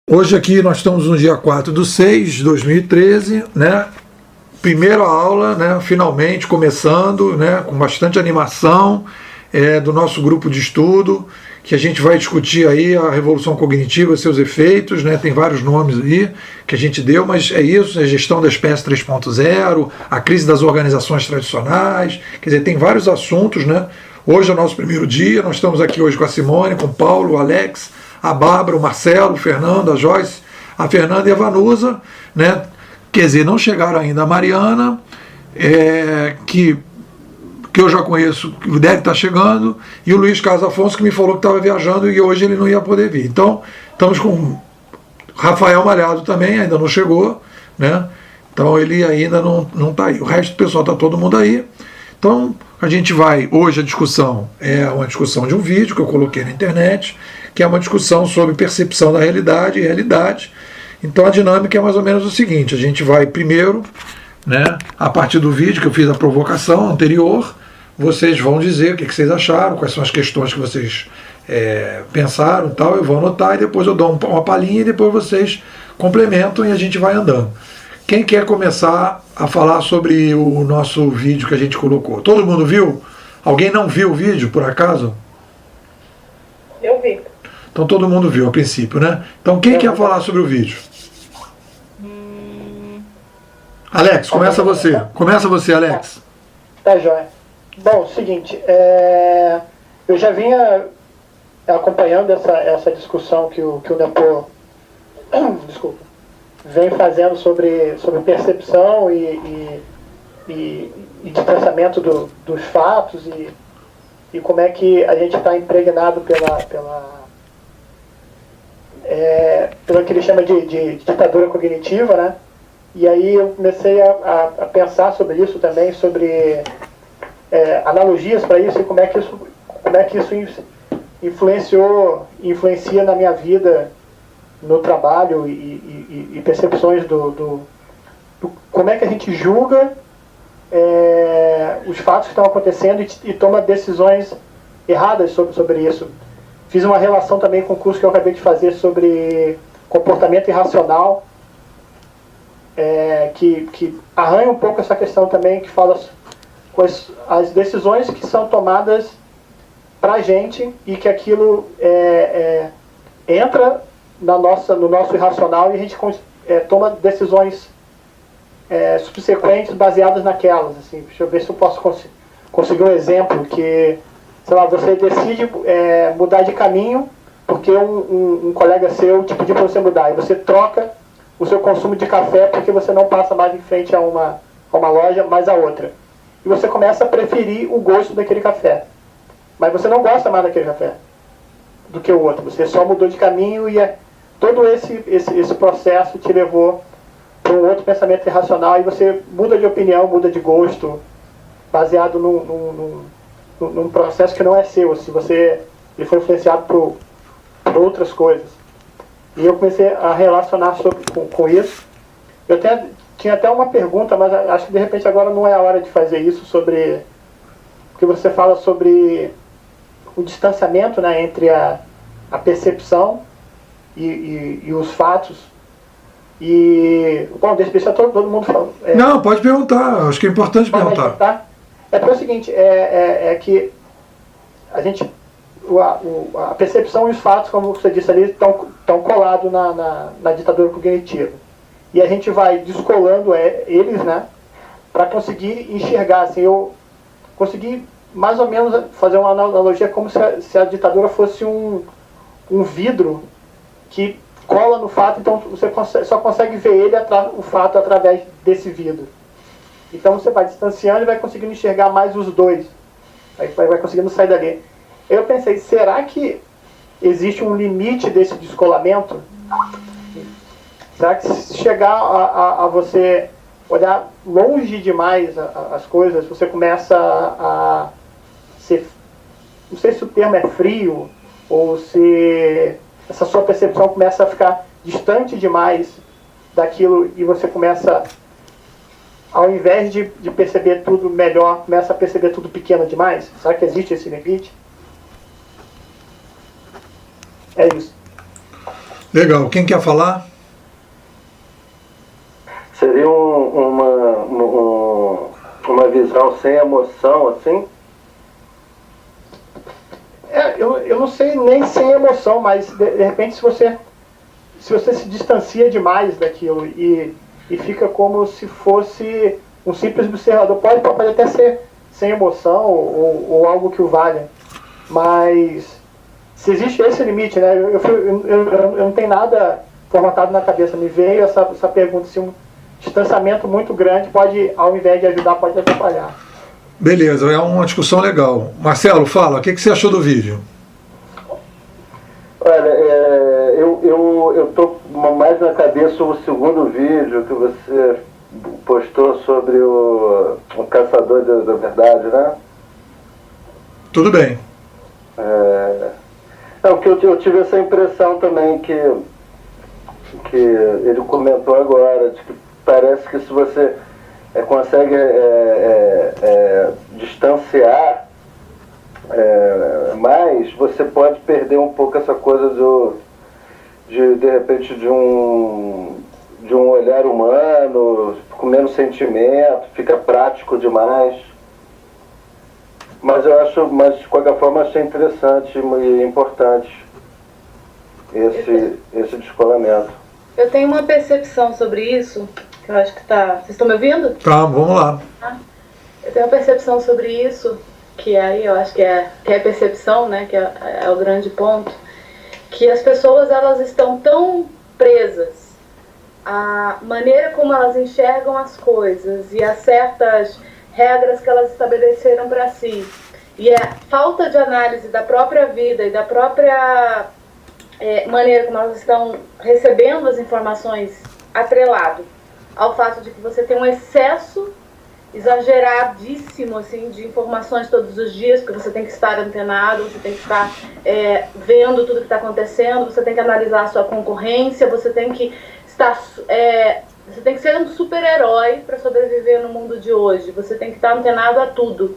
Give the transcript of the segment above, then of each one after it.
Hoje aqui nós estamos no dia 4/6/2013, né? Primeira aula, né? Finalmente começando, né? Com bastante animação do nosso grupo de estudo, que a gente vai discutir aí a revolução cognitiva e seus efeitos, né? Tem vários nomes aí que a gente deu, mas é isso, a gestão da espécie 3.0, a crise das organizações tradicionais, quer dizer, tem vários assuntos, né? Hoje é o nosso primeiro dia, nós estamos aqui hoje com a Simone, com o Paulo, o Alex, a Bárbara, o Marcelo, o Fernando, a Joyce, a Fernanda e a Vanusa, né? Quer dizer, não chegaram ainda a Mariana, que eu já conheço, deve estar chegando, e o Luiz Carlos Afonso, que me falou que estava viajando e hoje ele não ia poder vir. Então, estamos com Rafael Malhado também, ainda não chegou, né? Então ele ainda não está aí. O resto do pessoal está todo mundo aí. Então, a gente vai, hoje a discussão é uma discussão de um vídeo que eu coloquei na internet, que é uma discussão sobre percepção da realidade e realidade. Então a dinâmica é mais ou menos o seguinte: a gente vai primeiro, né, a partir do vídeo que eu fiz a provocação anterior, vocês vão dizer o que vocês acharam, quais são as questões que vocês pensaram e tal, eu vou anotar e depois eu dou uma palhinha e depois vocês complementam e a gente vai andando. Quem quer começar a falar sobre o nosso vídeo que a gente colocou? Todo mundo viu? Alguém não viu o vídeo, por acaso? Eu vi. Então todo mundo viu a princípio, né? Então quem quer falar sobre o vídeo? Alex, começa você. Começa você, Alex. Tá, joia. Bom, seguinte, eu já vinha acompanhando essa discussão que o Nepô desculpa, vem fazendo sobre percepção e de pensamento dos fatos e como é que a gente está impregnado pelo que ele chama de ditadura cognitiva, né? E aí eu comecei a pensar sobre isso também, sobre analogias para isso e como é que isso influencia na minha vida, no trabalho e percepções do como é que a gente julga os fatos que estão acontecendo e toma decisões erradas sobre isso. Fiz uma relação também com o curso que eu acabei de fazer sobre comportamento irracional, que arranha um pouco essa questão também, que fala com as decisões que são tomadas pra gente e que aquilo entra no nosso irracional e a gente toma decisões subsequentes baseadas naquelas. Assim. Deixa eu ver se eu posso conseguir um exemplo que, sei lá, você decide mudar de caminho porque um colega seu te pediu para você mudar e você troca o seu consumo de café porque você não passa mais em frente a uma loja, mas a outra. E você começa a preferir o gosto daquele café. Mas você não gosta mais daquele café do que o outro. Você só mudou de caminho e todo esse processo te levou para um outro pensamento irracional e você muda de opinião, muda de gosto, baseado num processo que não é seu. Se ele foi influenciado por outras coisas. E eu comecei a relacionar com isso. Eu tinha até uma pergunta, mas acho que de repente agora não é a hora de fazer isso, porque você fala sobre o distanciamento, né, entre a percepção e os fatos. E, bom, deixa todo mundo falar. Não, pode perguntar, acho que é importante perguntar. Tá? Porque é o seguinte, que a gente... a percepção e os fatos, como você disse ali, estão colados na ditadura cognitiva. E a gente vai descolando eles, né, para conseguir enxergar. Assim, eu consegui mais ou menos fazer uma analogia como se a ditadura fosse um vidro que cola no fato, então você só consegue ver o fato através desse vidro. Então você vai distanciando e vai conseguindo enxergar mais os dois. Aí vai conseguindo sair dali. Eu pensei, será que existe um limite desse descolamento? Será que se chegar a você olhar longe demais as coisas, você começa a ser... Não sei se o termo é frio, ou se essa sua percepção começa a ficar distante demais daquilo e você começa, ao invés de perceber tudo melhor, começa a perceber tudo pequeno demais? Será que existe esse limite? É isso. Legal. Quem quer falar? Seria uma visão sem emoção, assim? Eu não sei nem sem emoção, mas de repente se você se distancia demais daquilo e fica como se fosse um simples observador, pode até ser sem emoção ou algo que o valha, mas se existe esse limite, né? Eu não tenho nada formatado na cabeça, me veio essa pergunta, se um distanciamento muito grande pode, ao invés de ajudar, pode atrapalhar. Beleza, é uma discussão legal. Marcelo, fala, o que você achou do vídeo? Olha, eu tô mais na cabeça o segundo vídeo que você postou sobre o caçador da verdade, né? Tudo bem. Que eu tive essa impressão também que ele comentou agora, de que parece que se você consegue distanciar mais, você pode perder um pouco essa coisa de repente de um olhar humano, com menos sentimento, fica prático demais. Mas de qualquer forma achei interessante e importante esse descolamento. Eu tenho uma percepção sobre isso, que eu acho que tá... Vocês estão me ouvindo? Tá, vamos lá. Eu tenho uma percepção sobre isso, que aí eu acho que é percepção, né, que é o grande ponto, que as pessoas, elas estão tão presas à maneira como elas enxergam as coisas e a certas regras que elas estabeleceram para si, e a falta de análise da própria vida e da própria maneira como elas estão recebendo as informações, atrelado ao fato de que você tem um excesso exageradíssimo assim, de informações todos os dias, porque você tem que estar antenado, você tem que estar vendo tudo que está acontecendo, você tem que analisar a sua concorrência, você tem que estar... você tem que ser um super-herói para sobreviver no mundo de hoje, você tem que estar antenado a tudo.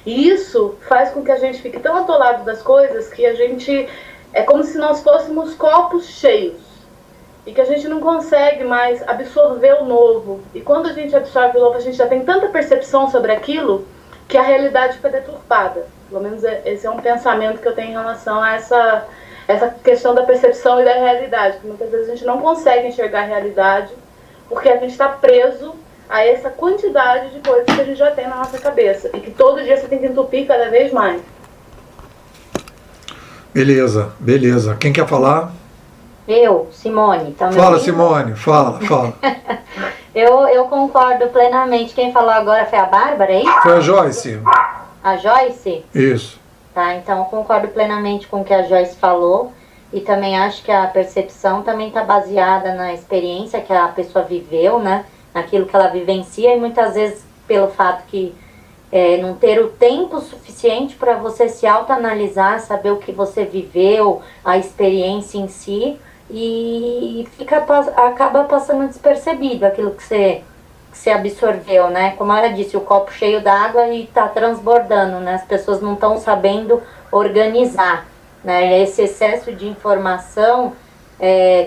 E isso faz com que a gente fique tão atolado das coisas que a gente... É como se nós fôssemos copos cheios e que a gente não consegue mais absorver o novo. E quando a gente absorve o novo, a gente já tem tanta percepção sobre aquilo que a realidade fica deturpada. Pelo menos esse é um pensamento que eu tenho em relação a essa questão da percepção e da realidade. Que muitas vezes a gente não consegue enxergar a realidade porque a gente está preso a essa quantidade de coisas que a gente já tem na nossa cabeça. E que todo dia você tem que entupir cada vez mais. Beleza, beleza. Quem quer falar? Eu, Simone. Tá me Fala, ouvindo? Simone, fala. Eu concordo plenamente. Quem falou agora foi a Bárbara, é isso? Foi a Joyce. A Joyce? Isso. Tá, então eu concordo plenamente com o que a Joyce falou. E também acho que a percepção também está baseada na experiência que a pessoa viveu, né? Naquilo que ela vivencia. E muitas vezes pelo fato que não ter o tempo suficiente para você se autoanalisar, saber o que você viveu, a experiência em si, e acaba passando despercebido aquilo que você absorveu, né? Como ela disse, o copo cheio d'água e está transbordando, né? As pessoas não estão sabendo organizar, né? E esse excesso de informação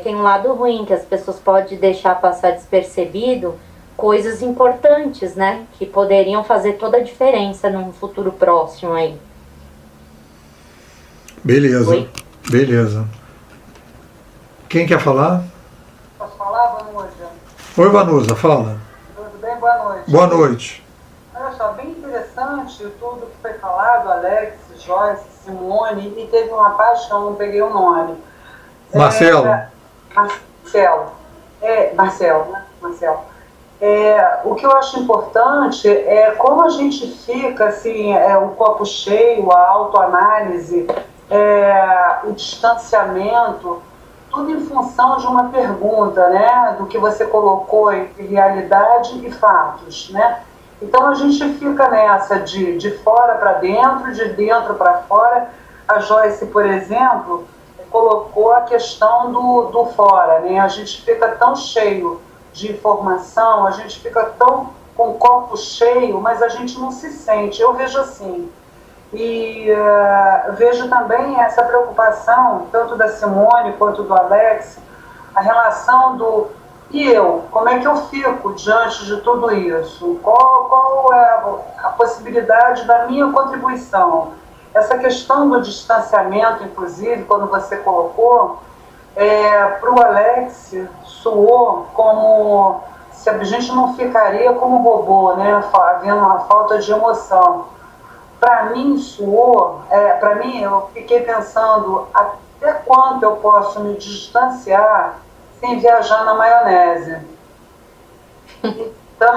tem um lado ruim, que as pessoas podem deixar passar despercebido coisas importantes, né? Que poderiam fazer toda a diferença num futuro próximo aí. Beleza. Oi? Beleza. Quem quer falar? Posso falar, Vanusa? Oi, Vanusa, fala. Tudo bem? Boa noite. Boa noite. Olha só, bem interessante tudo que foi falado, Alex, Joyce, Simone, e teve uma parte que eu não peguei o nome. Marcelo. Marcelo, né? Marcelo. O que eu acho importante é como a gente fica, assim, o copo cheio, a autoanálise, o distanciamento, tudo em função de uma pergunta, né, do que você colocou entre realidade e fatos, né? Então a gente fica nessa de fora para dentro, de dentro para fora. A Joyce, por exemplo, colocou a questão do fora, né? A gente fica tão cheio de informação, a gente fica tão com o copo cheio, mas a gente não se sente. Eu vejo assim. E vejo também essa preocupação, tanto da Simone quanto do Alex, a relação do e eu, como é que eu fico diante de tudo isso? Qual é a possibilidade da minha contribuição? Essa questão do distanciamento, inclusive, quando você colocou, para o Alex soou como se a gente não ficaria como robô, né? Havendo uma falta de emoção. Para mim soou, eu fiquei pensando até quanto eu posso me distanciar sem viajar na maionese. Então,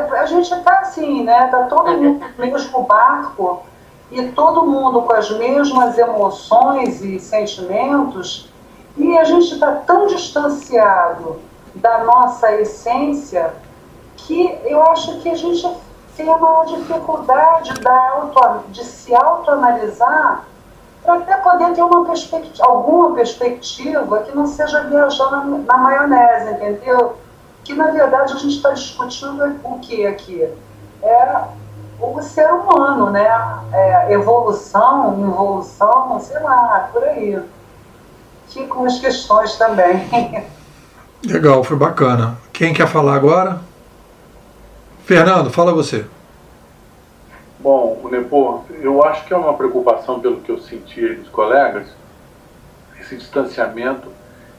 porque a gente está assim, né? Está todo mundo no mesmo barco e todo mundo com as mesmas emoções e sentimentos, e a gente está tão distanciado da nossa essência que eu acho que a gente tem a maior dificuldade de se autoanalisar para até poder ter alguma perspectiva que não seja viajar na maionese, entendeu? Que na verdade a gente está discutindo o que aqui? O ser humano, né? Evolução, involução, sei lá, por aí. Ficam as questões também. Legal, foi bacana. Quem quer falar agora? Fernando, fala você. Bom, Nepô, eu acho que é uma preocupação, pelo que eu senti aí dos colegas, esse distanciamento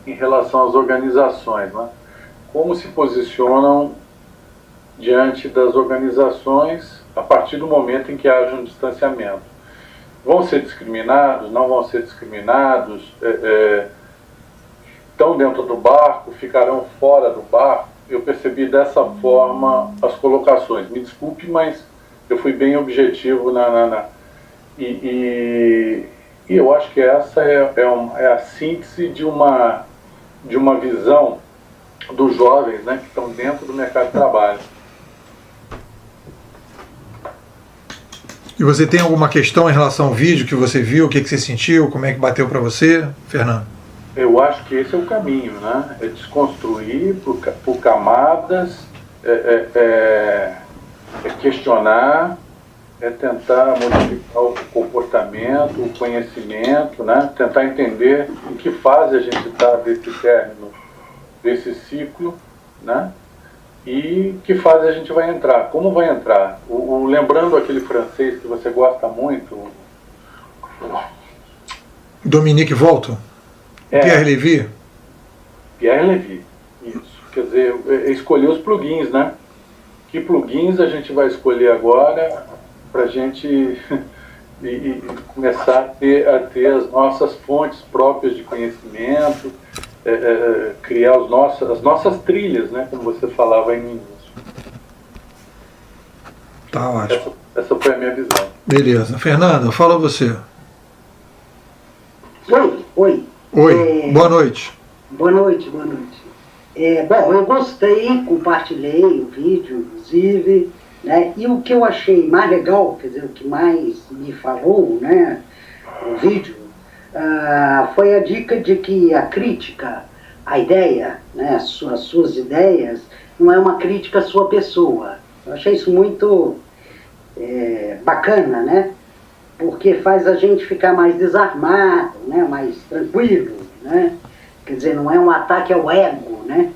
em relação às organizações, né? Como se posicionam diante das organizações a partir do momento em que haja um distanciamento. Vão ser discriminados, não vão ser discriminados, estão dentro do barco, ficarão fora do barco. Eu percebi dessa forma as colocações. Me desculpe, mas eu fui bem objetivo e eu acho que essa é a síntese de uma visão dos jovens, né, que estão dentro do mercado de trabalho. E você tem alguma questão em relação ao vídeo que você viu, o que você sentiu, como é que bateu para você, Fernando? Eu acho que esse é o caminho, né? É desconstruir por camadas, questionar, tentar modificar o comportamento, o conhecimento, né? Tentar entender em que fase a gente está desse término, desse ciclo, né? E que fase a gente vai entrar, como vai entrar. Lembrando aquele francês que você gosta muito... Dominique Volto? Pierre Levy? Pierre Levy, isso. Quer dizer, escolher os plugins, né? Que plugins a gente vai escolher agora para a gente começar a ter as nossas fontes próprias de conhecimento, criar as nossas trilhas, né? Como você falava aí no início. Tá ótimo. Essa foi a minha visão. Beleza. Fernanda, fala você. Oi. Boa noite. Boa noite. Bom, eu gostei, compartilhei o vídeo, inclusive, né? E o que eu achei mais legal, quer dizer, o que mais me falou, né, no vídeo, foi a dica de que a crítica, a ideia, né, as suas ideias, não é uma crítica à sua pessoa. Eu achei isso muito bacana, né? Porque faz a gente ficar mais desarmado, né, mais tranquilo, né? Quer dizer, não é um ataque ao ego, né?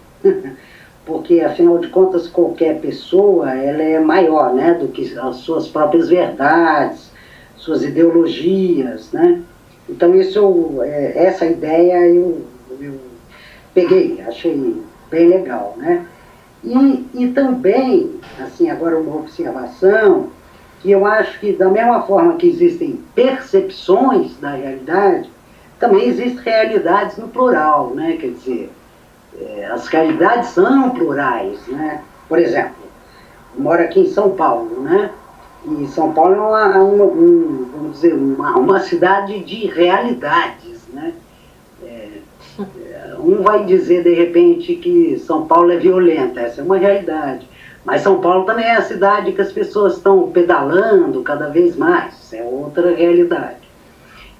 Porque, afinal de contas, qualquer pessoa, ela é maior, né, do que as suas próprias verdades, suas ideologias, né? Então, essa ideia eu peguei, achei bem legal, né? E também, assim, agora uma observação, que eu acho que da mesma forma que existem percepções da realidade, também existem realidades no plural, né? Quer dizer, as realidades são plurais, né? Por exemplo, eu moro aqui em São Paulo, né? E São Paulo é vamos dizer, uma cidade de realidades, né? Um vai dizer, de repente, que São Paulo é violenta, essa é uma realidade. Mas São Paulo também é a cidade que as pessoas estão pedalando cada vez mais, isso é outra realidade.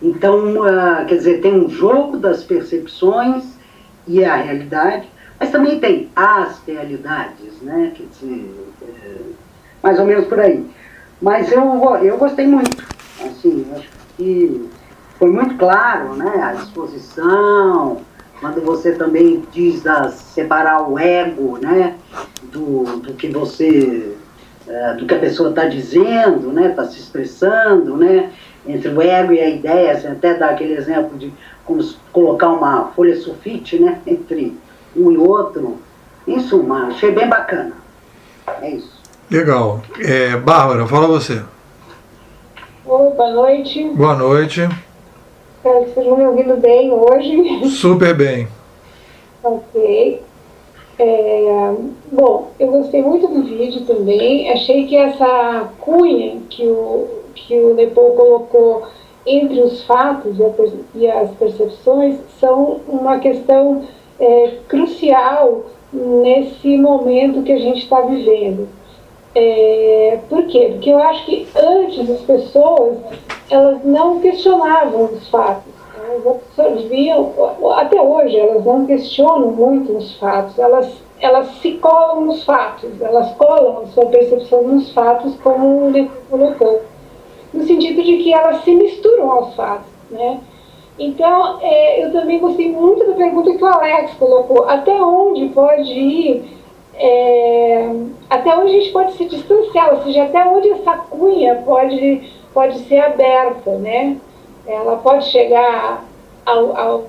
Então, quer dizer, tem um jogo das percepções e a realidade, mas também tem as realidades, né? Quer dizer, mais ou menos por aí. Mas eu gostei muito, assim, acho que foi muito claro, né? A exposição, quando você também diz separar o ego, né, do que você, do que a pessoa está dizendo, né, está se expressando, né, entre o ego e a ideia, você até dá aquele exemplo de como colocar uma folha sulfite, né, entre um e outro. Em suma, achei bem bacana. É isso. Legal. Bárbara, fala você. Oi, boa noite. Boa noite. Espero que estejam me ouvindo bem hoje. Super bem. Ok. Bom, eu gostei muito do vídeo também. Achei que essa cunha que o Nepô colocou entre os fatos e as percepções são uma questão crucial nesse momento que a gente está vivendo. Por quê? Porque eu acho que antes as pessoas elas não questionavam os fatos, elas absorviam, até hoje elas não questionam muito os fatos, elas se colam nos fatos, elas colam a sua percepção nos fatos, como o Nepô colocou, no sentido de que elas se misturam aos fatos, né? Então, eu também gostei muito da pergunta que o Alex colocou, até onde pode ir, até onde a gente pode se distanciar, ou seja, até onde essa cunha pode ser aberta, né? Ela pode chegar ao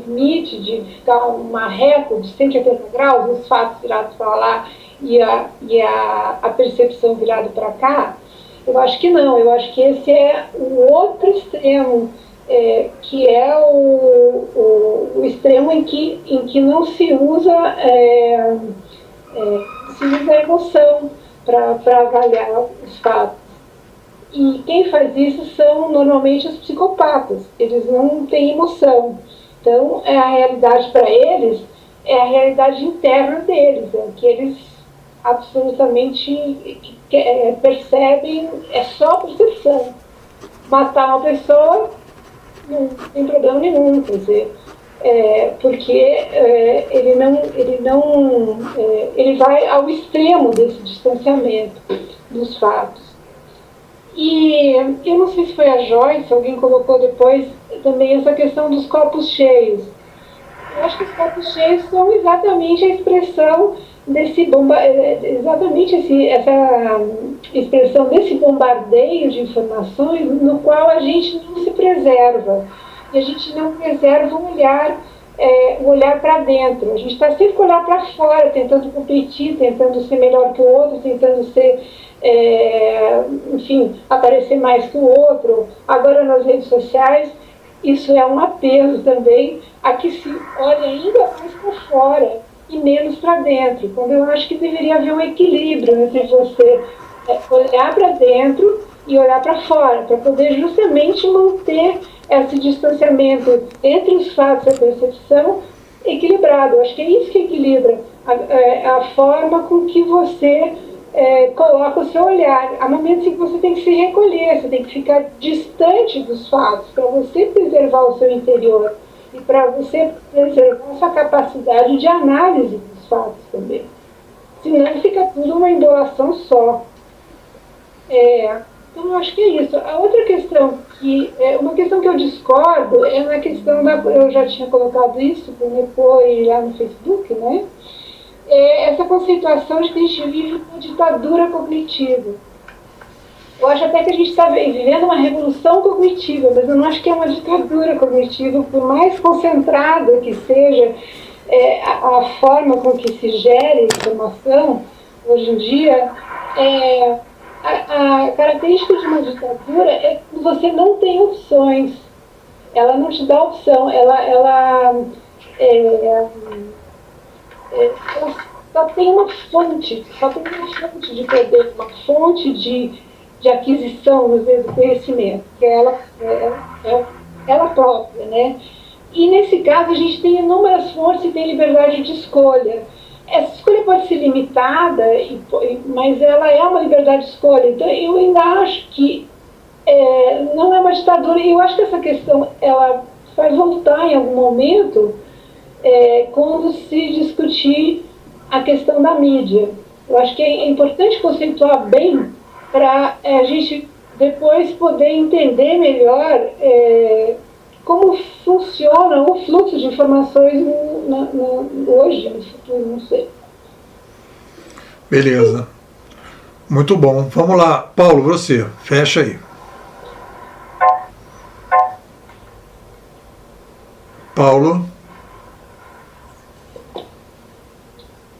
limite de ficar uma reta de 180 graus, os fatos virados para lá e a percepção virada para cá. Eu acho que não, eu acho que esse é o outro extremo, que é o extremo em que não se usa a emoção para avaliar os fatos. E quem faz isso são normalmente os psicopatas, eles não têm emoção. Então, a realidade para eles é a realidade interna deles, que eles absolutamente percebem, é só percepção. Matar uma pessoa não tem problema nenhum, quer dizer, porque ele vai ao extremo desse distanciamento dos fatos. E eu não sei se foi a Joyce, alguém colocou depois também essa questão dos copos cheios. Eu acho que os copos cheios são exatamente a expressão essa expressão desse bombardeio de informações no qual a gente não se preserva. E a gente não preserva um olhar para dentro. A gente está sempre com o olhar para fora, tentando competir, tentando ser melhor que o outro, tentando ser, enfim, aparecer mais que o outro. Agora nas redes sociais, isso é um apelo também a que se olhe ainda mais para fora e menos para dentro, quando eu acho que deveria haver um equilíbrio entre você olhar para dentro e olhar para fora, para poder justamente manter esse distanciamento entre os fatos e a percepção equilibrado. Eu acho que é isso que equilibra a forma com que você coloca o seu olhar. Há momentos em que você tem que se recolher, você tem que ficar distante dos fatos, para você preservar o seu interior e para você preservar essa capacidade de análise dos fatos também. Senão fica tudo uma embolação só. Então, eu acho que é isso. A outra questão, uma questão que eu discordo, é na questão eu já tinha colocado isso com o Nepô e lá no Facebook, né? Essa conceituação de que a gente vive uma ditadura cognitiva. Eu acho até que a gente está vivendo uma revolução cognitiva, mas eu não acho que é uma ditadura cognitiva, por mais concentrada que seja a forma com que se gere informação hoje em dia. A característica de uma ditadura é que você não tem opções. Ela não te dá opção. Ela só tem uma fonte de poder, uma fonte de aquisição do conhecimento, que é ela própria, né? E nesse caso a gente tem inúmeras fontes e tem liberdade de escolha. Essa escolha pode ser limitada, mas ela é uma liberdade de escolha. Então eu ainda acho que não é uma ditadura. Eu acho que essa questão ela vai voltar em algum momento quando se discutir a questão da mídia. Eu acho que é importante conceituar bem para a gente depois poder entender melhor como funciona o fluxo de informações hoje, no futuro, não sei. Beleza. Muito bom. Vamos lá. Paulo, você. Fecha aí. Paulo.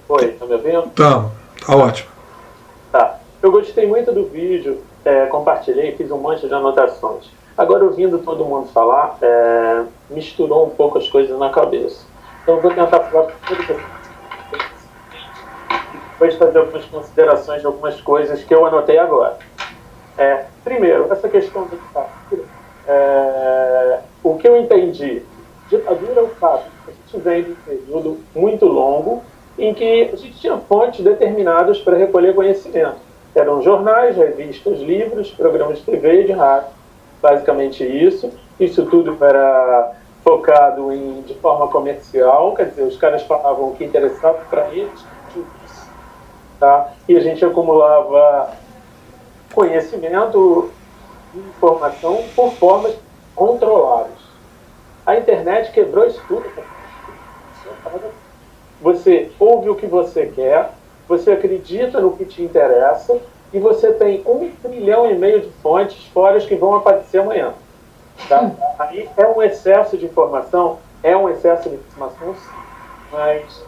Oi, tá me ouvindo? Tá ótimo. Tá. Eu gostei muito do vídeo, compartilhei, fiz um monte de anotações. Agora, ouvindo todo mundo falar, misturou um pouco as coisas na cabeça. Então, eu vou tentar falar tudo que eu depois fazer algumas considerações de algumas coisas que eu anotei agora. Primeiro, essa questão da ditadura, o que eu entendi, ditadura é o fato que a gente vem de um período muito longo em que a gente tinha fontes determinadas para recolher conhecimento. Eram jornais, revistas, livros, programas de TV e de rádio, basicamente isso. Isso tudo era focado de forma comercial, quer dizer, os caras falavam o que interessava para eles, tá? E a gente acumulava conhecimento e informação por formas controladas. A internet quebrou isso tudo. Você ouve o que você quer, você acredita no que te interessa e você tem 1,5 trilhão de fontes fora que vão aparecer amanhã. Tá? Aí é um excesso de informação, sim, mas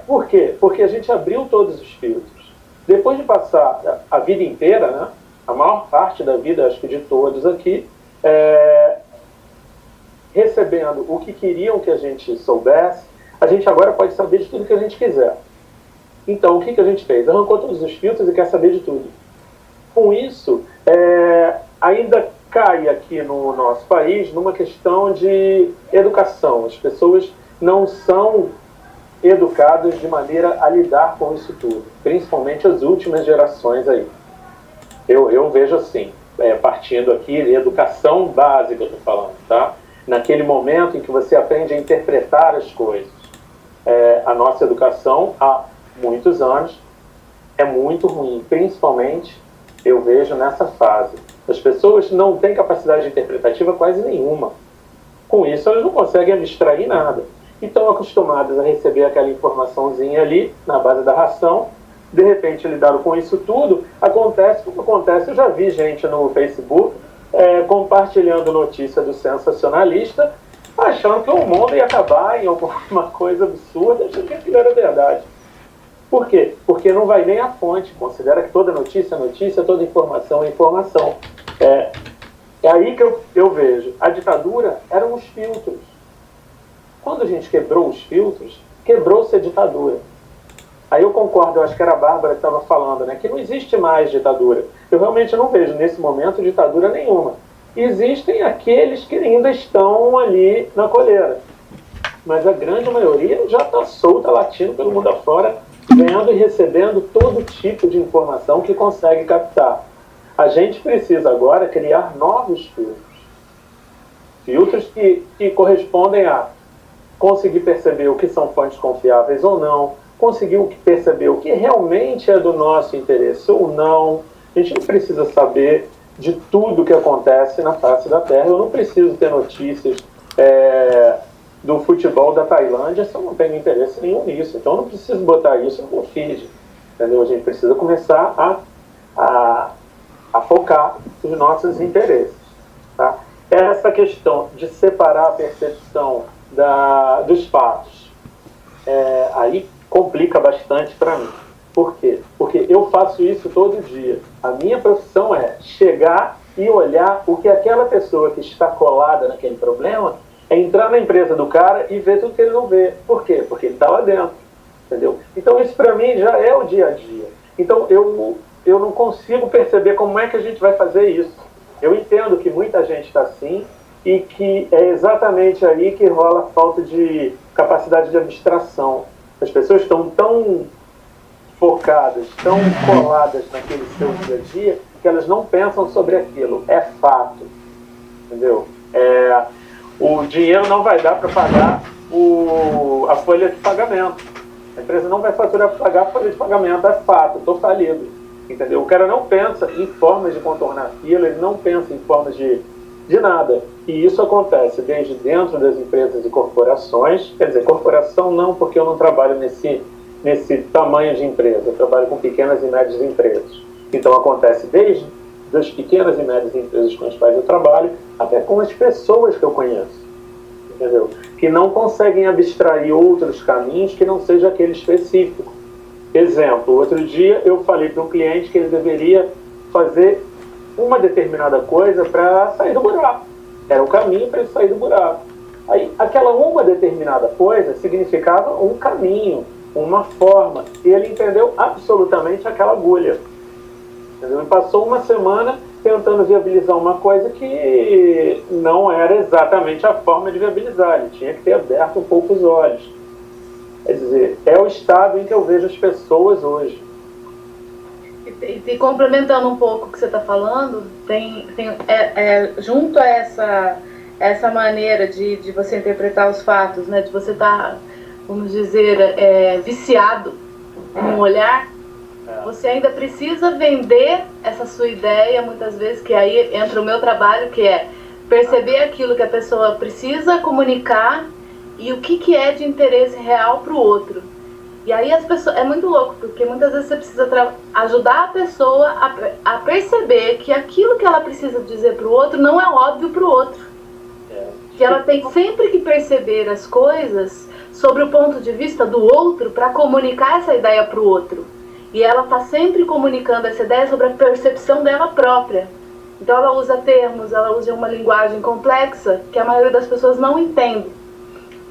por quê? Porque a gente abriu todos os filtros. Depois de passar a vida inteira, né, a maior parte da vida, acho que de todos aqui, recebendo o que queriam que a gente soubesse, a gente agora pode saber de tudo que a gente quiser. Então, o que a gente fez? Arrancou todos os filtros e quer saber de tudo. Com isso, ainda cai aqui no nosso país numa questão de educação. As pessoas não são educadas de maneira a lidar com isso tudo, principalmente as últimas gerações aí. Eu vejo assim, partindo aqui de educação básica, eu estou falando, tá? Naquele momento em que você aprende a interpretar as coisas. A nossa educação, há muitos anos, é muito ruim, principalmente, eu vejo nessa fase. As pessoas não têm capacidade interpretativa quase nenhuma. Com isso, elas não conseguem abstrair nada. E estão acostumadas a receber aquela informaçãozinha ali, na base da ração. De repente, lidaram com isso tudo. Acontece como acontece. Eu já vi gente no Facebook compartilhando notícia do sensacionalista, achando que o mundo ia acabar em alguma coisa absurda, achando que aquilo era verdade. Por quê? Porque não vai nem à fonte, considera que toda notícia é notícia, toda informação é informação. É aí que eu vejo. A ditadura eram os filtros. Quando a gente quebrou os filtros, quebrou-se a ditadura. Aí eu concordo, eu acho que era a Bárbara que estava falando, né, que não existe mais ditadura. Eu realmente não vejo nesse momento ditadura nenhuma. Existem aqueles que ainda estão ali na coleira. Mas a grande maioria já está solta, latindo pelo mundo afora, vendo e recebendo todo tipo de informação que consegue captar. A gente precisa agora criar novos filtros. Filtros que correspondem a conseguir perceber o que são fontes confiáveis ou não, conseguir perceber o que realmente é do nosso interesse ou não. A gente não precisa saber de tudo que acontece na face da Terra. Eu não preciso ter notícias do futebol da Tailândia se eu não tenho interesse nenhum nisso. Então eu não preciso botar isso no meu feed. Entendeu? A gente precisa começar a focar os nossos interesses. Tá? Essa questão de separar a percepção dos fatos, aí complica bastante para mim. Por quê? Porque eu faço isso todo dia. A minha profissão é chegar e olhar o que aquela pessoa que está colada naquele problema entrar na empresa do cara e ver tudo que ele não vê. Por quê? Porque ele está lá dentro. Entendeu? Então isso para mim já é o dia a dia. Então eu não consigo perceber como é que a gente vai fazer isso. Eu entendo que muita gente está assim e que é exatamente aí que rola a falta de capacidade de abstração. As pessoas estão tão focadas, tão coladas naquele seu dia a dia, que elas não pensam sobre aquilo. É fato. Entendeu? O dinheiro não vai dar para pagar a folha de pagamento. A empresa não vai faturar para pagar a folha de pagamento. É fato, estou falido. Entendeu? O cara não pensa em formas de contornar aquilo, ele não pensa em formas de nada. E isso acontece desde dentro das empresas e corporações, quer dizer, corporação não, porque eu não trabalho nesse tamanho de empresa, eu trabalho com pequenas e médias empresas. Então acontece desde das pequenas e médias empresas com as quais eu trabalho, até com as pessoas que eu conheço, entendeu? Que não conseguem abstrair outros caminhos que não seja aquele específico. Exemplo, outro dia eu falei para um cliente que ele deveria fazer uma determinada coisa para sair do buraco. Era o caminho para ele sair do buraco. Aí, aquela uma determinada coisa significava um caminho, uma forma, e ele entendeu absolutamente aquela agulha. Entendeu? E passou uma semana tentando viabilizar uma coisa que não era exatamente a forma de viabilizar, ele tinha que ter aberto um pouco os olhos. Quer dizer, é o estado em que eu vejo as pessoas hoje. E complementando um pouco o que você está falando, junto a essa maneira de você interpretar os fatos, né, de você estar, vamos dizer, viciado num olhar, você ainda precisa vender essa sua ideia, muitas vezes, que aí entra o meu trabalho, que é perceber aquilo que a pessoa precisa comunicar e o que é de interesse real para o outro. E aí as pessoas, é muito louco, porque muitas vezes você precisa ajudar a pessoa a perceber que aquilo que ela precisa dizer para o outro não é óbvio para o outro. Que ela tem sempre que perceber as coisas sobre o ponto de vista do outro para comunicar essa ideia para o outro. E ela está sempre comunicando essa ideia sobre a percepção dela própria. Então ela usa termos, ela usa uma linguagem complexa que a maioria das pessoas não entende.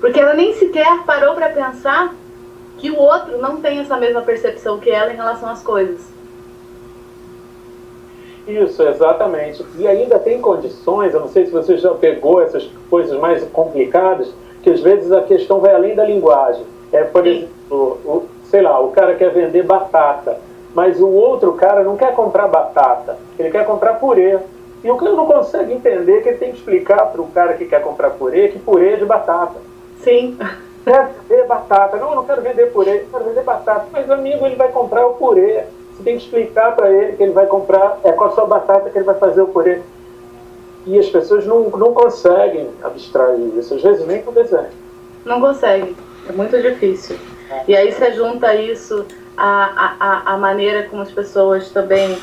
Porque ela nem sequer parou para pensar que o outro não tem essa mesma percepção que ela em relação às coisas. Isso, exatamente. E ainda tem condições, eu não sei se você já pegou essas coisas mais complicadas, que às vezes a questão vai além da linguagem. Por exemplo, sei lá, o cara quer vender batata, mas o outro cara não quer comprar batata, ele quer comprar purê. E o cara não consegue entender que ele tem que explicar para o cara que quer comprar purê que purê é de batata. Sim. Quer vender batata. Não, eu não quero vender purê, eu quero vender batata. Mas, amigo, ele vai comprar o purê. Você tem que explicar para ele que ele vai comprar, com a sua batata que ele vai fazer o purê. E as pessoas não conseguem abstrair isso, às vezes nem com desenho. Não conseguem, é muito difícil. E aí você junta isso à maneira como as pessoas também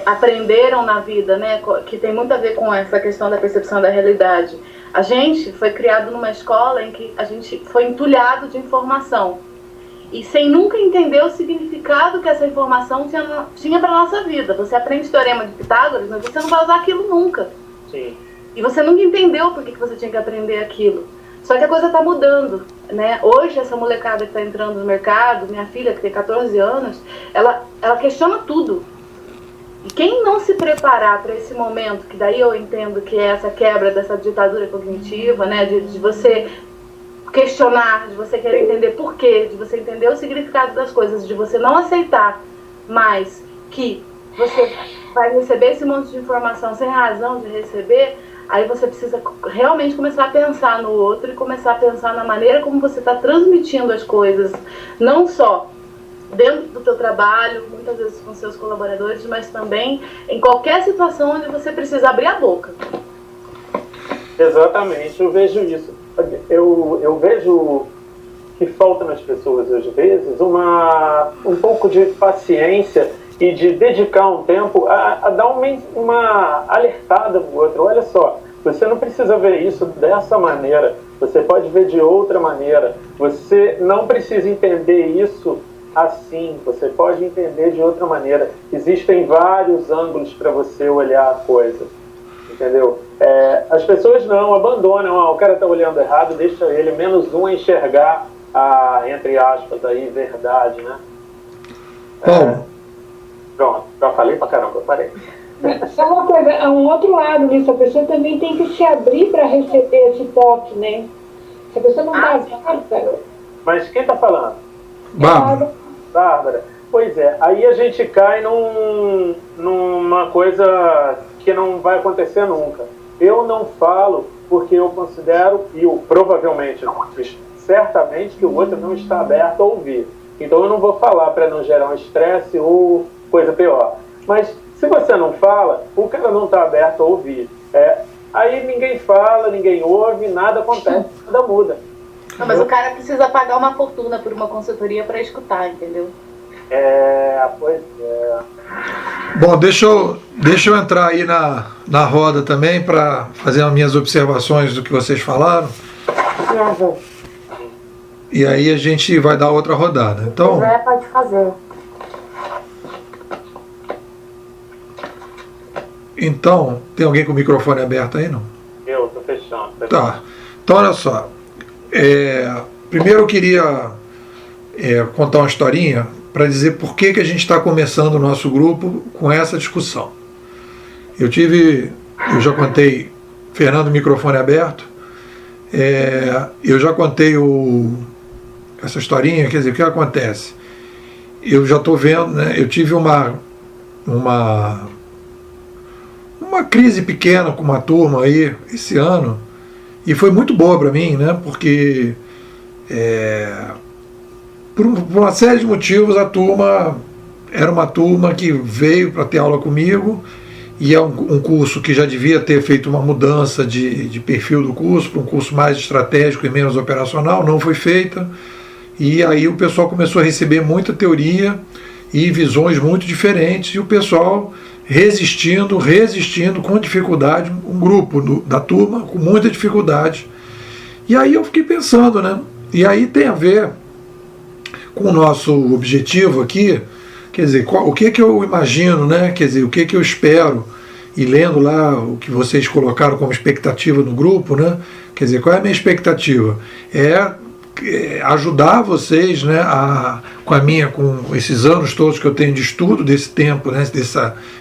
aprenderam na vida, né? Que tem muito a ver com essa questão da percepção da realidade. A gente foi criado numa escola em que a gente foi entulhado de informação. E sem nunca entender o significado que essa informação tinha para a nossa vida. Você aprende o teorema de Pitágoras, mas você não vai usar aquilo nunca. Sim. E você nunca entendeu por que você tinha que aprender aquilo. Só que a coisa está mudando, né? Hoje, essa molecada que está entrando no mercado, minha filha, que tem 14 anos, ela questiona tudo. E quem não se preparar para esse momento, que daí eu entendo que é essa quebra dessa ditadura cognitiva, né? De você questionar, de você querer entender por quê, de você entender o significado das coisas, de você não aceitar mais que você vai receber esse monte de informação sem razão de receber, aí você precisa realmente começar a pensar no outro e começar a pensar na maneira como você está transmitindo as coisas, não só dentro do teu trabalho, muitas vezes com seus colaboradores, mas também em qualquer situação onde você precisa abrir a boca. Exatamente, eu vejo isso. Eu vejo que falta nas pessoas, às vezes, um pouco de paciência e de dedicar um tempo a dar uma alertada para o outro. Olha só, você não precisa ver isso dessa maneira, você pode ver de outra maneira. Você não precisa entender isso assim, você pode entender de outra maneira. Existem vários ângulos para você olhar a coisa, entendeu? As pessoas não abandonam, o cara está olhando errado, deixa ele menos um a enxergar a, entre aspas, aí, verdade, né? Pronto, já falei pra caramba, eu parei. Só uma coisa, um outro lado nisso, a pessoa também tem que se abrir para receber esse toque, né? Se a pessoa não está aberta... Mas quem está falando? Bárbara. Pois é, aí a gente cai numa coisa que não vai acontecer nunca. Eu não falo porque eu considero, e eu provavelmente, certamente, que o outro não está aberto a ouvir. Então eu não vou falar para não gerar um estresse ou coisa pior. Mas se você não fala, o cara não está aberto a ouvir. Aí ninguém fala, ninguém ouve, nada acontece, nada muda. Não, mas o cara precisa pagar uma fortuna por uma consultoria para escutar, entendeu? Pois é. Bom, deixa eu entrar aí na roda também para fazer as minhas observações do que vocês falaram. E aí a gente vai dar outra rodada. Então, pode fazer. Então, tem alguém com o microfone aberto aí, não? Eu tô fechando. Tá. Então, olha só. Primeiro eu queria contar uma historinha para dizer por que a gente está começando o nosso grupo com essa discussão. Eu já contei, Fernando, microfone aberto, eu já contei essa historinha, quer dizer, o que acontece? Eu já estou vendo, né, eu tive uma crise pequena com uma turma aí esse ano, e foi muito boa para mim, né, porque por uma série de motivos a turma era uma turma que veio para ter aula comigo, e é um curso que já devia ter feito uma mudança de perfil do curso para um curso mais estratégico e menos operacional, não foi feita, e aí o pessoal começou a receber muita teoria e visões muito diferentes, e o pessoal resistindo com dificuldade, um grupo da turma com muita dificuldade. E aí eu fiquei pensando, né? E aí tem a ver com o nosso objetivo aqui, quer dizer, o que eu imagino, né? Quer dizer, o que eu espero, e lendo lá o que vocês colocaram como expectativa no grupo, né? Quer dizer, qual é a minha expectativa? Ajudar vocês, né, com esses anos todos que eu tenho de estudo, desse tempo, né,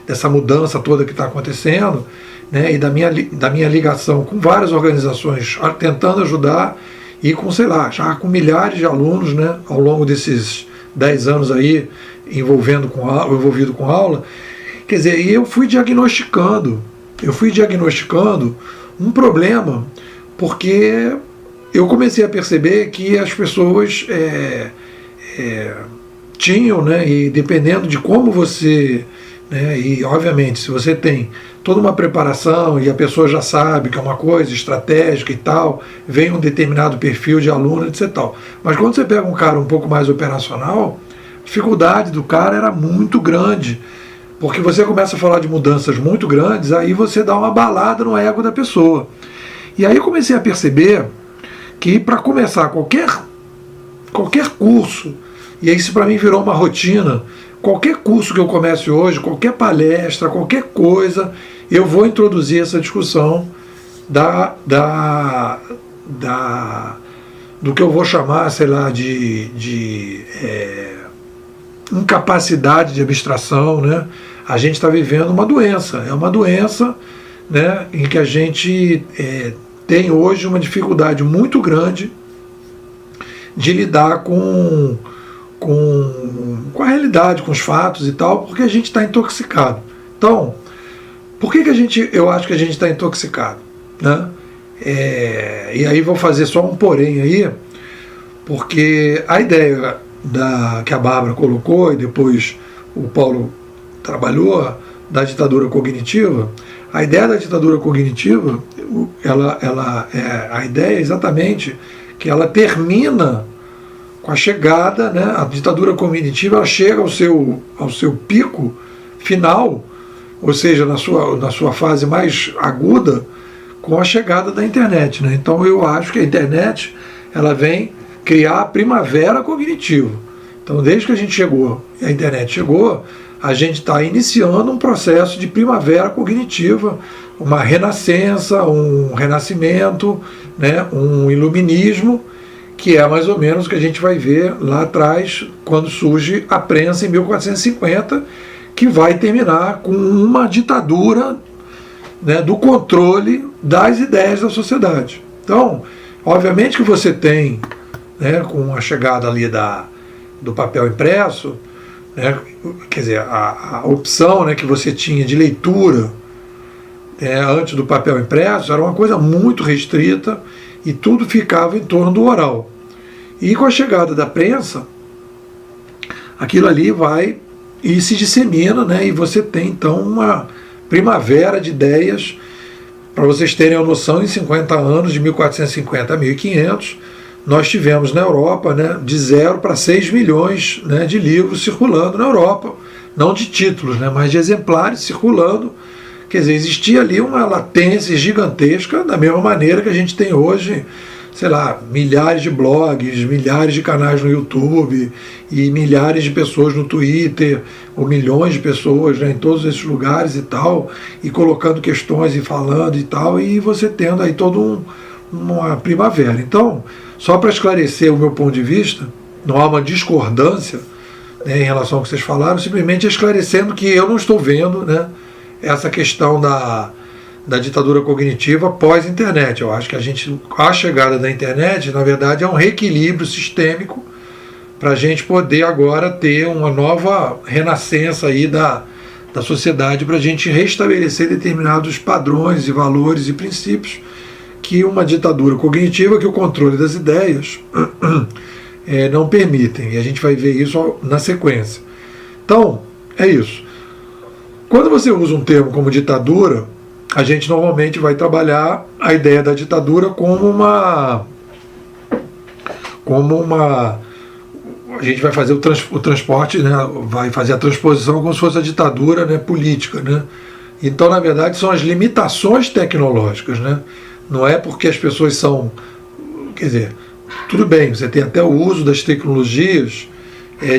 dessa mudança toda que está acontecendo, né, e da minha ligação com várias organizações, tentando ajudar, e com, sei lá, já com milhares de alunos, né, ao longo desses 10 anos aí, envolvido com aula. Quer dizer, e eu fui diagnosticando um problema, porque eu comecei a perceber que as pessoas tinham, né, e dependendo de como você, né, e obviamente se você tem toda uma preparação e a pessoa já sabe que é uma coisa estratégica e tal, vem um determinado perfil de aluno, etc. Tal. Mas quando você pega um cara um pouco mais operacional, a dificuldade do cara era muito grande, porque você começa a falar de mudanças muito grandes, aí você dá uma balada no ego da pessoa. E aí eu comecei a perceber que para começar qualquer curso, e isso para mim virou uma rotina, qualquer curso que eu comece hoje, qualquer palestra, qualquer coisa, eu vou introduzir essa discussão do que eu vou chamar, sei lá, de incapacidade de abstração, né? A gente está vivendo uma doença, né, em que a gente tem hoje uma dificuldade muito grande de lidar com a realidade, com os fatos e tal, porque a gente está intoxicado. Então, por que eu acho que a gente está intoxicado, né? E aí vou fazer só um porém aí, porque a ideia que a Bárbara colocou e depois o Paulo trabalhou, da ditadura cognitiva, a ideia da ditadura cognitiva, a ideia é exatamente que ela termina com a chegada, né, a ditadura cognitiva, ela chega ao seu pico final, ou seja, na sua fase mais aguda, com a chegada da internet, né? Então eu acho que a internet ela vem criar a primavera cognitiva. Então desde que a internet chegou, a gente está iniciando um processo de primavera cognitiva, uma renascença, um renascimento, né, um iluminismo, que é mais ou menos o que a gente vai ver lá atrás, quando surge a prensa em 1450, que vai terminar com uma ditadura, né, do controle das ideias da sociedade. Então, obviamente que você tem, né, com a chegada ali do papel impresso, né, quer dizer, a opção, né, que você tinha de leitura antes do papel impresso era uma coisa muito restrita e tudo ficava em torno do oral. E com a chegada da prensa, aquilo ali vai e se dissemina, né, e você tem então uma primavera de ideias Para vocês terem a noção, em 50 anos, de 1450 a 1500, nós tivemos na Europa, né, de 0 para 6 milhões, né, de livros circulando na Europa, não de títulos, né, mas de exemplares circulando. Quer dizer, existia ali uma latência gigantesca, da mesma maneira que a gente tem hoje, sei lá, milhares de blogs, milhares de canais no YouTube e milhares de pessoas no Twitter, ou milhões de pessoas, né, em todos esses lugares e tal, e colocando questões e falando e tal, e você tendo aí toda uma primavera. Então, só para esclarecer o meu ponto de vista, não há uma discordância, né, em relação ao que vocês falaram, simplesmente esclarecendo que eu não estou vendo, né, essa questão da ditadura cognitiva pós-internet. Eu acho que a chegada da internet, na verdade, é um reequilíbrio sistêmico para a gente poder agora ter uma nova renascença aí da sociedade, para a gente restabelecer determinados padrões e valores e princípios que uma ditadura cognitiva, que o controle das ideias não permitem. E a gente vai ver isso na sequência. Então, é isso. Quando você usa um termo como ditadura, a gente normalmente vai trabalhar a ideia da ditadura como uma a gente vai fazer o transporte, né, vai fazer a transposição como se fosse a ditadura, né, política, né? Então, na verdade, são as limitações tecnológicas, né? Não é porque as pessoas são, quer dizer, tudo bem, você tem até o uso das tecnologias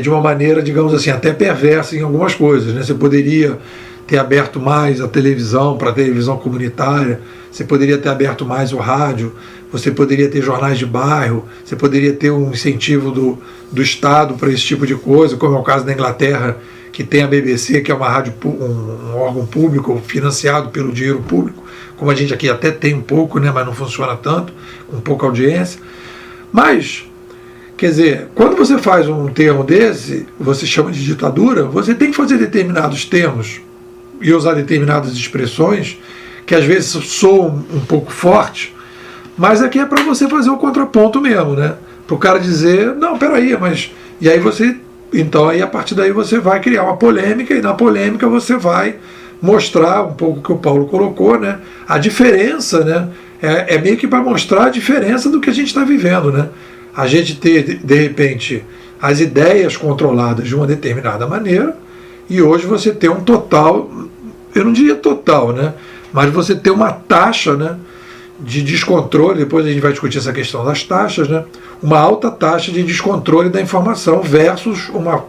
de uma maneira, digamos assim, até perversa em algumas coisas, né? Você poderia ter aberto mais a televisão para a televisão comunitária, você poderia ter aberto mais o rádio, você poderia ter jornais de bairro, você poderia ter um incentivo do Estado para esse tipo de coisa, como é o caso da Inglaterra, que tem a BBC, que é uma rádio, um órgão público financiado pelo dinheiro público, como a gente aqui até tem um pouco, né, mas não funciona tanto, com pouca audiência. Mas, quer dizer, quando você faz um termo desse, você chama de ditadura, você tem que fazer determinados termos e usar determinadas expressões que às vezes soam um pouco forte, mas aqui é para você fazer o contraponto mesmo, né? Para o cara dizer, não, peraí, mas... E aí você... Então aí a partir daí você vai criar uma polêmica, e na polêmica você vai mostrar um pouco o que o Paulo colocou, né? A diferença, né? É meio que para mostrar a diferença do que a gente está vivendo, né? A gente ter, de repente, as ideias controladas de uma determinada maneira, e hoje você tem um total, eu não diria total, né? Mas você tem uma taxa, né, de descontrole, depois a gente vai discutir essa questão das taxas, né? Uma alta taxa de descontrole da informação versus uma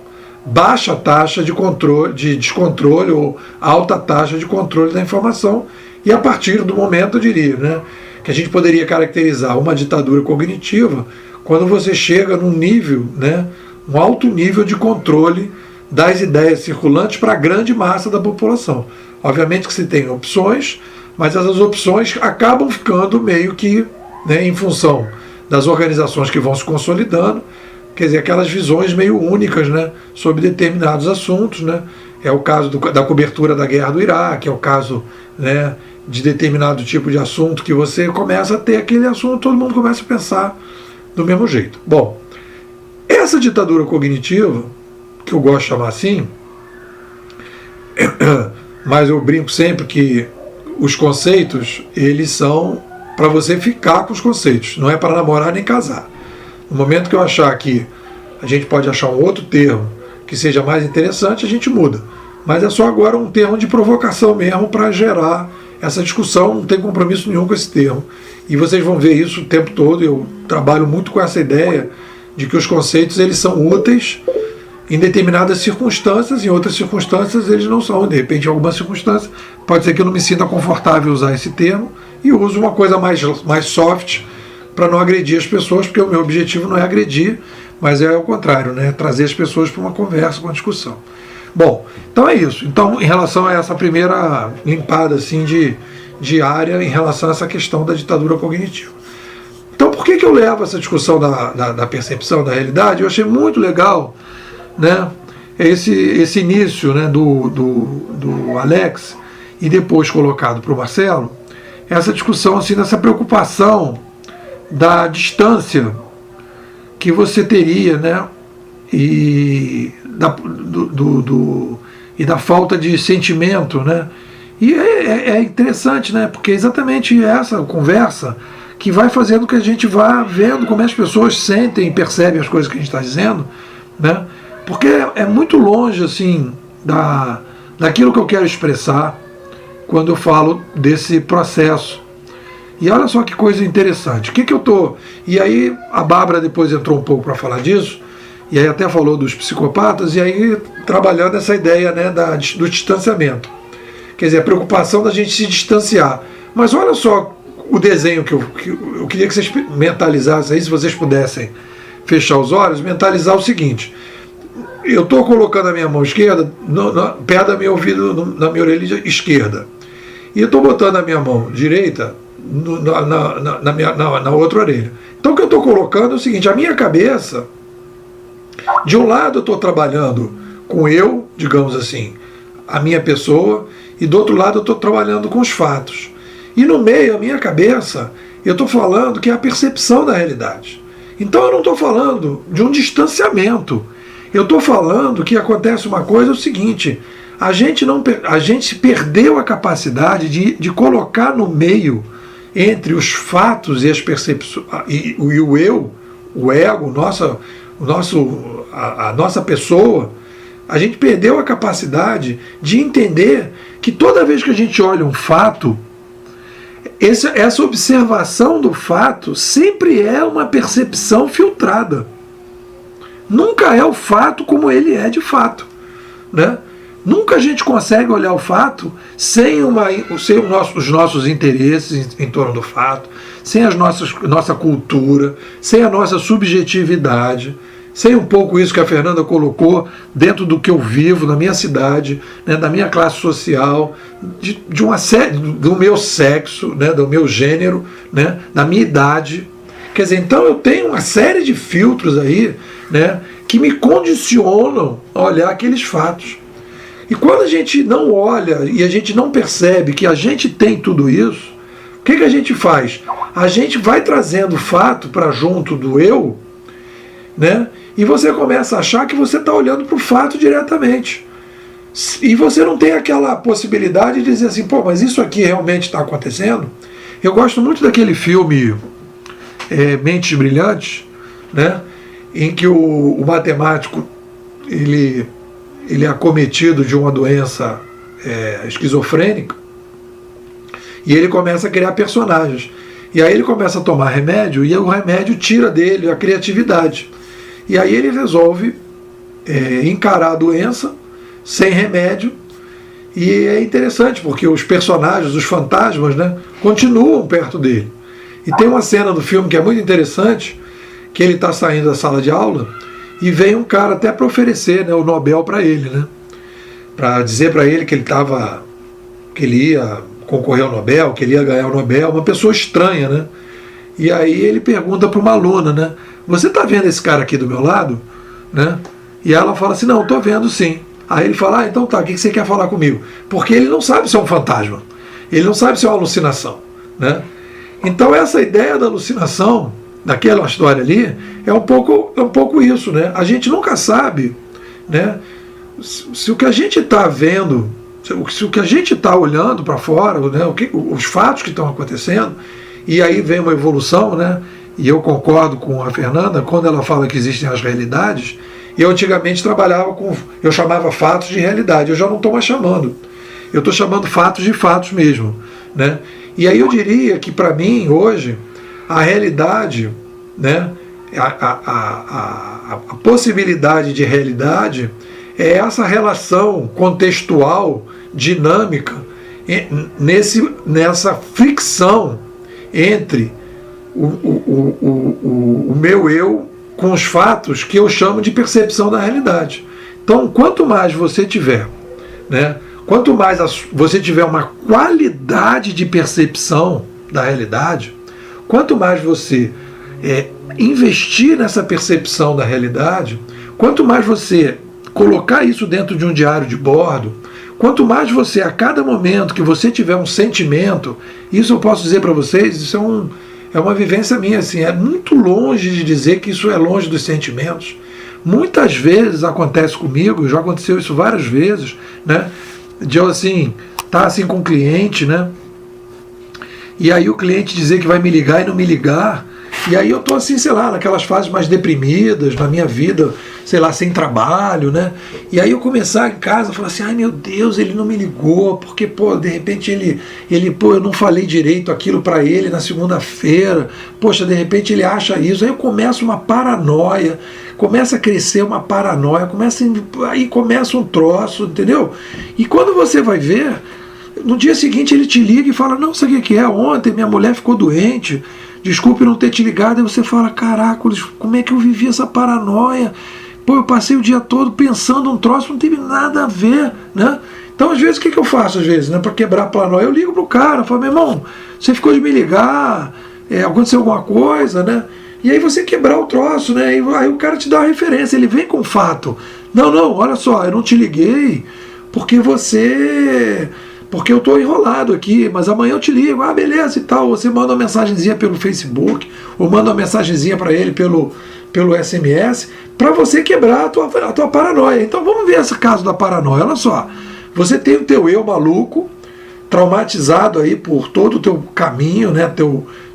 baixa taxa de descontrole ou alta taxa de controle da informação. E a partir do momento, eu diria, né, que a gente poderia caracterizar uma ditadura cognitiva quando você chega num nível, né, um alto nível de controle das ideias circulantes para a grande massa da população. Obviamente que você tem opções, mas essas opções acabam ficando meio que, né, em função das organizações que vão se consolidando, quer dizer, aquelas visões meio únicas, né, sobre determinados assuntos, né? É o caso da cobertura da guerra do Iraque, é o caso, né, de determinado tipo de assunto que você começa a ter aquele assunto, todo mundo começa a pensar do mesmo jeito. Bom, essa ditadura cognitiva, que eu gosto de chamar assim, mas eu brinco sempre que os conceitos, eles são para você ficar com os conceitos, não é para namorar nem casar. No momento que eu achar que a gente pode achar um outro termo que seja mais interessante, a gente muda. Mas é só agora um termo de provocação mesmo para gerar essa discussão, não tem compromisso nenhum com esse termo. E vocês vão ver isso o tempo todo, eu trabalho muito com essa ideia de que os conceitos eles são úteis em determinadas circunstâncias, em outras circunstâncias eles não são. De repente, em algumas circunstâncias, pode ser que eu não me sinta confortável em usar esse termo e uso uma coisa mais soft para não agredir as pessoas, porque o meu objetivo não é agredir, mas é o contrário, né? Trazer as pessoas para uma conversa, uma discussão. Bom, então é isso. Então, em relação a essa primeira limpada assim, de área em relação a essa questão da ditadura cognitiva. Então, por que eu levo essa discussão da percepção da realidade? Eu achei muito legal, né, esse início, né, do Alex e depois colocado para o Marcelo, essa discussão assim, dessa preocupação da distância que você teria, né, e da falta de sentimento, né, E é interessante, né? Porque é exatamente essa conversa que vai fazendo que a gente vá vendo como as pessoas sentem e percebem as coisas que a gente está dizendo, né? Porque é muito longe, assim, daquilo que eu quero expressar quando eu falo desse processo. E olha só que coisa interessante. O que eu tô... E aí a Bárbara depois entrou um pouco para falar disso, e aí até falou dos psicopatas, e aí trabalhando essa ideia, né, do distanciamento. Quer dizer, a preocupação da gente se distanciar. Mas olha só o desenho que eu queria que vocês mentalizassem aí, se vocês pudessem fechar os olhos, mentalizar o seguinte. Eu estou colocando a minha mão esquerda perto da minha ouvido, na minha orelha esquerda. E eu estou botando a minha mão direita na outra orelha. Então o que eu estou colocando é o seguinte, a minha cabeça, de um lado eu estou trabalhando com eu, digamos assim, a minha pessoa, e do outro lado eu estou trabalhando com os fatos. E no meio, a minha cabeça, eu estou falando que é a percepção da realidade. Então eu não estou falando de um distanciamento. Eu estou falando que acontece uma coisa, é o seguinte, a gente perdeu a capacidade de colocar no meio, entre os fatos e as percepções, e o eu, o ego, a nossa pessoa, a gente perdeu a capacidade de entender que toda vez que a gente olha um fato, essa observação do fato sempre é uma percepção filtrada. Nunca é o fato como ele é de fato, né? Nunca a gente consegue olhar o fato sem os nossos interesses em torno do fato, sem nossa cultura, sem a nossa subjetividade, sem um pouco isso que a Fernanda colocou dentro do que eu vivo na minha cidade, né, da minha classe social, do meu sexo, né, do meu gênero, né, da minha idade. Quer dizer, então eu tenho uma série de filtros aí, né, que me condicionam a olhar aqueles fatos. E quando a gente não olha e a gente não percebe que a gente tem tudo isso, o que a gente faz? A gente vai trazendo o fato para junto do eu, né? E você começa a achar que você está olhando para o fato diretamente. E você não tem aquela possibilidade de dizer assim, pô, mas isso aqui realmente está acontecendo? Eu gosto muito daquele filme Mentes Brilhantes, né? Em que o matemático ele é acometido de uma doença esquizofrênica e ele começa a criar personagens. E aí ele começa a tomar remédio e o remédio tira dele a criatividade. E aí ele resolve encarar a doença sem remédio. E é interessante porque os personagens, os fantasmas, né, continuam perto dele. E tem uma cena do filme que é muito interessante, que ele está saindo da sala de aula e vem um cara até para oferecer, né, o Nobel para ele, né, para dizer para ele que ele ia concorrer ao Nobel, que ele ia ganhar o Nobel, uma pessoa estranha, né? E aí ele pergunta para uma aluna, né, você está vendo esse cara aqui do meu lado? Né? E ela fala assim, não, estou vendo sim. Aí ele fala, então tá, o que você quer falar comigo? Porque ele não sabe se é um fantasma, ele não sabe se é uma alucinação, né? Então essa ideia da alucinação, daquela história ali, é um pouco isso, né? A gente nunca sabe, né, se o que a gente está vendo, se o que a gente está olhando para fora, né, os fatos que estão acontecendo, e aí vem uma evolução, né? E eu concordo com a Fernanda quando ela fala que existem as realidades. Eu antigamente eu chamava fatos de realidade, eu já não estou mais chamando. Eu estou chamando fatos de fatos mesmo, né? E aí eu diria que para mim hoje a realidade, né, a possibilidade de realidade é essa relação contextual, dinâmica, nessa fricção entre o meu eu com os fatos que eu chamo de percepção da realidade. Então, quanto mais você tiver, né, quanto mais você tiver uma qualidade de percepção da realidade, quanto mais você investir nessa percepção da realidade, quanto mais você colocar isso dentro de um diário de bordo, quanto mais você, a cada momento que você tiver um sentimento, isso eu posso dizer para vocês, isso é uma vivência minha, assim, é muito longe de dizer que isso é longe dos sentimentos. Muitas vezes acontece comigo, já aconteceu isso várias vezes, né, de eu assim, tá assim com o cliente, né? E aí o cliente dizer que vai me ligar e não me ligar. E aí eu tô assim, sei lá, naquelas fases mais deprimidas, na minha vida, sei lá, sem trabalho, né? E aí eu começar em casa, falar assim, ai meu Deus, ele não me ligou, porque, pô, de repente pô, eu não falei direito aquilo para ele na segunda-feira, poxa, de repente ele acha isso, aí eu começo uma paranoia, começa a crescer uma paranoia, aí começa um troço, entendeu? E quando você vai ver, no dia seguinte ele te liga e fala, não, sabe o que é? Ontem minha mulher ficou doente, desculpe não ter te ligado, e você fala, caraca, como é que eu vivi essa paranoia? Pô, eu passei o dia todo pensando um troço, não teve nada a ver, né? Então, às vezes, o que eu faço, às vezes, né? Para quebrar a paranoia, eu ligo pro cara, falo, meu irmão, você ficou de me ligar, aconteceu alguma coisa, né? E aí você quebrar o troço, né? Aí o cara te dá uma referência, ele vem com fato. Não, olha só, eu não te liguei porque eu estou enrolado aqui, mas amanhã eu te ligo, beleza e tal. Você manda uma mensagenzinha pelo Facebook, ou manda uma mensagenzinha para ele pelo SMS, para você quebrar a tua paranoia. Então vamos ver esse caso da paranoia. Olha só, você tem o teu eu maluco, traumatizado aí por todo o teu caminho, né?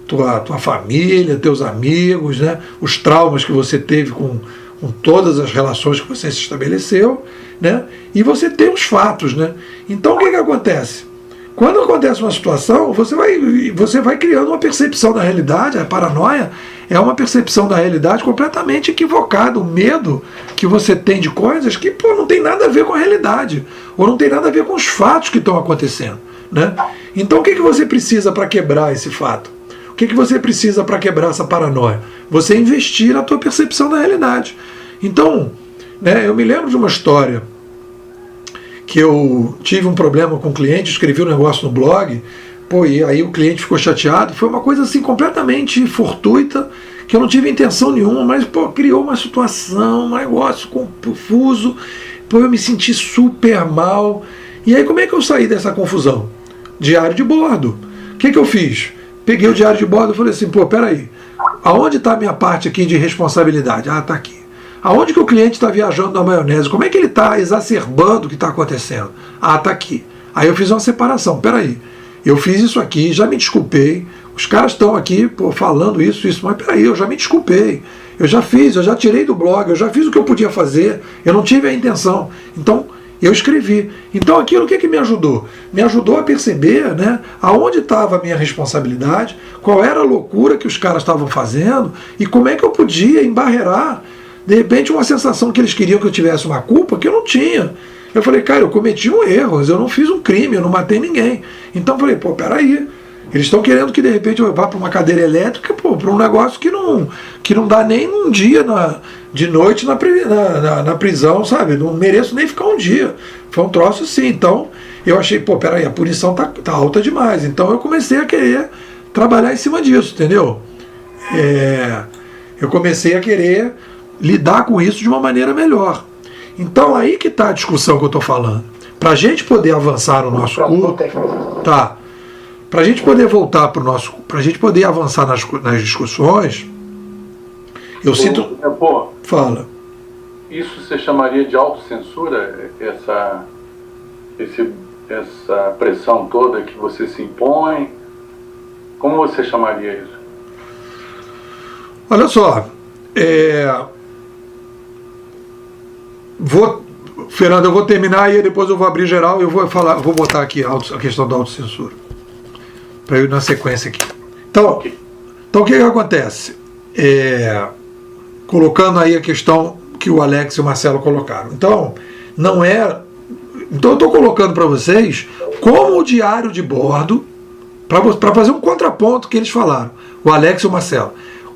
Tua família, teus amigos, né? Os traumas que você teve com todas as relações que você se estabeleceu, né? E você tem os fatos, né? Então o que acontece? Quando acontece uma situação, você vai criando uma percepção da realidade. A paranoia é uma percepção da realidade completamente equivocada. O medo que você tem de coisas que, pô, não tem nada a ver com a realidade, ou não tem nada a ver com os fatos que estão acontecendo, né? Então o que você precisa para quebrar esse fato? O que você precisa para quebrar essa paranoia? Você investir na tua percepção da realidade. Então, né, eu me lembro de uma história que eu tive um problema com um cliente, escrevi um negócio no blog, pô, e aí o cliente ficou chateado. Foi uma coisa assim completamente fortuita, que eu não tive intenção nenhuma, mas pô, criou uma situação, um negócio confuso, pô, eu me senti super mal. E aí como é que eu saí dessa confusão? Diário de bordo. O que eu fiz? Peguei o diário de bordo e falei assim, pô, peraí, aonde está a minha parte aqui de responsabilidade? Está aqui. Aonde que o cliente está viajando na maionese? Como é que ele está exacerbando o que está acontecendo? Está aqui. Aí eu fiz uma separação, peraí, eu fiz isso aqui, já me desculpei, os caras estão aqui pô, falando isso, mas peraí, eu já me desculpei, eu já tirei do blog, eu já fiz o que eu podia fazer, eu não tive a intenção, então eu escrevi. Então aquilo o que me ajudou? Me ajudou a perceber, né, aonde estava a minha responsabilidade, qual era a loucura que os caras estavam fazendo e como é que eu podia embarrear, de repente, uma sensação que eles queriam que eu tivesse uma culpa que eu não tinha. Eu falei, cara, eu cometi um erro, eu não fiz um crime, eu não matei ninguém. Então eu falei, pô, peraí, eles estão querendo que de repente eu vá para uma cadeira elétrica, pô, para um negócio que não dá nem um dia de noite na prisão, sabe? Não mereço nem ficar um dia. Foi um troço assim. Então eu achei, pô, peraí, a punição tá alta demais. Então eu comecei a querer trabalhar em cima disso, entendeu? Eu comecei a querer lidar com isso de uma maneira melhor. Então aí que está a discussão que eu estou falando. Para a gente poder avançar no nosso curso, tá? Para a gente poder voltar para o nosso, para a gente poder avançar nas discussões, eu sinto. Pô, fala. Isso você chamaria de autocensura? Essa pressão toda que você se impõe? Como você chamaria isso? Olha só. Fernando, eu vou terminar e depois eu vou abrir geral e eu vou botar aqui a questão da autocensura para eu ir na sequência aqui. Então o que acontece? Colocando aí a questão que o Alex e o Marcelo colocaram. Então eu estou colocando para vocês como o diário de bordo, para fazer um contraponto que eles falaram, o Alex e o Marcelo.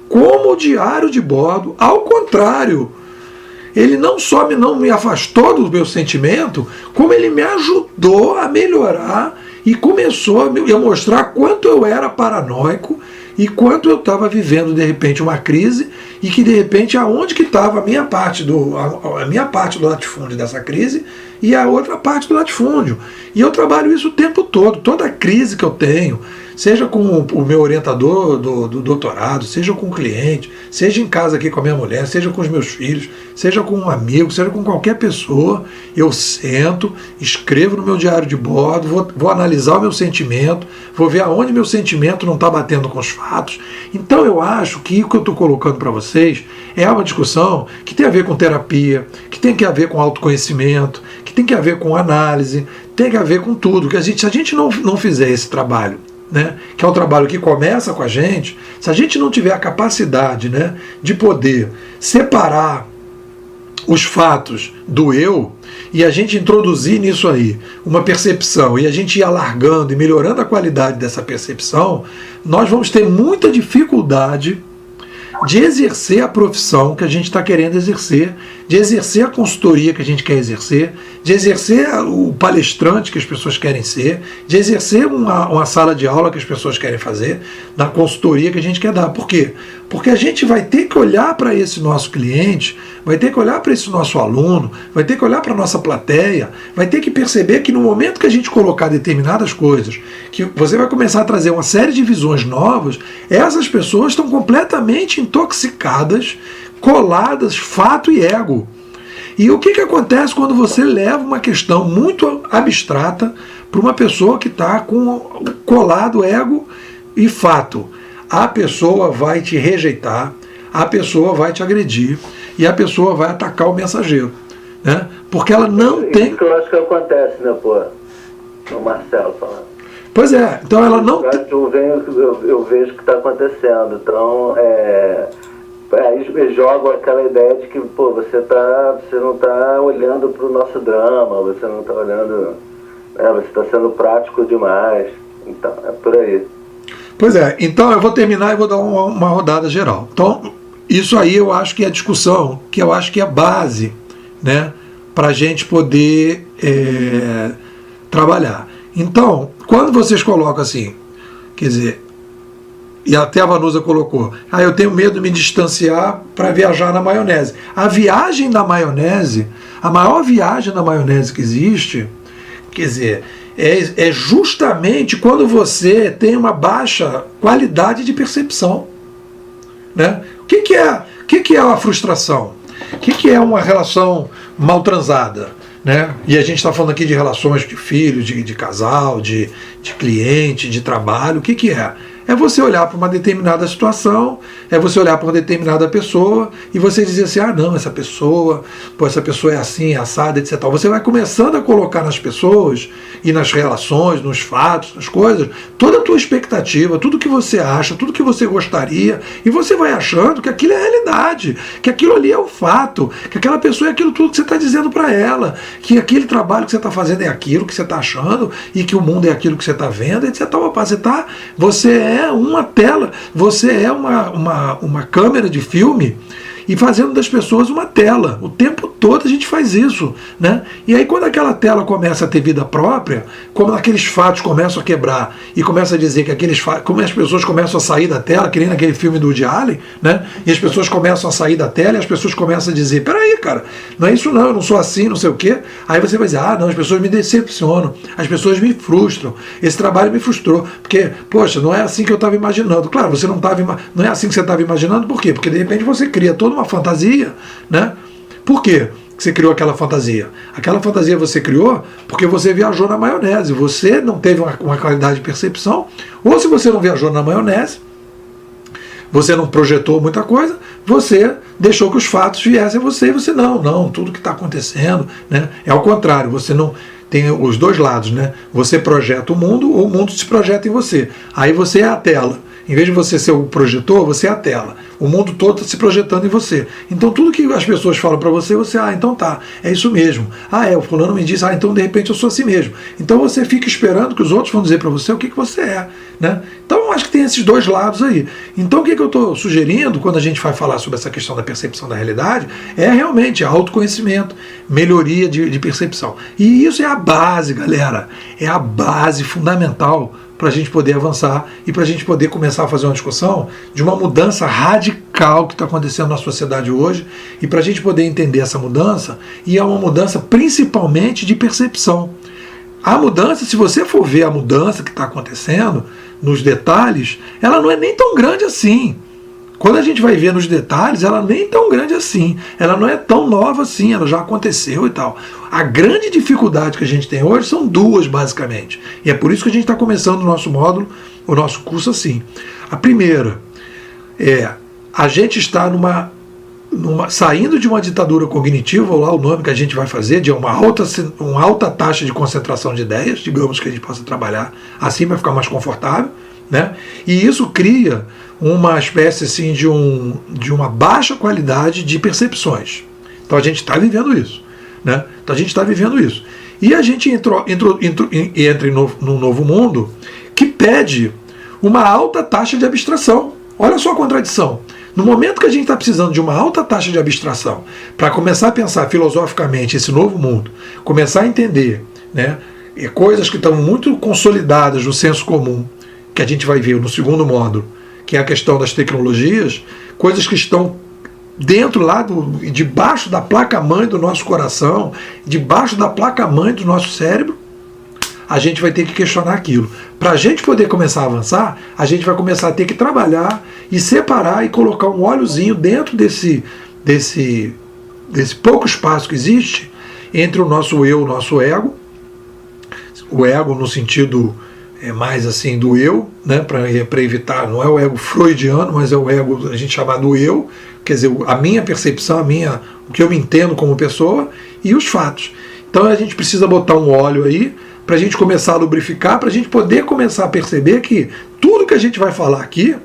Como o diário de bordo, ao contrário, ele não só não me afastou do meu sentimento, como ele me ajudou a melhorar e começou a mostrar quanto eu era paranoico e quanto eu estava vivendo, de repente, uma crise e que de repente aonde que estava a minha parte do latifúndio dessa crise e a outra parte do latifúndio. E eu trabalho isso o tempo todo, toda crise que eu tenho, seja com o meu orientador do doutorado, seja com o cliente, seja em casa aqui com a minha mulher, seja com os meus filhos, seja com um amigo, seja com qualquer pessoa, eu sento, escrevo no meu diário de bordo, vou analisar o meu sentimento, vou ver aonde meu sentimento não está batendo com os fatos. Então eu acho que o que eu estou colocando para vocês é uma discussão que tem a ver com terapia, que tem a ver com autoconhecimento, que tem a ver com análise, tem a ver com tudo. Que se a gente não fizer esse trabalho, né, que é um trabalho que começa com a gente, se a gente não tiver a capacidade, né, de poder separar os fatos do eu, e a gente introduzir nisso aí uma percepção, e a gente ir alargando e melhorando a qualidade dessa percepção, nós vamos ter muita dificuldade de exercer a profissão que a gente está querendo exercer, de exercer a consultoria que a gente quer exercer, de exercer o palestrante que as pessoas querem ser, de exercer uma sala de aula que as pessoas querem fazer, na consultoria que a gente quer dar. Por quê? Porque a gente vai ter que olhar para esse nosso cliente, vai ter que olhar para esse nosso aluno, vai ter que olhar para a nossa plateia, vai ter que perceber que no momento que a gente colocar determinadas coisas, que você vai começar a trazer uma série de visões novas, essas pessoas estão completamente intoxicadas, coladas, fato e ego. E o que acontece quando você leva uma questão muito abstrata para uma pessoa que está com colado ego e fato? A pessoa vai te rejeitar, a pessoa vai te agredir e a pessoa vai atacar o mensageiro, né? Porque ela não tem... Isso que eu acho que acontece, né, pô? O Marcelo falando. Pois é, então ela não... Eu vejo o que está acontecendo, então aí jogo aquela ideia de que, pô, você não está olhando para o nosso drama, você não está olhando, você está sendo prático demais, então é por aí. Pois é, então eu vou terminar e vou dar uma rodada geral. Então, isso aí eu acho que é a discussão, que eu acho que é a base, né, para a gente poder trabalhar. Então, quando vocês colocam assim, quer dizer, e até a Vanusa colocou, eu tenho medo de me distanciar para viajar na maionese. A viagem da maionese, a maior viagem da maionese que existe, quer dizer, é justamente quando você tem uma baixa qualidade de percepção, né? O que é a frustração? O que é uma relação mal transada? Né? E a gente está falando aqui de relações de filho, de casal, de cliente, de trabalho. O que é? É você olhar para uma determinada situação, é você olhar para uma determinada pessoa e você dizer assim, não, essa pessoa é assim, assada, etc. Você vai começando a colocar nas pessoas e nas relações, nos fatos, nas coisas, toda a tua expectativa, tudo que você acha, tudo que você gostaria, e você vai achando que aquilo é a realidade, que aquilo ali é o fato, que aquela pessoa é aquilo tudo que você está dizendo para ela, que aquele trabalho que você está fazendo é aquilo que você está achando e que o mundo é aquilo que você está vendo, etc. Você é uma tela, você é uma câmera de filme e fazendo das pessoas uma tela. O tempo todo a gente faz isso, né? E aí quando aquela tela começa a ter vida própria, como aqueles fatos começam a quebrar e começa a dizer que aqueles fatos, como as pessoas começam a sair da tela, que nem naquele filme do Woody Allen, né? E as pessoas começam a sair da tela e as pessoas começam a dizer, peraí, cara, não é isso não, eu não sou assim, não sei o quê. Aí você vai dizer, não, as pessoas me decepcionam, as pessoas me frustram, esse trabalho me frustrou, porque, poxa, não é assim que eu estava imaginando. Claro, você não é assim que você estava imaginando, por quê? Porque de repente você cria toda uma fantasia, né? Por quê que você criou aquela fantasia? Aquela fantasia você criou porque você viajou na maionese, você não teve uma qualidade de percepção, ou se você não viajou na maionese, você não projetou muita coisa, você deixou que os fatos viessem a você, e você não, tudo que está acontecendo, né? É ao contrário, você não... Tem os dois lados, né? Você projeta o mundo, ou o mundo se projeta em você. Aí você é a tela. Em vez de você ser o projetor, você é a tela. O mundo todo está se projetando em você. Então tudo que as pessoas falam para você, então tá, é isso mesmo. O fulano me disse, então de repente eu sou assim mesmo. Então você fica esperando que os outros vão dizer para você o que você é, né? Então acho que tem esses dois lados aí. Então o que eu estou sugerindo quando a gente vai falar sobre essa questão da percepção da realidade é realmente autoconhecimento, melhoria de percepção. E isso é a base, galera. É a base fundamental para a gente poder avançar e para a gente poder começar a fazer uma discussão de uma mudança radical radical que está acontecendo na sociedade hoje, e para a gente poder entender essa mudança, e é uma mudança principalmente de percepção. A mudança, se você for ver a mudança que está acontecendo nos detalhes, ela não é nem tão grande assim. Quando a gente vai ver nos detalhes, ela nem é tão grande assim. Ela não é tão nova assim, ela já aconteceu e tal. A grande dificuldade que a gente tem hoje são duas, basicamente. E é por isso que a gente está começando o nosso módulo, o nosso curso assim. A primeira é, a gente está saindo de uma ditadura cognitiva, ou lá o nome que a gente vai fazer, de uma alta taxa de concentração de ideias, digamos que a gente possa trabalhar assim para ficar mais confortável, né? E isso cria uma espécie assim, de uma baixa qualidade de percepções. Então a gente está vivendo isso, né? Então a gente está vivendo isso. E a gente entra num novo mundo que pede uma alta taxa de abstração. Olha só a contradição. No momento que a gente está precisando de uma alta taxa de abstração para começar a pensar filosoficamente esse novo mundo, começar a entender, né, coisas que estão muito consolidadas no senso comum, que a gente vai ver no segundo módulo, que é a questão das tecnologias, coisas que estão dentro lá, debaixo da placa-mãe do nosso coração, debaixo da placa-mãe do nosso cérebro, a gente vai ter que questionar aquilo. Para a gente poder começar a avançar, a gente vai começar a ter que trabalhar e separar e colocar um óleozinho dentro desse pouco espaço que existe entre o nosso eu e o nosso ego. O ego no sentido mais assim do eu, né, para evitar, não é o ego freudiano, mas é o ego, a gente chama do eu, quer dizer, a minha percepção, o que eu me entendo como pessoa e os fatos. Então a gente precisa botar um óleo aí para a gente começar a lubrificar, para a gente poder começar a perceber que tudo que a gente vai falar aqui,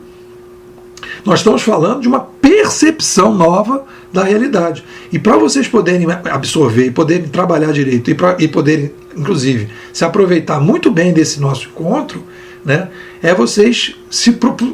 nós estamos falando de uma percepção nova da realidade. E para vocês poderem absorver e poderem trabalhar direito e poderem, inclusive, se aproveitar muito bem desse nosso encontro, né, é vocês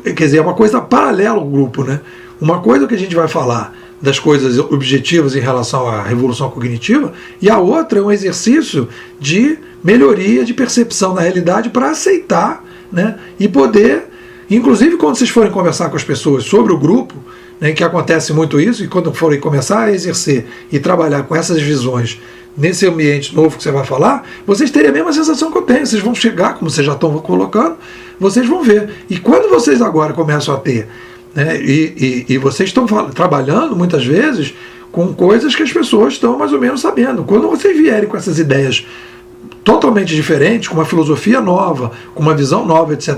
quer dizer, é uma coisa paralela ao grupo, né? Uma coisa que a gente vai falar das coisas objetivas em relação à revolução cognitiva, e a outra é um exercício de melhoria de percepção da realidade para aceitar, né, e poder, inclusive quando vocês forem conversar com as pessoas sobre o grupo, né, que acontece muito isso, e quando forem começar a exercer e trabalhar com essas visões nesse ambiente novo que você vai falar, vocês terem a mesma sensação que eu tenho. Vocês vão chegar, como vocês já estão colocando, vocês vão ver. E quando vocês agora começam a ter, né, e vocês estão trabalhando muitas vezes com coisas que as pessoas estão mais ou menos sabendo. Quando vocês vierem com essas ideias totalmente diferentes, com uma filosofia nova, com uma visão nova, etc.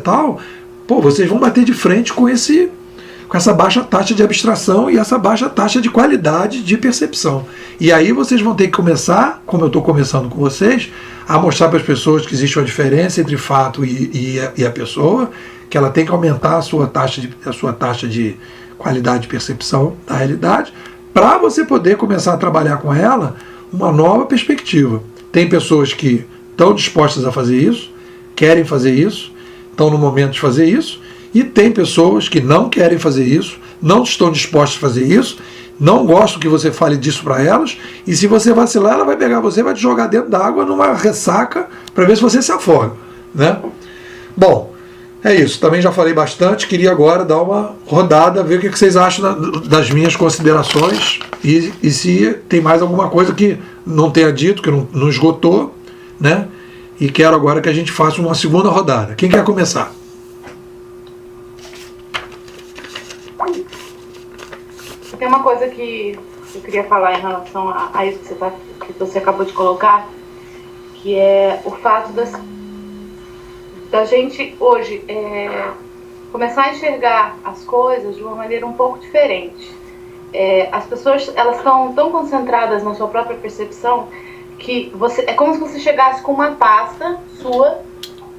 Vocês vão bater de frente com essa baixa taxa de abstração e essa baixa taxa de qualidade de percepção. E aí vocês vão ter que começar, como eu estou começando com vocês, a mostrar para as pessoas que existe uma diferença entre fato e a pessoa, que ela tem que aumentar a sua taxa de qualidade de percepção da realidade, para você poder começar a trabalhar com ela uma nova perspectiva. Tem pessoas que estão dispostas a fazer isso, querem fazer isso, estão no momento de fazer isso, e tem pessoas que não querem fazer isso, não estão dispostas a fazer isso, não gostam que você fale disso para elas, e se você vacilar, ela vai pegar você e vai te jogar dentro da água numa ressaca para ver se você se afoga, né? Bom, é isso, também já falei bastante, queria agora dar uma rodada, ver o que vocês acham das minhas considerações e se tem mais alguma coisa que não tenha dito, que não esgotou, né? E quero agora que a gente faça uma segunda rodada. Quem quer começar? Tem uma coisa que eu queria falar em relação a isso que você acabou de colocar, que é o fato da gente hoje começar a enxergar as coisas de uma maneira um pouco diferente. As pessoas, elas estão tão concentradas na sua própria percepção que é como se você chegasse com uma pasta sua,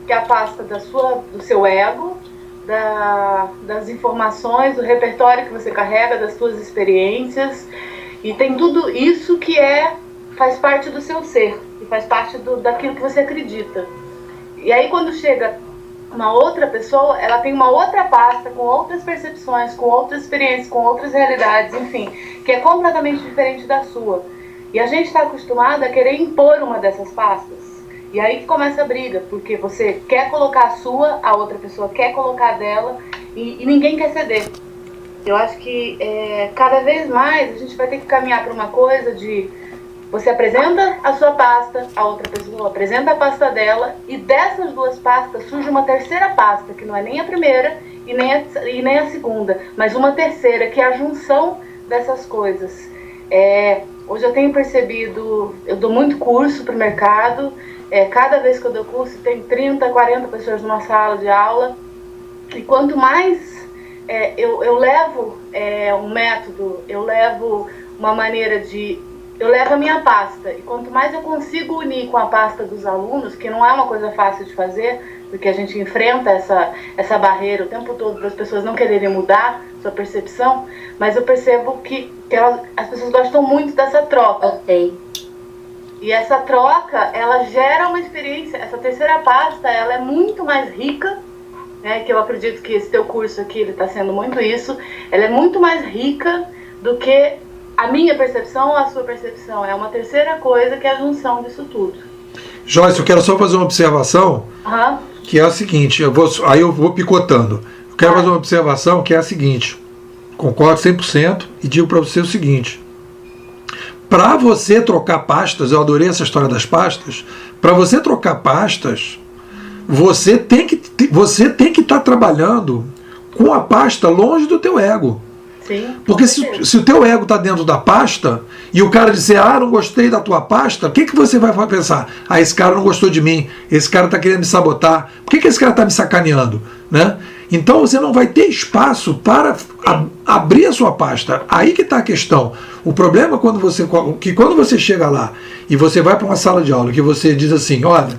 que é a pasta do seu ego, das informações, do repertório que você carrega, das suas experiências, e tem tudo isso que faz parte do seu ser, e faz parte daquilo que você acredita. E aí quando chega uma outra pessoa, ela tem uma outra pasta, com outras percepções, com outras experiências, com outras realidades, enfim, que é completamente diferente da sua. E a gente está acostumado a querer impor uma dessas pastas. E aí que começa a briga, porque você quer colocar a sua, a outra pessoa quer colocar a dela, e ninguém quer ceder. Eu acho que cada vez mais a gente vai ter que caminhar para uma coisa de você apresenta a sua pasta, a outra pessoa apresenta a pasta dela, e dessas duas pastas surge uma terceira pasta, que não é nem a primeira e nem a segunda, mas uma terceira, que é a junção dessas coisas. Hoje eu tenho percebido, eu dou muito curso para o mercado, cada vez que eu dou curso tem 30, 40 pessoas numa sala de aula, e quanto mais eu levo um método, eu levo uma maneira eu levo a minha pasta, e quanto mais eu consigo unir com a pasta dos alunos, que não é uma coisa fácil de fazer, porque a gente enfrenta essa barreira o tempo todo para as pessoas não quererem mudar sua percepção, mas eu percebo que as pessoas gostam muito dessa troca. Ok. E essa troca, ela gera uma experiência, essa terceira pasta, ela é muito mais rica, né, que eu acredito que esse teu curso aqui está sendo muito isso, ela é muito mais rica do que a minha percepção ou a sua percepção. É uma terceira coisa que é a junção disso tudo. Joyce, eu quero só fazer uma observação, que é a seguinte, aí eu vou picotando. Eu quero fazer uma observação que é a seguinte, concordo 100% e digo para você o seguinte, para você trocar pastas, eu adorei essa história das pastas, para você trocar pastas, você tem que estar trabalhando com a pasta longe do teu ego. Sim, porque se o teu ego está dentro da pasta e o cara disser, não gostei da tua pasta, o que você vai pensar? Esse cara não gostou de mim, esse cara está querendo me sabotar, por que esse cara está me sacaneando? Né? Então você não vai ter espaço para abrir a sua pasta. Aí que está a questão. O problema é quando você chega lá e você vai para uma sala de aula que você diz assim, olha,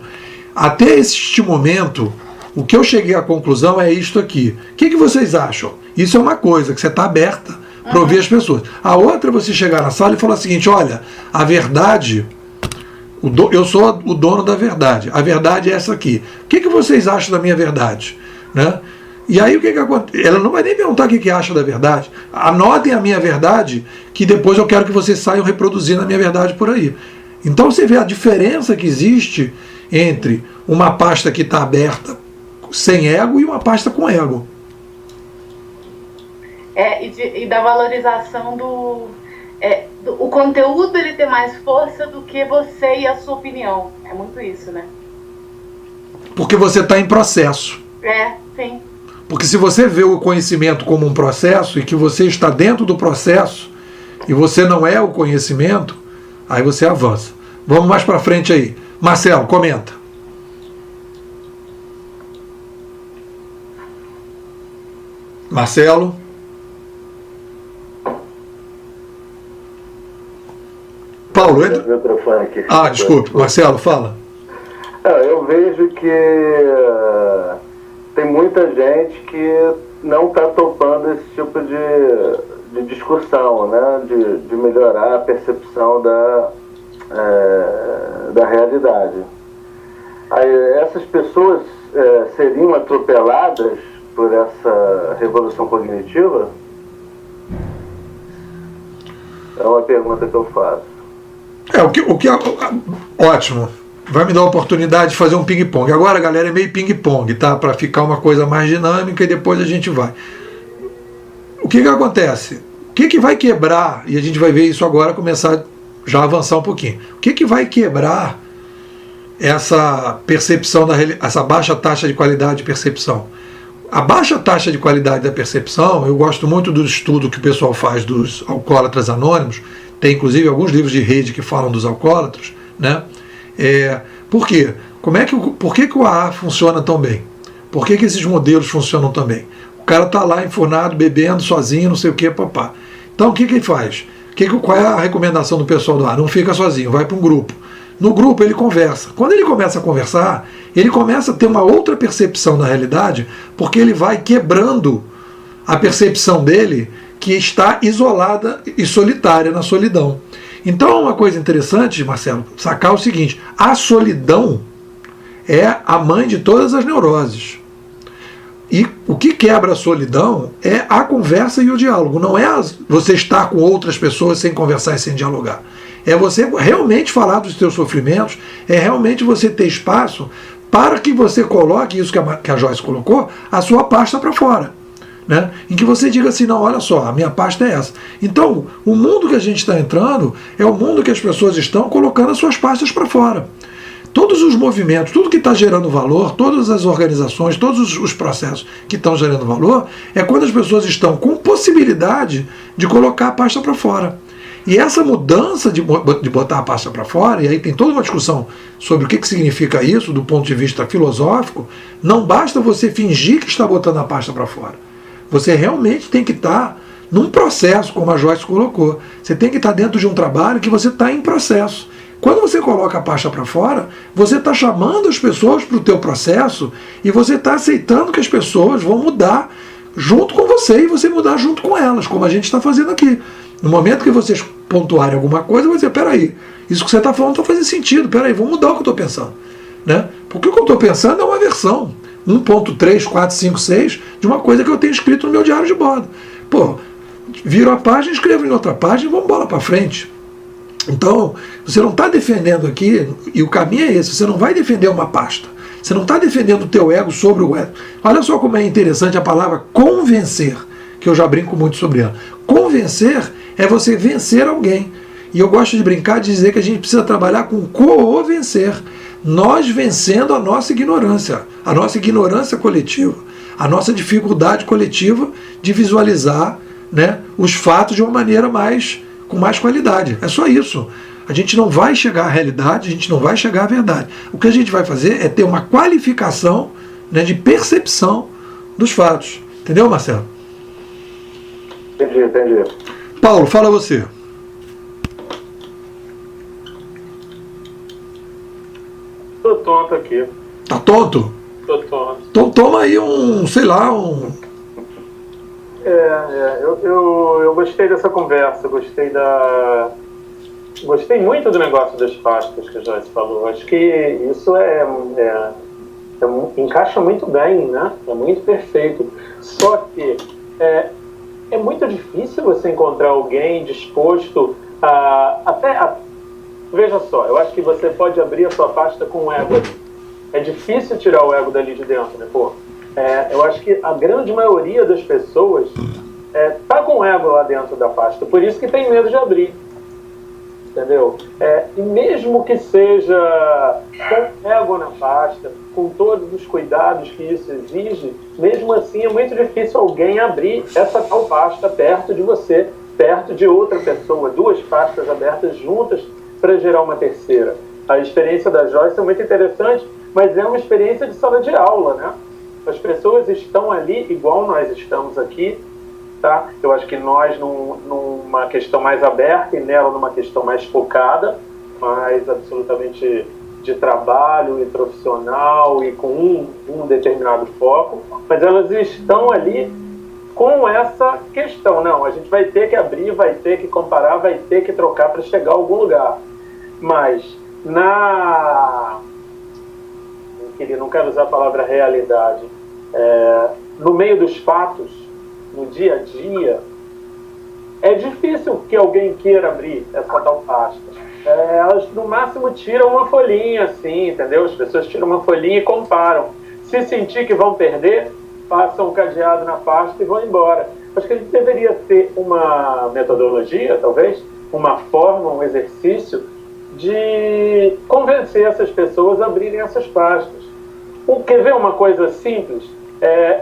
até este momento, o que eu cheguei à conclusão é isto aqui. O que vocês acham? Isso é uma coisa, que você está aberta para ouvir as pessoas. A outra é você chegar na sala e falar o seguinte, olha, a verdade, eu sou o dono da verdade, a verdade é essa aqui. O que vocês acham da minha verdade? Né? E aí o que acontece? Ela não vai nem perguntar o que acha da verdade. Anotem a minha verdade, que depois eu quero que vocês saiam reproduzindo a minha verdade por aí. Então você vê a diferença que existe entre uma pasta que está aberta sem ego e uma pasta com ego. E da valorização o conteúdo, ele ter mais força do que você e a sua opinião. É muito isso, né? Porque você está em processo. Sim. Porque se você vê o conhecimento como um processo e que você está dentro do processo e você não é o conhecimento, aí você avança. Vamos mais para frente aí. Marcelo, comenta. Marcelo. Paulo, desculpe. Marcelo, fala. Eu vejo que tem muita gente que não está topando esse tipo de discussão, né? De melhorar a percepção da realidade. Aí, essas pessoas seriam atropeladas por essa revolução cognitiva? É uma pergunta que eu faço. Ótimo. Vai me dar a oportunidade de fazer um ping-pong. Agora, galera, é meio ping-pong, tá? Para ficar uma coisa mais dinâmica e depois a gente vai. O que acontece? O que vai quebrar, e a gente vai ver isso agora, começar já a avançar um pouquinho. O que vai quebrar essa percepção, essa baixa taxa de qualidade de percepção? A baixa taxa de qualidade da percepção, eu gosto muito do estudo que o pessoal faz dos alcoólatras anônimos, tem inclusive alguns livros de rede que falam dos alcoólatras, né? Por quê? Por que o AA funciona tão bem? Por que esses modelos funcionam tão bem? O cara está lá enfurnado, bebendo, sozinho, não sei o que, papá. Então o que ele faz? Qual é a recomendação do pessoal do AA? Não fica sozinho, vai para um grupo. No grupo ele conversa. Quando ele começa a conversar, ele começa a ter uma outra percepção da realidade, porque ele vai quebrando a percepção dele que está isolada e solitária na solidão. Então é uma coisa interessante, Marcelo, sacar o seguinte: a solidão é a mãe de todas as neuroses. E o que quebra a solidão é a conversa e o diálogo. Não é você estar com outras pessoas sem conversar e sem dialogar. É você realmente falar dos seus sofrimentos, é realmente você ter espaço para que você coloque, isso que a Joyce colocou, a sua pasta para fora. né, em que você diga assim, não, olha só, a minha pasta é essa. Então, o mundo que a gente está entrando é o mundo que as pessoas estão colocando as suas pastas para fora. Todos os movimentos, tudo que está gerando valor, todas as organizações, todos os processos que estão gerando valor, é quando as pessoas estão com possibilidade de colocar a pasta para fora. E essa mudança de botar a pasta para fora, e aí tem toda uma discussão sobre o que significa isso do ponto de vista filosófico, não basta você fingir que está botando a pasta para fora. Você realmente tem que estar num processo, como a Joyce colocou. Você tem que estar dentro de um trabalho que você está em processo. Quando você coloca a pasta para fora, você está chamando as pessoas para o teu processo e você está aceitando que as pessoas vão mudar junto com você e você mudar junto com elas, como a gente está fazendo aqui. No momento que vocês pontuarem alguma coisa, você dizer, peraí, isso que você está falando está fazendo sentido, peraí, vou mudar o que eu estou pensando. Né? Porque o que eu estou pensando é uma versão 1.3, 4, 5, 6 de uma coisa que eu tenho escrito no meu diário de bordo. Pô, viro a página, escrevo em outra página e vamos bola para frente. Então, você não está defendendo aqui, e o caminho é esse, você não vai defender uma pasta. Você não está defendendo o teu ego sobre o ego. Olha só como é interessante a palavra convencer, que eu já brinco muito sobre ela. Convencer é você vencer alguém. E eu gosto de brincar de dizer que a gente precisa trabalhar com co-vencer. Nós vencendo a nossa ignorância coletiva, a nossa dificuldade coletiva de visualizar, né, os fatos de uma maneira com mais qualidade. É só isso. A gente não vai chegar à realidade, a gente não vai chegar à verdade. O que a gente vai fazer é ter uma qualificação, né, de percepção dos fatos. Entendeu, Marcelo? Entendi. Paulo, fala você. Tô tonto aqui. Tá tonto? Tô tonto. Então toma aí Eu gostei dessa conversa, gostei muito do negócio das pastas que a Joyce falou. Acho que isso encaixa muito bem, né? É muito perfeito. Só que é muito difícil você encontrar alguém disposto veja só, eu acho que você pode abrir a sua pasta com o ego ali. É difícil tirar o ego dali de dentro, né? Pô, eu acho que a grande maioria das pessoas tá com o ego lá dentro da pasta, por isso que tem medo de abrir. Entendeu? E mesmo que seja com ego na pasta, com todos os cuidados que isso exige, mesmo assim é muito difícil alguém abrir essa tal pasta perto de você, perto de outra pessoa, duas pastas abertas juntas para gerar uma terceira. A experiência da Joyce é muito interessante, mas é uma experiência de sala de aula, né? As pessoas estão ali igual nós estamos aqui, tá? Eu acho que nós numa questão mais aberta e nela numa questão mais focada, mais absolutamente de trabalho e profissional e com um determinado foco, mas elas estão ali com essa questão. Não, a gente vai ter que abrir, vai ter que comparar, vai ter que trocar para chegar a algum lugar. Mas não quero usar a palavra realidade, no meio dos fatos, no dia a dia, é difícil que alguém queira abrir essa tal pasta. Elas no máximo tiram uma folhinha assim, entendeu? As pessoas tiram uma folhinha e comparam. Se sentir que vão perder, passam um cadeado na pasta e vão embora. Acho que a gente deveria ter uma metodologia, talvez, uma forma, um exercício de convencer essas pessoas a abrirem essas pastas. Quer ver uma coisa simples?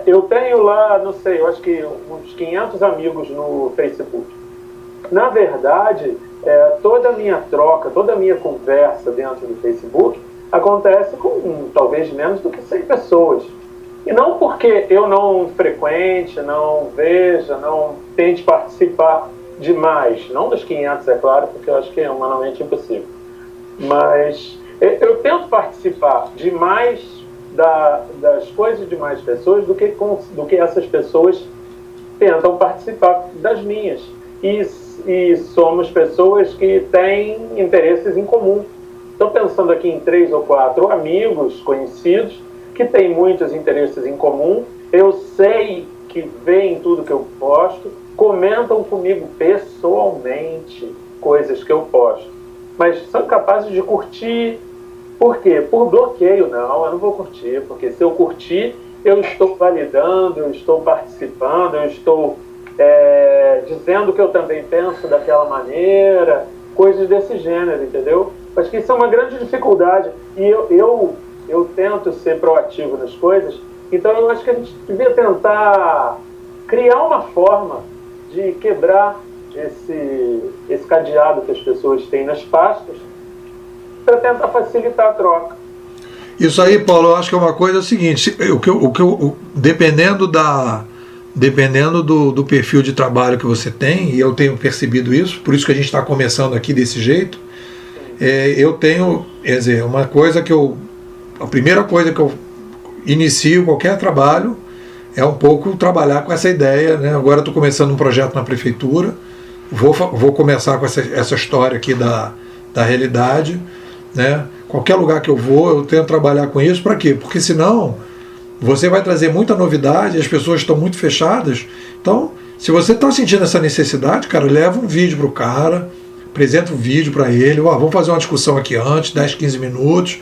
Eu tenho lá, não sei, eu acho que uns 500 amigos no Facebook. Na verdade, toda a minha troca, toda a minha conversa dentro do Facebook acontece com talvez menos do que 100 pessoas. E não porque eu não frequente, não veja, não tente participar demais. Não dos 500, é claro, porque eu acho que é humanamente impossível. Mas eu tento participar de mais das coisas de mais pessoas do que essas pessoas tentam participar das minhas. E somos pessoas que têm interesses em comum. Estou pensando aqui em 3 ou 4 amigos conhecidos que têm muitos interesses em comum. Eu sei que veem tudo que eu posto, comentam comigo pessoalmente coisas que eu posto, mas são capazes de curtir. Por quê? Por bloqueio. Não, eu não vou curtir, porque se eu curtir, eu estou validando, eu estou participando, eu estou dizendo que eu também penso daquela maneira, coisas desse gênero, entendeu? Acho que isso é uma grande dificuldade, e eu tento ser proativo nas coisas, então eu acho que a gente devia tentar criar uma forma de quebrar esse cadeado que as pessoas têm nas pastas para tentar facilitar a troca. Isso aí, Paulo, eu acho que é uma coisa seguinte, dependendo do perfil de trabalho que você tem, e eu tenho percebido isso, por isso que a gente está começando aqui desse jeito, eu tenho, quer dizer, a primeira coisa que eu inicio qualquer trabalho é um pouco trabalhar com essa ideia, né? Agora estou começando um projeto na prefeitura, vou começar com essa história aqui da realidade, né? Qualquer lugar que eu vou, eu tento trabalhar com isso. Para quê? Porque senão você vai trazer muita novidade, as pessoas estão muito fechadas. Então, se você está sentindo essa necessidade, cara, leva um vídeo para o cara, apresenta um vídeo para ele, vamos fazer uma discussão aqui antes, 10, 15 minutos,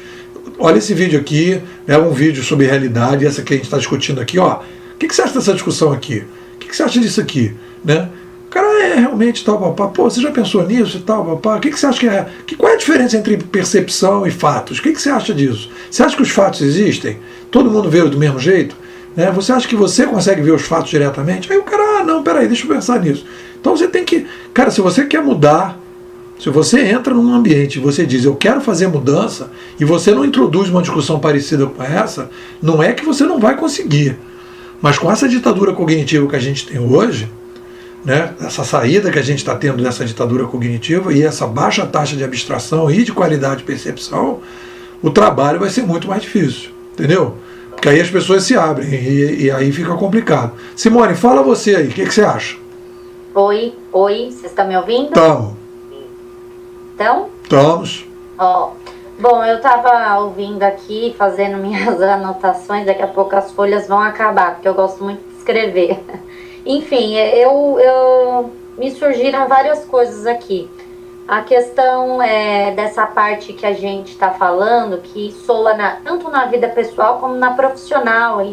olha esse vídeo aqui, leva um vídeo sobre realidade, essa que a gente está discutindo aqui, o que você acha dessa discussão aqui? O que você acha disso aqui? Né? O cara realmente tal, papá, pô, você já pensou nisso e tal, papá? O que você acha que é? Qual é a diferença entre percepção e fatos? O que você acha disso? Você acha que os fatos existem? Todo mundo vê do mesmo jeito? Né? Você acha que você consegue ver os fatos diretamente? Aí o cara, não, peraí, deixa eu pensar nisso. Então você tem que, cara, se você quer mudar, se você entra num ambiente e você diz, eu quero fazer mudança, e você não introduz uma discussão parecida com essa, não é que você não vai conseguir. Mas com essa ditadura cognitiva que a gente tem hoje, né, essa saída que a gente está tendo dessa ditadura cognitiva e essa baixa taxa de abstração e de qualidade de percepção, o trabalho vai ser muito mais difícil, entendeu? Porque aí as pessoas se abrem e aí fica complicado. Simone, fala você aí, o que você acha? Oi, vocês estão me ouvindo? Estamos. Bom, eu estava ouvindo aqui, fazendo minhas anotações, daqui a pouco as folhas vão acabar, porque eu gosto muito de escrever. Enfim, me surgiram várias coisas aqui. A questão dessa parte que a gente está falando, que soa tanto na vida pessoal como na profissional,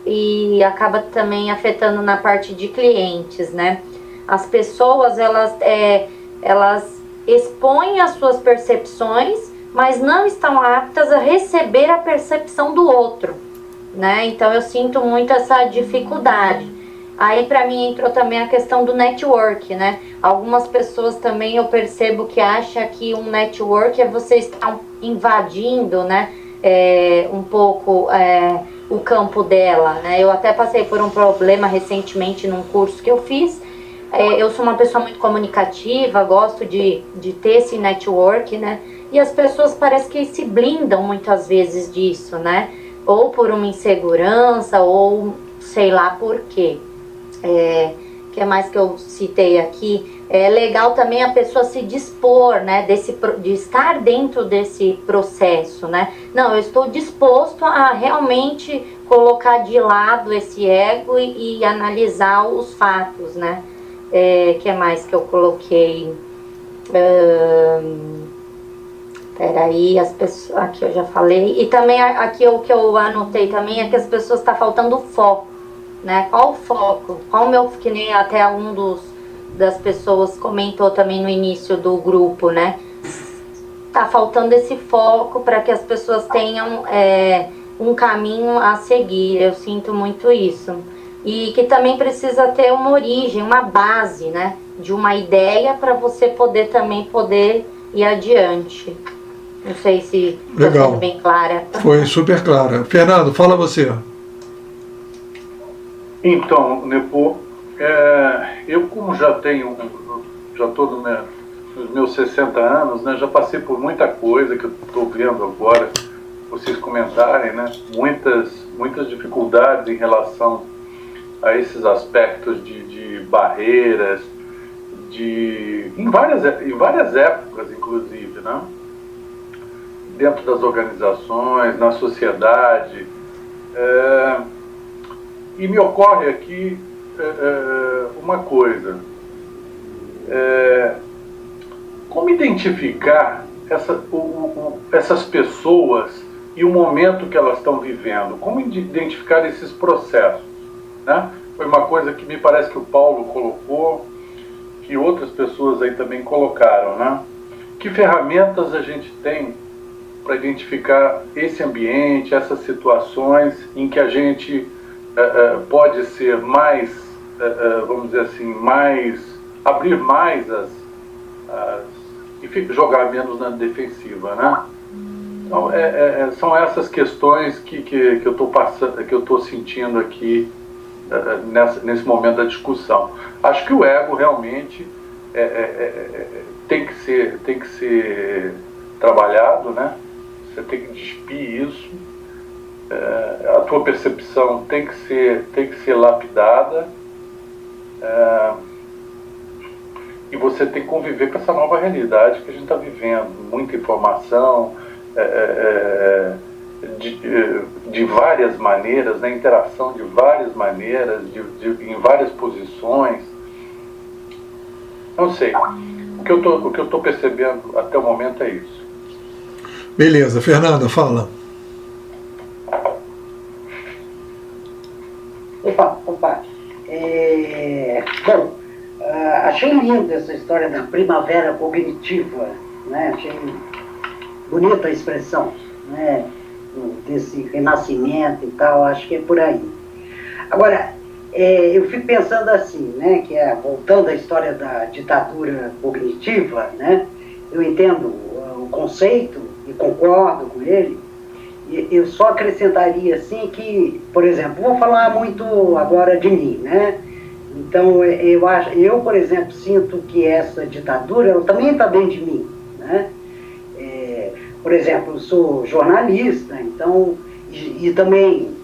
e acaba também afetando na parte de clientes, né? As pessoas, elas expõem as suas percepções, mas não estão aptas a receber a percepção do outro, né? Então eu sinto muito essa dificuldade. Aí para mim entrou também a questão do network, né? Algumas pessoas também eu percebo que acham que um network é você estar invadindo, né? Um pouco o campo dela, né? Eu até passei por um problema recentemente num curso que eu fiz. Eu sou uma pessoa muito comunicativa, gosto de ter esse network, né? E as pessoas parece que se blindam muitas vezes disso, né? Ou por uma insegurança, ou sei lá por quê. Que mais que eu citei aqui? É legal também a pessoa se dispor, né? De estar dentro desse processo, né? Não, eu estou disposto a realmente colocar de lado esse ego e analisar os fatos, né? Que mais que eu coloquei? Peraí, as pessoas, aqui eu já falei. E também aqui o que eu anotei também é que as pessoas estão faltando foco, né? Qual o foco? Que nem até das pessoas comentou também no início do grupo, né? Tá faltando esse foco para que as pessoas tenham um caminho a seguir. Eu sinto muito isso. E que também precisa ter uma origem, uma base, né? De uma ideia para você poder ir adiante. Não sei se estou sendo bem clara. Foi super clara. Fernando, fala você. Então, Nepo, eu como já estou nos meus 60 anos, né? Já passei por muita coisa que eu estou vendo agora, vocês comentarem, né? Muitas dificuldades em relação a esses aspectos de barreiras, em várias épocas, inclusive, né? Dentro das organizações, na sociedade. E me ocorre aqui uma coisa. Como identificar essas pessoas e o momento que elas estão vivendo. Como identificar esses processos, né? Foi uma coisa que me parece que o Paulo colocou, que outras pessoas aí também colocaram, né? Que ferramentas a gente tem para identificar esse ambiente, essas situações em que a gente pode ser mais, vamos dizer assim, abrir mais e jogar menos na defensiva, né? Então, são essas questões que eu estou passando, que eu estou sentindo aqui nesse momento da discussão. Acho que o ego realmente tem que ser trabalhado, né? Você tem que despir isso. A tua percepção tem que ser lapidada. E você tem que conviver com essa nova realidade que a gente está vivendo. Muita informação, de várias maneiras, né? Interação de várias maneiras, em várias posições. Não sei. O que eu estou percebendo até o momento é isso. Beleza, Fernanda, fala. Opa. Bom, achei linda essa história da primavera cognitiva, né? Achei bonita a expressão, né? Desse renascimento e tal, acho que é por aí. Agora, eu fico pensando assim, né? Que voltando à história da ditadura cognitiva, né? Eu entendo o conceito e concordo com ele. Eu só acrescentaria assim que, por exemplo, vou falar muito agora de mim, né? Então, eu, por exemplo, sinto que essa ditadura ela também está dentro de mim, né? Por exemplo, eu sou jornalista, então, e também,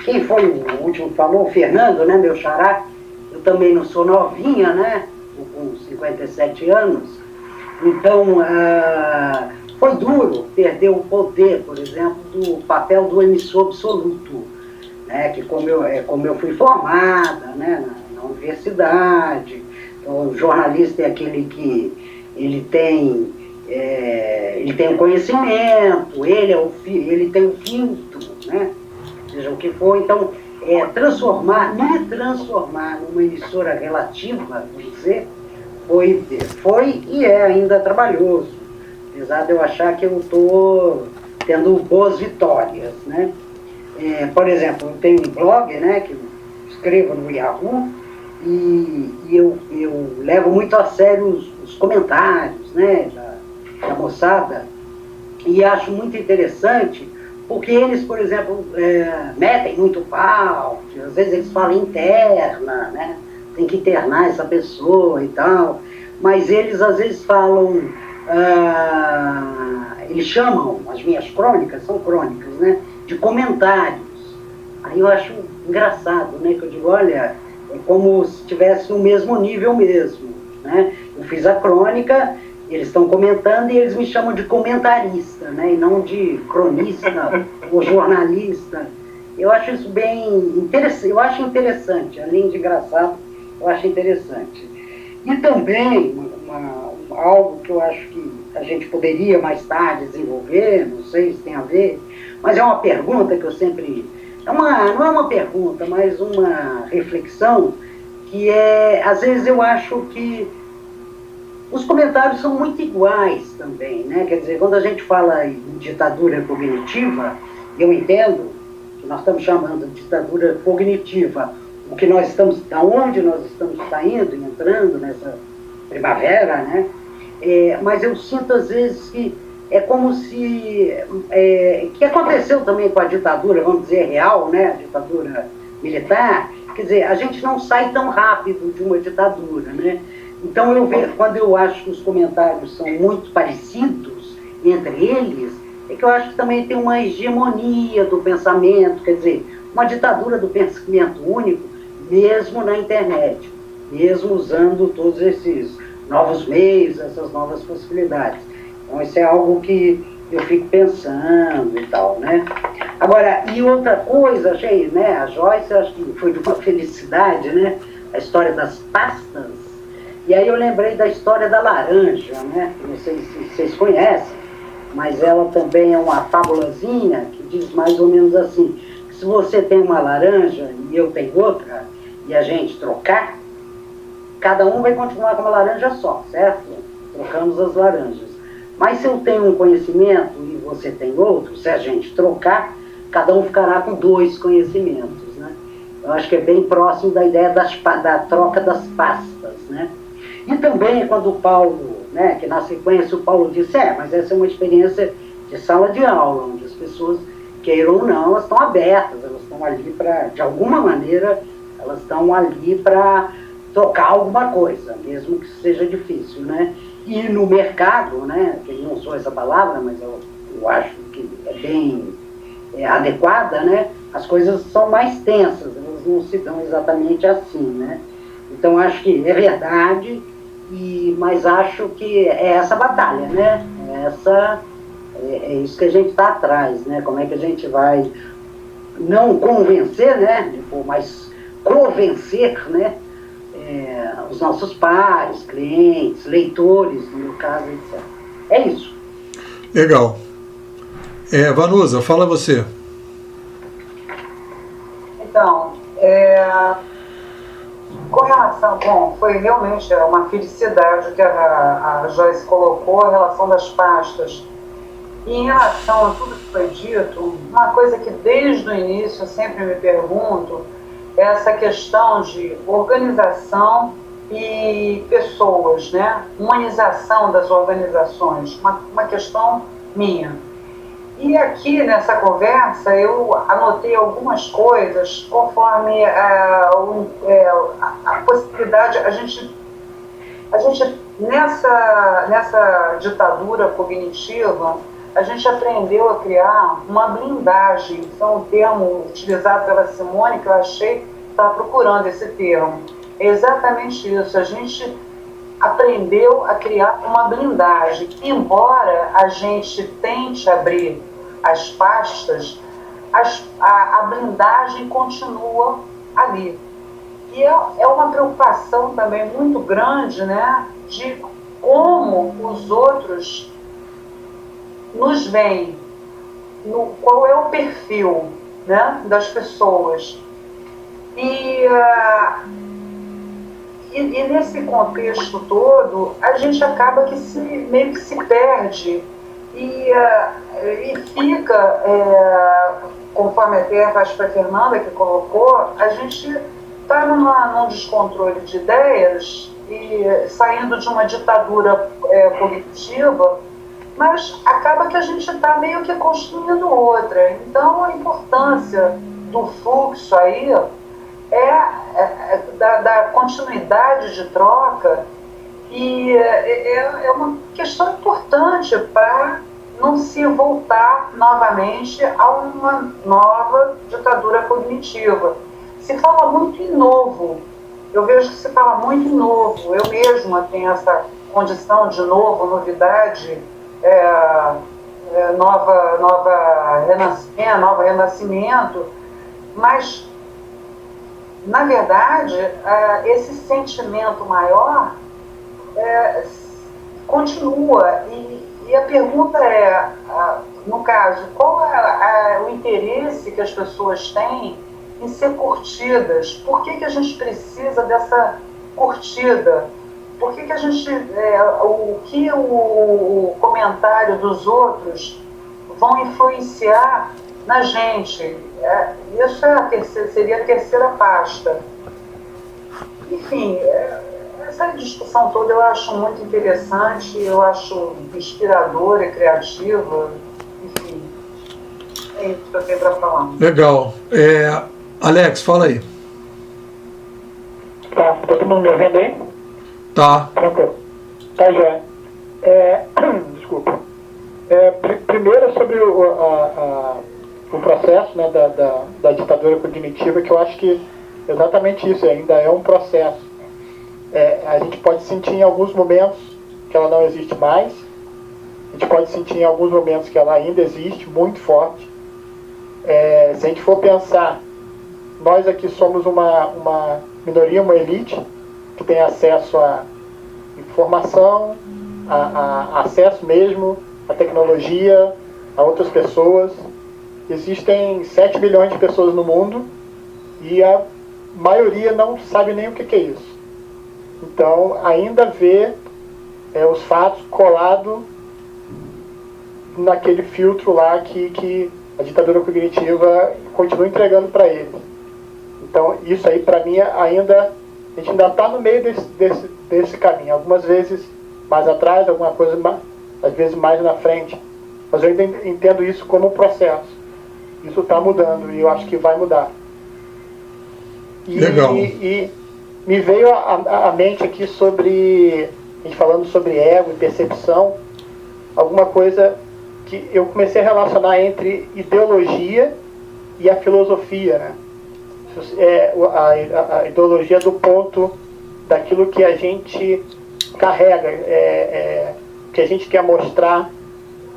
quem foi o último que falou? O Fernando, né, meu xará? Eu também não sou novinha, né? Com 57 anos. Então, foi duro perder o poder, por exemplo, do papel do emissor absoluto, né? Que como eu fui formada, né, na universidade, então, o jornalista é aquele que ele tem o conhecimento, ele tem o filtro, né? Seja o que for, então não é transformar numa emissora relativa, vamos dizer, foi e é ainda trabalhoso, apesar de eu achar que eu estou tendo boas vitórias, né? Por exemplo, eu tenho um blog, né, que eu escrevo no Yahoo, e eu levo muito a sério os comentários, né, da moçada, e acho muito interessante, porque eles, por exemplo, metem muito pau, às vezes eles falam interna, né, tem que internar essa pessoa e tal, mas eles às vezes falam, eles chamam as minhas crônicas, são crônicas, né, de comentários. Aí eu acho engraçado, né, que eu digo, olha, é como se estivesse no mesmo nível mesmo, né, eu fiz a crônica, eles estão comentando e eles me chamam de comentarista, né, e não de cronista ou jornalista. Eu acho isso bem interessante, eu acho interessante, além de engraçado, eu acho interessante. E também, algo que eu acho que a gente poderia mais tarde desenvolver, não sei se tem a ver, mas é uma pergunta que eu sempre... não é uma pergunta, mas uma reflexão, que às vezes eu acho que os comentários são muito iguais também, né? Quer dizer, quando a gente fala em ditadura cognitiva, eu entendo que nós estamos chamando de ditadura cognitiva, da onde nós estamos saindo e entrando nessa primavera, né? Mas eu sinto às vezes que é como se... que aconteceu também com a ditadura, vamos dizer, real, né? A ditadura militar. Quer dizer, a gente não sai tão rápido de uma ditadura, né? Então, quando eu acho que os comentários são muito parecidos entre eles, é que eu acho que também tem uma hegemonia do pensamento, quer dizer, uma ditadura do pensamento único, mesmo na internet, mesmo usando todos esses novos meios, essas novas possibilidades. Então, isso é algo que eu fico pensando e tal, né? Agora, e outra coisa, achei, né? A Joyce, acho que foi de uma felicidade, né? A história das pastas. E aí eu lembrei da história da laranja, né? Não sei se vocês conhecem. mas ela também é uma fábulazinha que diz mais ou menos assim, que se você tem uma laranja e eu tenho outra, e a gente trocar, cada um vai continuar com uma laranja só, certo? Trocamos as laranjas. Mas se eu tenho um conhecimento e você tem outro, se a gente trocar, cada um ficará com 2 conhecimentos, né? Eu acho que é bem próximo da ideia da troca das pastas, né? E também quando o Paulo, né, que na sequência o Paulo disse, mas essa é uma experiência de sala de aula, onde as pessoas, queiram ou não, elas estão abertas, elas estão ali para, de alguma maneira, elas estão ali para trocar alguma coisa, mesmo que seja difícil, né? E no mercado, né, que não sou essa palavra, mas eu acho que é bem adequada, né? As coisas são mais tensas, elas não se dão exatamente assim, né? Então acho que é verdade, mas acho que é essa batalha, né? É isso que a gente está atrás, né? Como é que a gente vai não convencer, né? Mas convencer, né? Os nossos pares, clientes, leitores, no meu caso, etc. É isso. Legal. Vanusa, fala você. Então, com relação, foi realmente uma felicidade que a Joyce colocou, a relação das pastas. E em relação a tudo que foi dito, uma coisa que desde o início eu sempre me pergunto é essa questão de organização e pessoas, né? Humanização das organizações, uma questão minha. E aqui nessa conversa eu anotei algumas coisas conforme a possibilidade, a gente nessa ditadura cognitiva, a gente aprendeu a criar uma blindagem, isso é um termo utilizado pela Simone, que eu achei que estava procurando esse termo. É exatamente isso, a gente aprendeu a criar uma blindagem, embora a gente tente abrir as pastas, a blindagem continua ali. E é uma preocupação também muito grande, né, de como os outros nos veem, qual é o perfil, né, das pessoas. E nesse contexto todo, a gente acaba que meio que se perde e fica, conforme até acho que a Fernanda que colocou, a gente está num descontrole de ideias e saindo de uma ditadura cognitiva, mas acaba que a gente está meio que construindo outra. Então a importância do fluxo aí da continuidade de troca, e é uma questão importante para não se voltar novamente a uma nova ditadura cognitiva. Se fala muito em novo, eu vejo que se fala muito em novo, eu mesma tenho essa condição de novo, novidade, nova renascimento, mas na verdade esse sentimento maior continua, e a pergunta no caso, qual é o interesse que as pessoas têm em ser curtidas? Por que a gente precisa dessa curtida? Por que a gente, o comentário dos outros vão influenciar na gente? Isso seria a terceira pasta. Enfim, essa discussão toda eu acho muito interessante, eu acho inspiradora e criativa, enfim, é isso que eu tenho para falar. Legal. Alex, fala aí. Tá, todo mundo me ouvindo aí? Tá. Tranquilo. Tá, Joé. Desculpa. Primeiro sobre o processo, né, da ditadura cognitiva, que eu acho que exatamente isso, ainda é um processo. A gente pode sentir em alguns momentos que ela não existe mais, a gente pode sentir em alguns momentos que ela ainda existe, muito forte. Se a gente for pensar, nós aqui somos uma minoria, uma elite, que tem acesso a informação, a acesso mesmo a tecnologia, a outras pessoas. Existem 7 bilhões de pessoas no mundo e a maioria não sabe nem o que é isso. Então, ainda vê os fatos colados naquele filtro lá que a ditadura cognitiva continua entregando para eles. Então, isso aí, para mim, a gente ainda está no meio desse caminho. Algumas vezes mais atrás, alguma coisa às vezes mais na frente. Mas eu ainda entendo isso como um processo. Isso está mudando e eu acho que vai mudar. Legal. E me veio à mente aqui sobre, a gente falando sobre ego e percepção, alguma coisa que eu comecei a relacionar entre ideologia e a filosofia, né? A ideologia do ponto daquilo que a gente carrega, o que a gente quer mostrar,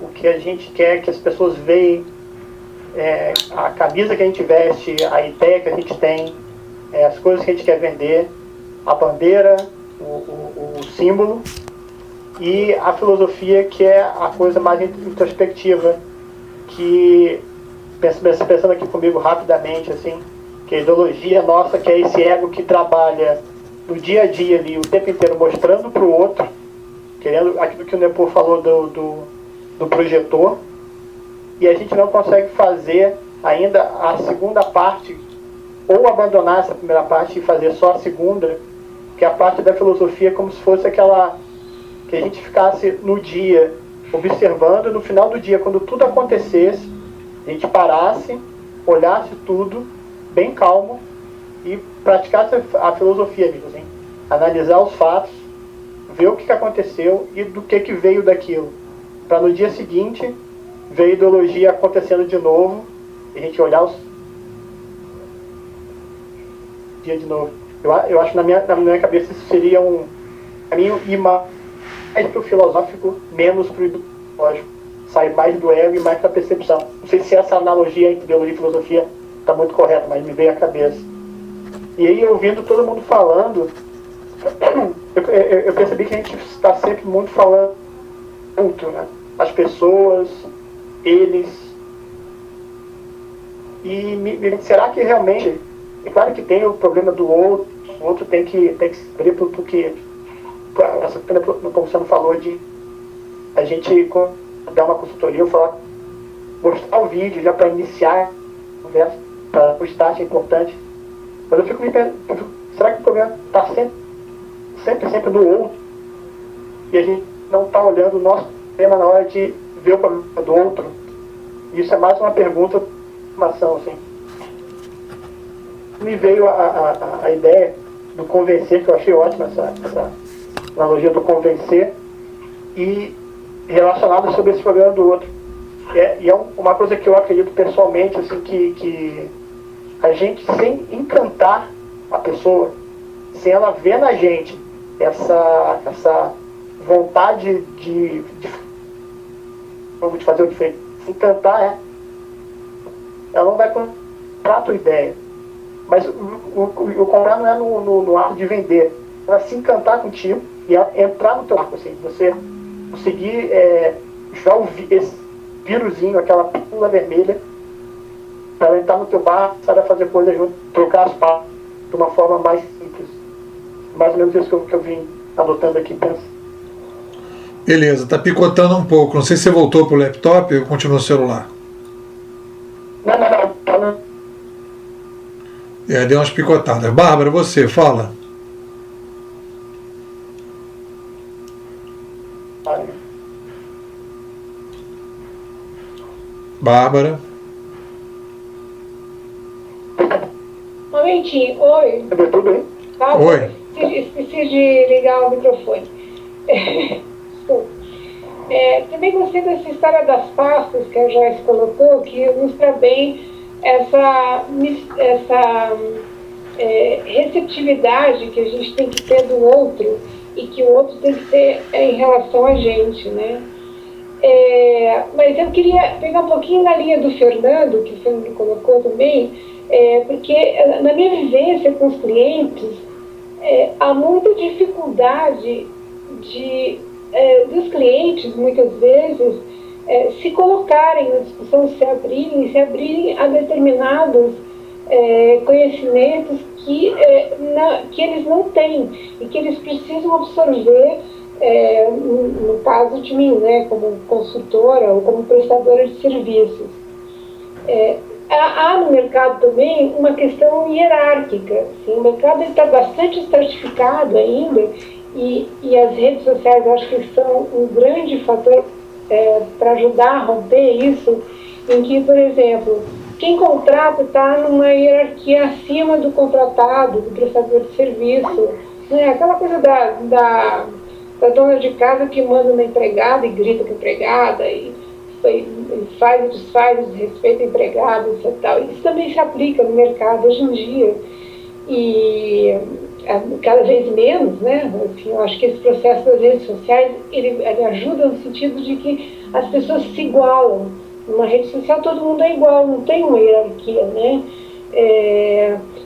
o que a gente quer que as pessoas vejam, a camisa que a gente veste, a ideia que a gente tem, as coisas que a gente quer vender, a bandeira, o símbolo, e a filosofia, que é a coisa mais introspectiva, que, pensando aqui comigo rapidamente, assim, que a ideologia nossa, que é esse ego que trabalha no dia a dia ali, o tempo inteiro mostrando para o outro, querendo aquilo que o Nepô falou do projetor, e a gente não consegue fazer ainda a segunda parte, ou abandonar essa primeira parte e fazer só a segunda, que é a parte da filosofia, como se fosse aquela que a gente ficasse no dia observando, no final do dia, quando tudo acontecesse, a gente parasse, olhasse tudo bem calmo e praticasse a filosofia, amigos, hein? Analisar os fatos, ver o que aconteceu e do que veio daquilo, para no dia seguinte ver a ideologia acontecendo de novo e a gente olhar os dia de novo. Eu acho que na minha cabeça isso seria um caminho e mais para o filosófico, menos para o ideológico. Sair mais do ego e mais para a percepção. Não sei se essa analogia entre ideologia e filosofia está muito correta, mas me veio à cabeça. E aí, ouvindo todo mundo falando, eu percebi que a gente está sempre muito falando muito, né? As pessoas, eles. E será que realmente... É claro que tem o problema do outro, o outro tem que se abrir porque, como você não falou, de a gente dar uma consultoria, falar, mostrar o vídeo já para iniciar a conversa, para o start é importante. Mas eu fico me perguntando, será que o problema está sempre no outro? E a gente não está olhando o nosso tema na hora de ver o problema do outro? Isso é mais uma pergunta, uma ação, assim. Me veio a ideia do convencer, que eu achei ótima essa analogia do convencer, e relacionada sobre esse problema do outro. E é uma coisa que eu acredito pessoalmente, assim, que a gente, sem encantar a pessoa, sem ela ver na gente essa vontade de fazer o diferente, encantar ela não vai comprar a tua ideia. Mas o comprar não é no ato de vender, ela se encantar contigo e entrar no teu arco, assim, você conseguir já esse vírusinho, aquela pílula vermelha, para ela entrar no teu bar, sabe, a fazer coisas junto, trocar as partes de uma forma mais simples. Mais ou menos isso que eu vim adotando aqui, pensa. Beleza, tá picotando um pouco. Não sei se você voltou pro laptop ou continua no celular. Não. Deu umas picotadas. Bárbara, você, fala. Bárbara. Um momentinho. Oi. Tudo bem? Tá? Oi. Esqueci de ligar o microfone. Desculpa. Também gostei dessa história das pastas que a Joyce colocou, que ilustra bem essa receptividade que a gente tem que ter do outro e que o outro tem que ter em relação a gente, né? Mas eu queria pegar um pouquinho na linha do Fernando, que o Fernando colocou também, porque na minha vivência com os clientes, há muita dificuldade dos clientes, muitas vezes, se colocarem na discussão, se abrirem a determinados conhecimentos que eles não têm e que eles precisam absorver, no caso de mim, né, como consultora ou como prestadora de serviços. Há no mercado também uma questão hierárquica. Assim, o mercado está bastante estratificado ainda e as redes sociais, eu acho que são um grande fator para ajudar a romper isso, em que, por exemplo, quem contrata está numa hierarquia acima do contratado, do prestador de serviço, né? Aquela coisa da dona de casa que manda na empregada e grita com a empregada e faz e desfaz, desrespeita a empregada, etc. Isso também se aplica no mercado hoje em dia e cada vez menos, né? Enfim, eu acho que esse processo das redes sociais ele ajuda no sentido de que as pessoas se igualam. Numa rede social todo mundo é igual, não tem uma hierarquia, né?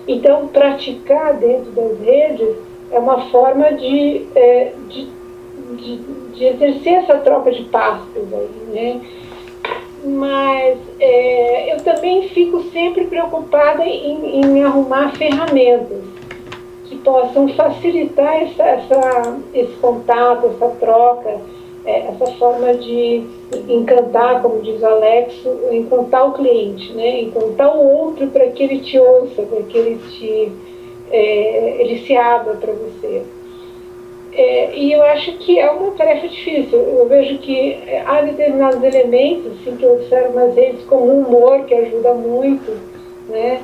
Então, praticar dentro das redes é uma forma de exercer essa troca de passos aí, né? Mas eu também fico sempre preocupada em arrumar ferramentas que possam facilitar esse contato, essa troca, essa forma de encantar, como diz o Alex, encantar o cliente, né? Encantar o outro para que ele te ouça, para que ele se abra para você. E eu acho que é uma tarefa difícil. Eu vejo que há determinados elementos assim, que eu observo nas redes, como o humor, que ajuda muito, né?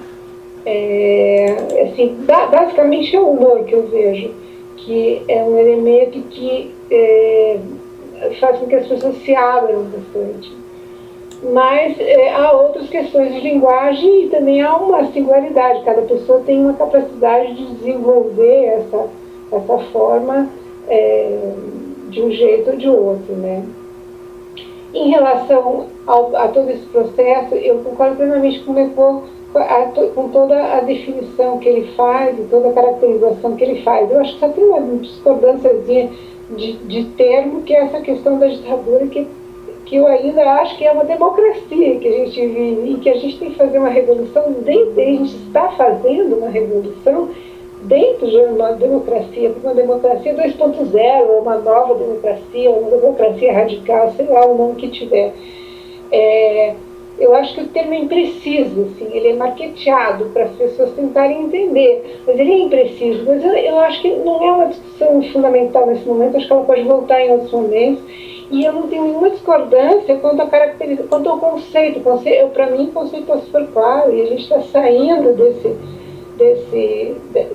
Assim, basicamente é o humor que eu vejo, que é um elemento que faz com que as pessoas se abram bastante. Mas há outras questões de linguagem e também há uma singularidade. Cada pessoa tem uma capacidade de desenvolver essa forma de um jeito ou de outro, né? Em relação a todo esse processo, eu concordo plenamente com o Lepô, com toda a definição que ele faz e toda a caracterização que ele faz. Eu acho que só tem uma discordânciazinha de termo, que é essa questão da ditadura, que eu ainda acho que é uma democracia que a gente vive e que a gente tem que fazer uma revolução a gente está fazendo uma revolução dentro de uma democracia, uma democracia 2.0, ou uma nova democracia, ou uma democracia radical, sei lá o nome que tiver. Eu acho que o termo é impreciso, assim, ele é marketeado para as pessoas tentarem entender, mas ele é impreciso. Mas eu acho que não é uma discussão fundamental nesse momento, acho que ela pode voltar em outros momentos, e eu não tenho nenhuma discordância quanto ao conceito. Para mim, o conceito é super claro, e a gente está saindo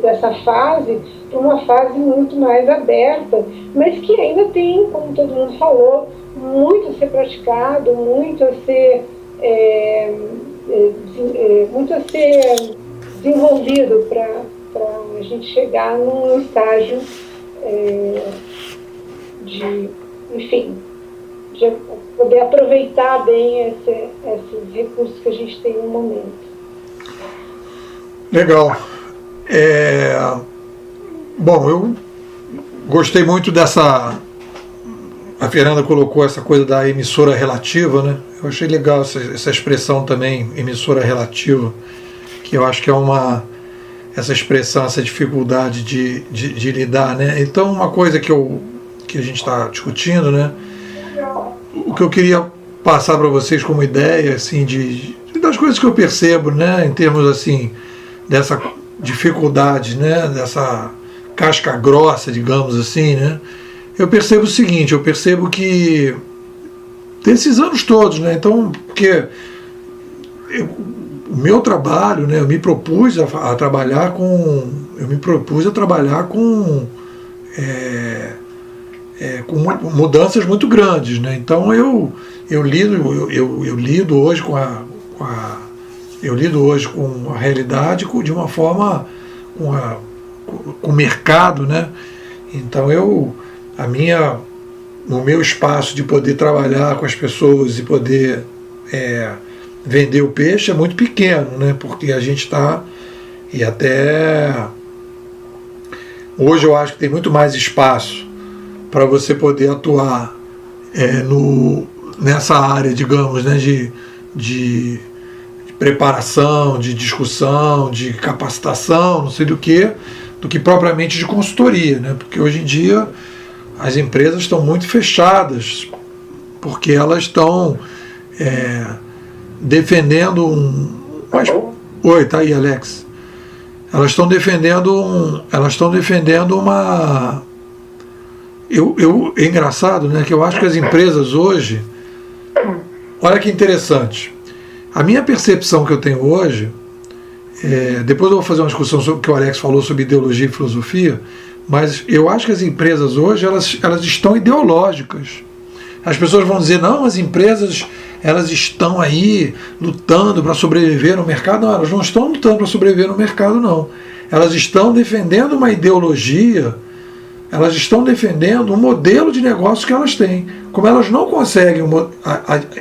dessa fase para uma fase muito mais aberta, mas que ainda tem, como todo mundo falou, muito a ser praticado, muito a ser desenvolvido para a gente chegar num estágio de poder aproveitar bem esses recursos que a gente tem no momento. Legal. Bom, eu gostei muito dessa... A Fernanda colocou essa coisa da emissora relativa, né? Eu achei legal essa expressão também, emissora relativa, que eu acho que é essa expressão, essa dificuldade de lidar, né? Então, uma coisa que a gente está discutindo, né? O que eu queria passar para vocês como ideia, assim, das coisas que eu percebo, né? Em termos, assim, dessa dificuldade, né? Dessa casca grossa, digamos assim, né? Eu percebo o seguinte, eu percebo que desses anos todos, né? Então, porque o meu trabalho, né? Eu me propus a trabalhar com mudanças muito grandes, né? Então eu lido hoje com a realidade de uma forma com o mercado, né? Então o meu espaço de poder trabalhar com as pessoas e poder vender o peixe é muito pequeno, né? Porque a gente está, e até hoje eu acho que tem muito mais espaço para você poder atuar nessa área, digamos, né, de preparação, de discussão, de capacitação, não sei do que propriamente de consultoria, né? Porque hoje em dia as empresas estão muito fechadas, porque elas estão defendendo Oi, tá aí, Alex. Elas estão defendendo uma... É engraçado, né, que eu acho que as empresas hoje... Olha que interessante. A minha percepção que eu tenho hoje... depois eu vou fazer uma discussão sobre o que o Alex falou sobre ideologia e filosofia, mas eu acho que as empresas hoje elas estão ideológicas. As pessoas vão dizer, não, as empresas elas estão aí lutando para sobreviver no mercado. Não, elas não estão lutando para sobreviver no mercado, não. Elas estão defendendo uma ideologia, elas estão defendendo um modelo de negócio que elas têm. Como elas não conseguem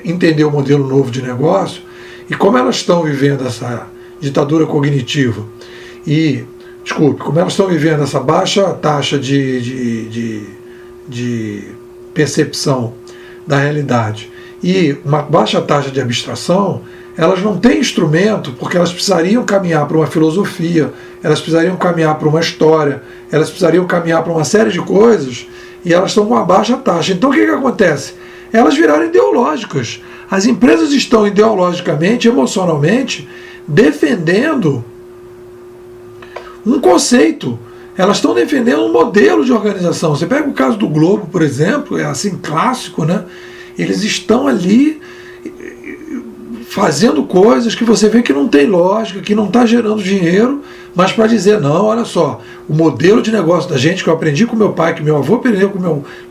entender o modelo novo de negócio, e como elas estão vivendo essa ditadura cognitiva, como elas estão vivendo essa baixa taxa de percepção da realidade e uma baixa taxa de abstração, elas não têm instrumento, porque elas precisariam caminhar para uma filosofia, elas precisariam caminhar para uma história, elas precisariam caminhar para uma série de coisas, e elas estão com uma baixa taxa. Então o que acontece? Elas viraram ideológicas. As empresas estão ideologicamente, emocionalmente, defendendo um conceito. Elas estão defendendo um modelo de organização. Você pega o caso do Globo, por exemplo, é assim clássico, né? Eles estão ali fazendo coisas que você vê que não tem lógica, que não está gerando dinheiro, mas para dizer, não, olha só, o modelo de negócio da gente que eu aprendi com meu pai, que meu avô aprendeu com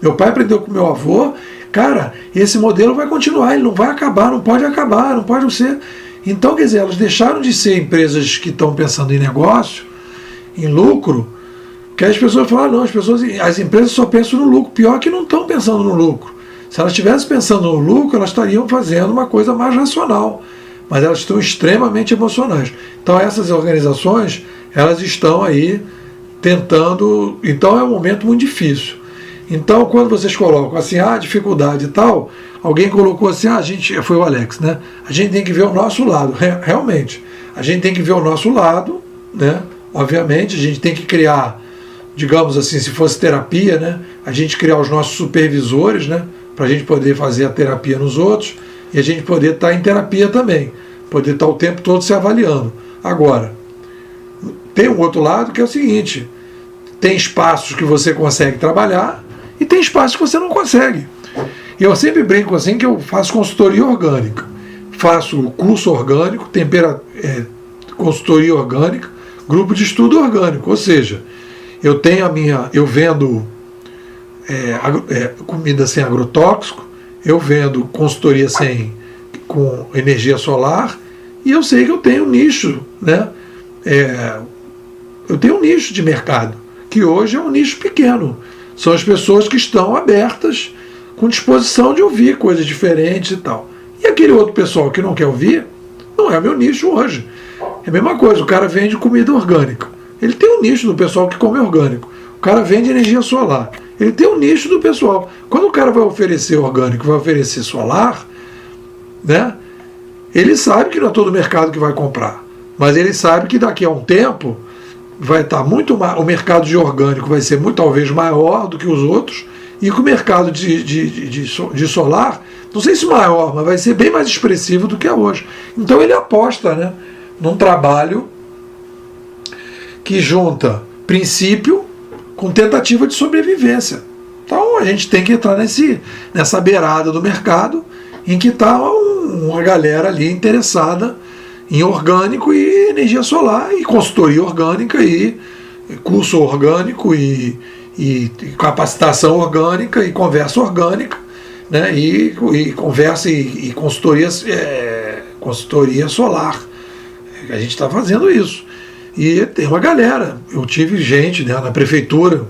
meu pai aprendeu com meu avô, cara, esse modelo vai continuar, ele não vai acabar, não pode ser. Então, quer dizer, elas deixaram de ser empresas que estão pensando em negócio, em lucro, que as pessoas falam, não, as empresas só pensam no lucro. Pior que não estão pensando no lucro. Se elas estivessem pensando no lucro, elas estariam fazendo uma coisa mais racional. Mas elas estão extremamente emocionais. Então essas organizações, elas estão aí tentando... Então é um momento muito difícil. Então quando vocês colocam assim, dificuldade e tal, alguém colocou assim, foi o Alex, né? A gente tem que ver o nosso lado. Realmente, a gente tem que ver o nosso lado, né? Obviamente, a gente tem que criar, digamos assim, se fosse terapia, né? A gente criar os nossos supervisores, né? Para a gente poder fazer a terapia nos outros e a gente poder estar em terapia também, poder estar o tempo todo se avaliando. Agora, tem um outro lado que é o seguinte, tem espaços que você consegue trabalhar e tem espaços que você não consegue. Eu sempre brinco assim que eu faço consultoria orgânica, faço curso orgânico, consultoria orgânica, grupo de estudo orgânico, ou seja, eu vendo comida sem agrotóxico, eu vendo consultoria com energia solar, e eu sei que eu tenho um nicho, né? Eu tenho um nicho de mercado, que hoje é um nicho pequeno. São as pessoas que estão abertas, com disposição de ouvir coisas diferentes e tal. E aquele outro pessoal que não quer ouvir, não é meu nicho hoje. É a mesma coisa, o cara vende comida orgânica. Ele tem um nicho do pessoal que come orgânico. O cara vende energia solar. Ele tem um nicho do pessoal. Quando o cara vai oferecer orgânico, vai oferecer solar, né? Ele sabe que não é todo mercado que vai comprar. Mas ele sabe que daqui a um tempo vai estar muito mais, o mercado de orgânico vai ser talvez maior do que os outros, e que o mercado de solar, não sei se maior, mas vai ser bem mais expressivo do que é hoje. Então ele aposta, né, num trabalho que junta princípio com tentativa de sobrevivência. Então a gente tem que entrar nessa beirada do mercado em que está uma galera ali interessada em orgânico e energia solar, e consultoria orgânica, e curso orgânico, e capacitação orgânica, e conversa orgânica, né? E conversa e consultoria solar. A gente está fazendo isso. E tem uma galera. Eu tive gente, né, na prefeitura,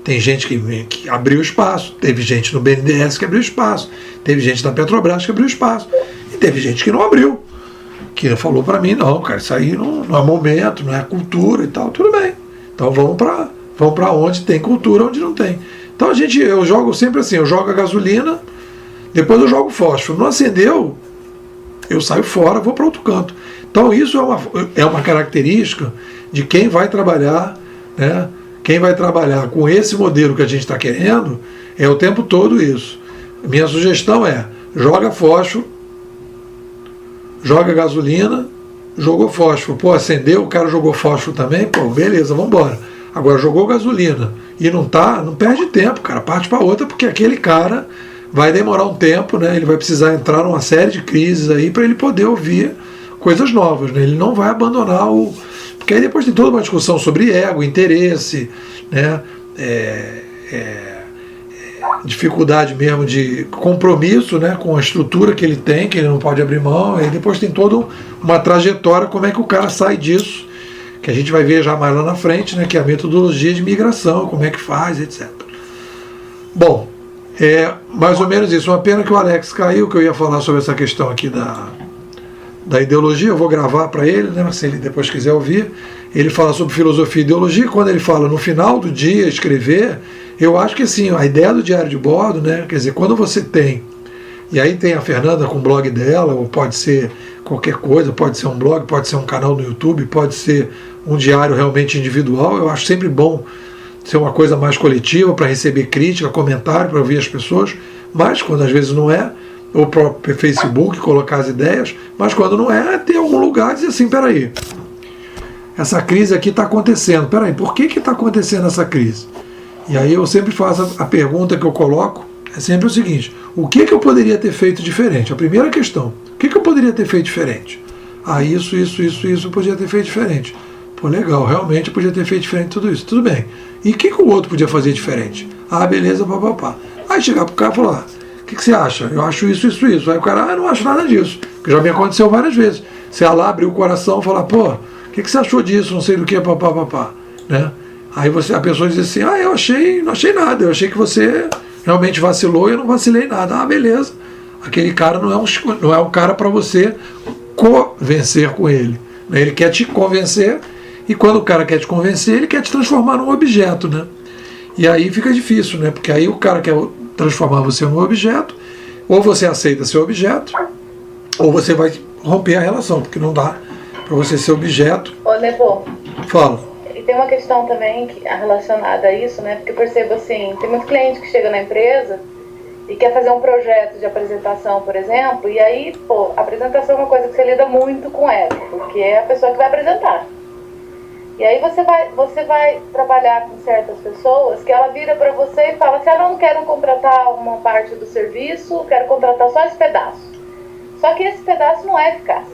tem gente que abriu espaço, teve gente no BNDES que abriu espaço, teve gente na Petrobras que abriu espaço, e teve gente que não abriu, que falou para mim, não, cara, isso aí não é momento, não é cultura e tal. Tudo bem, então vamos para onde tem cultura, onde não tem. Então eu jogo sempre assim, eu jogo a gasolina depois eu jogo fósforo. Não acendeu, eu saio fora, vou para outro canto. Então isso é uma característica de quem vai trabalhar, né? Quem vai trabalhar com esse modelo que a gente está querendo, é o tempo todo isso. Minha sugestão é, joga fósforo, joga gasolina, jogou fósforo, pô, acendeu, o cara jogou fósforo também, pô, beleza, vamos embora. Agora jogou gasolina e não perde tempo, cara, parte para outra, porque aquele cara vai demorar um tempo, né? Ele vai precisar entrar numa série de crises aí para ele poder ouvir coisas novas, né? Ele não vai abandonar porque aí depois tem toda uma discussão sobre ego, interesse, né? Dificuldade mesmo de compromisso, né, com a estrutura que ele tem, que ele não pode abrir mão, e depois tem toda uma trajetória, como é que o cara sai disso, que a gente vai ver já mais lá na frente, né, que é a metodologia de migração, como é que faz, etc. Bom, mais ou menos isso. Uma pena que o Alex caiu, que eu ia falar sobre essa questão aqui da ideologia, eu vou gravar para ele, né, se ele depois quiser ouvir. Ele fala sobre filosofia e ideologia, quando ele fala no final do dia escrever, eu acho que assim, a ideia do diário de bordo, né, quer dizer, quando você tem, e aí tem a Fernanda com o blog dela, ou pode ser qualquer coisa, pode ser um blog, pode ser um canal no YouTube, pode ser um diário realmente individual, eu acho sempre bom ser uma coisa mais coletiva, para receber crítica, comentário, para ouvir as pessoas, mas quando às vezes não é, ou próprio Facebook, colocar as ideias, mas quando não é, ter algum lugar e dizer assim, peraí, essa crise aqui está acontecendo, peraí, por que está acontecendo essa crise? E aí eu sempre faço a pergunta que eu coloco, é sempre o seguinte, o que eu poderia ter feito diferente? A primeira questão, o que eu poderia ter feito diferente? Ah, isso eu podia ter feito diferente. Pô, legal, realmente eu podia ter feito diferente tudo isso, tudo bem. E o que o outro podia fazer diferente? Ah, beleza, papapá. Aí chegar pro cara e falar, o que você acha? Eu acho isso. Aí o cara, não acho nada disso, que já me aconteceu várias vezes. Você lá abrir o coração e falar, pô, o que você achou disso, não sei do que, papapá, né? Aí a pessoa diz assim, eu não achei nada, eu achei que você realmente vacilou e eu não vacilei nada. Ah, beleza. Aquele cara não é um cara para você convencer com ele, né? Ele quer te convencer, e quando o cara quer te convencer, ele quer te transformar num objeto, né? E aí fica difícil, né? Porque aí o cara quer transformar você num objeto, ou você aceita ser objeto, ou você vai romper a relação, porque não dá para você ser objeto. Ô, Nebo. Fala. Tem uma questão também relacionada a isso, né? Porque eu percebo assim, tem muito cliente que chega na empresa e quer fazer um projeto de apresentação, por exemplo, e aí, pô, a apresentação é uma coisa que você lida muito com ela, porque é a pessoa que vai apresentar. E aí você vai trabalhar com certas pessoas que ela vira para você e fala assim, não quero contratar uma parte do serviço, quero contratar só esse pedaço. Só que esse pedaço não é eficaz.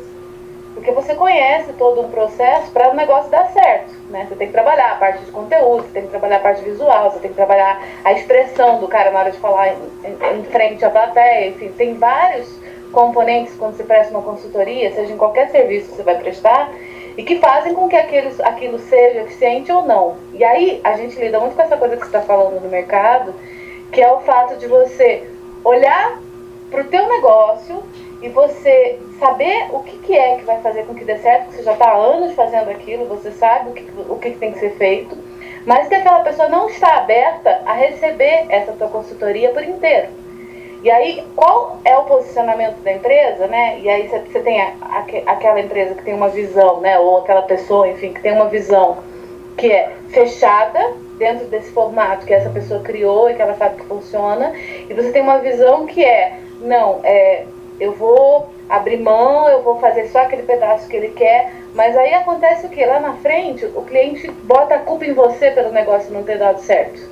Porque você conhece todo um processo para o negócio dar certo, né? Você tem que trabalhar a parte de conteúdo, você tem que trabalhar a parte visual, você tem que trabalhar a expressão do cara na hora de falar em frente à plateia, enfim, tem vários componentes quando você presta uma consultoria, seja em qualquer serviço que você vai prestar, e que fazem com que aquilo seja eficiente ou não. E aí a gente lida muito com essa coisa que você está falando no mercado, que é o fato de você olhar para o teu negócio e você saber o que é que vai fazer com que dê certo, porque você já está há anos fazendo aquilo, você sabe o que tem que ser feito, mas que aquela pessoa não está aberta a receber essa tua consultoria por inteiro. E aí, qual é o posicionamento da empresa, né? E aí você tem aquela empresa que tem uma visão, né? Ou aquela pessoa, enfim, que tem uma visão que é fechada dentro desse formato que essa pessoa criou e que ela sabe que funciona, e você tem uma visão que eu vou abrir mão, eu vou fazer só aquele pedaço que ele quer, mas aí acontece o quê? Lá na frente, o cliente bota a culpa em você pelo negócio não ter dado certo.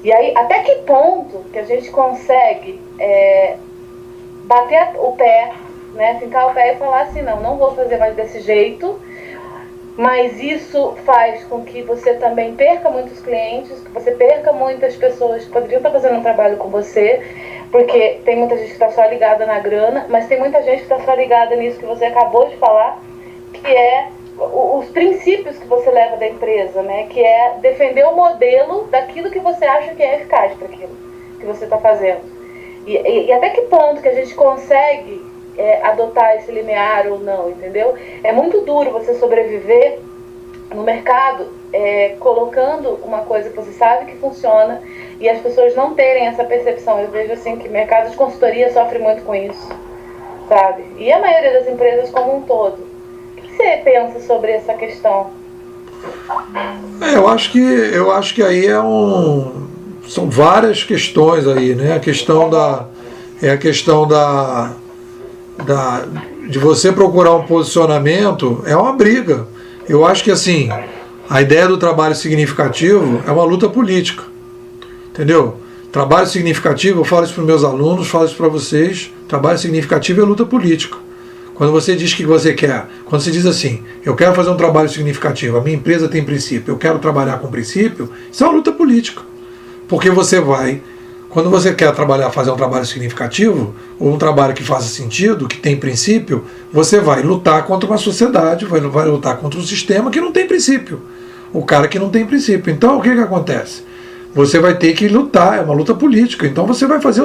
E aí, até que ponto que a gente consegue bater o pé, né, fincar o pé e falar assim, não vou fazer mais desse jeito, mas isso faz com que você também perca muitos clientes, que você perca muitas pessoas que poderiam estar fazendo um trabalho com você, porque tem muita gente que está só ligada na grana, mas tem muita gente que está só ligada nisso que você acabou de falar, que é os princípios que você leva da empresa, né? Que é defender o modelo daquilo que você acha que é eficaz para aquilo que você está fazendo. E até que ponto que a gente consegue adotar esse limiar ou não, entendeu? É muito duro você sobreviver no mercado colocando uma coisa que você sabe que funciona e as pessoas não terem essa percepção. Eu vejo assim que o mercado de consultoria sofre muito com isso, sabe? E a maioria das empresas como um todo. O que você pensa sobre essa questão? Eu acho que aí são várias questões aí, né? A questão de você procurar um posicionamento é uma briga. Eu acho que assim, a ideia do trabalho significativo é uma luta política, entendeu? Trabalho significativo, eu falo isso para os meus alunos, falo isso para vocês, trabalho significativo é luta política. Quando você diz que você quer, quando você diz assim, eu quero fazer um trabalho significativo, a minha empresa tem princípio, eu quero trabalhar com princípio, isso é uma luta política. Porque você vai, quando você quer fazer um trabalho significativo, ou um trabalho que faça sentido, que tem princípio, você vai lutar contra uma sociedade, vai lutar contra um sistema que não tem princípio. O cara que não tem princípio. Então o que acontece? Você vai ter que lutar, é uma luta política. Então você vai fazer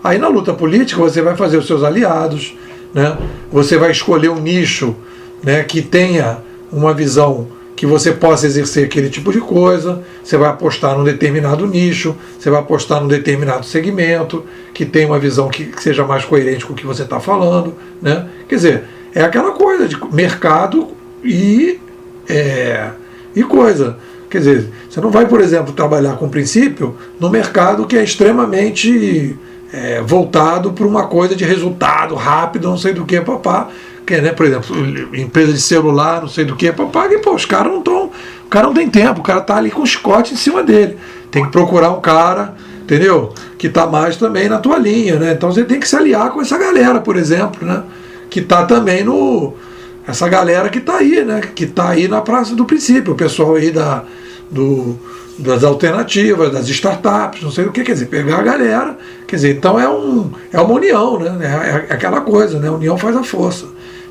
Aí na luta política você vai fazer os seus aliados, né? Você vai escolher um nicho, né, que tenha uma visão que você possa exercer aquele tipo de coisa, você vai apostar num determinado nicho, você vai apostar num determinado segmento, que tenha uma visão que seja mais coerente com o que você está falando, né? Quer dizer, é aquela coisa de mercado e coisa. Quer dizer, você não vai, por exemplo, trabalhar com princípio no mercado que é extremamente voltado para uma coisa de resultado rápido, não sei do que, papá. Que, né, por exemplo, empresa de celular, não sei do que, papá, que os caras não estão. O cara não tem tempo, o cara está ali com o chicote em cima dele. Tem que procurar um cara, entendeu? Que está mais também na tua linha, né? Então você tem que se aliar com essa galera, por exemplo, né? Que está também essa galera que está aí, né? Que está aí na Praça do Princípio, o pessoal aí das alternativas, das startups, não sei o que, quer dizer, pegar a galera, quer dizer, então é uma união, né? É aquela coisa, né? A união faz a força.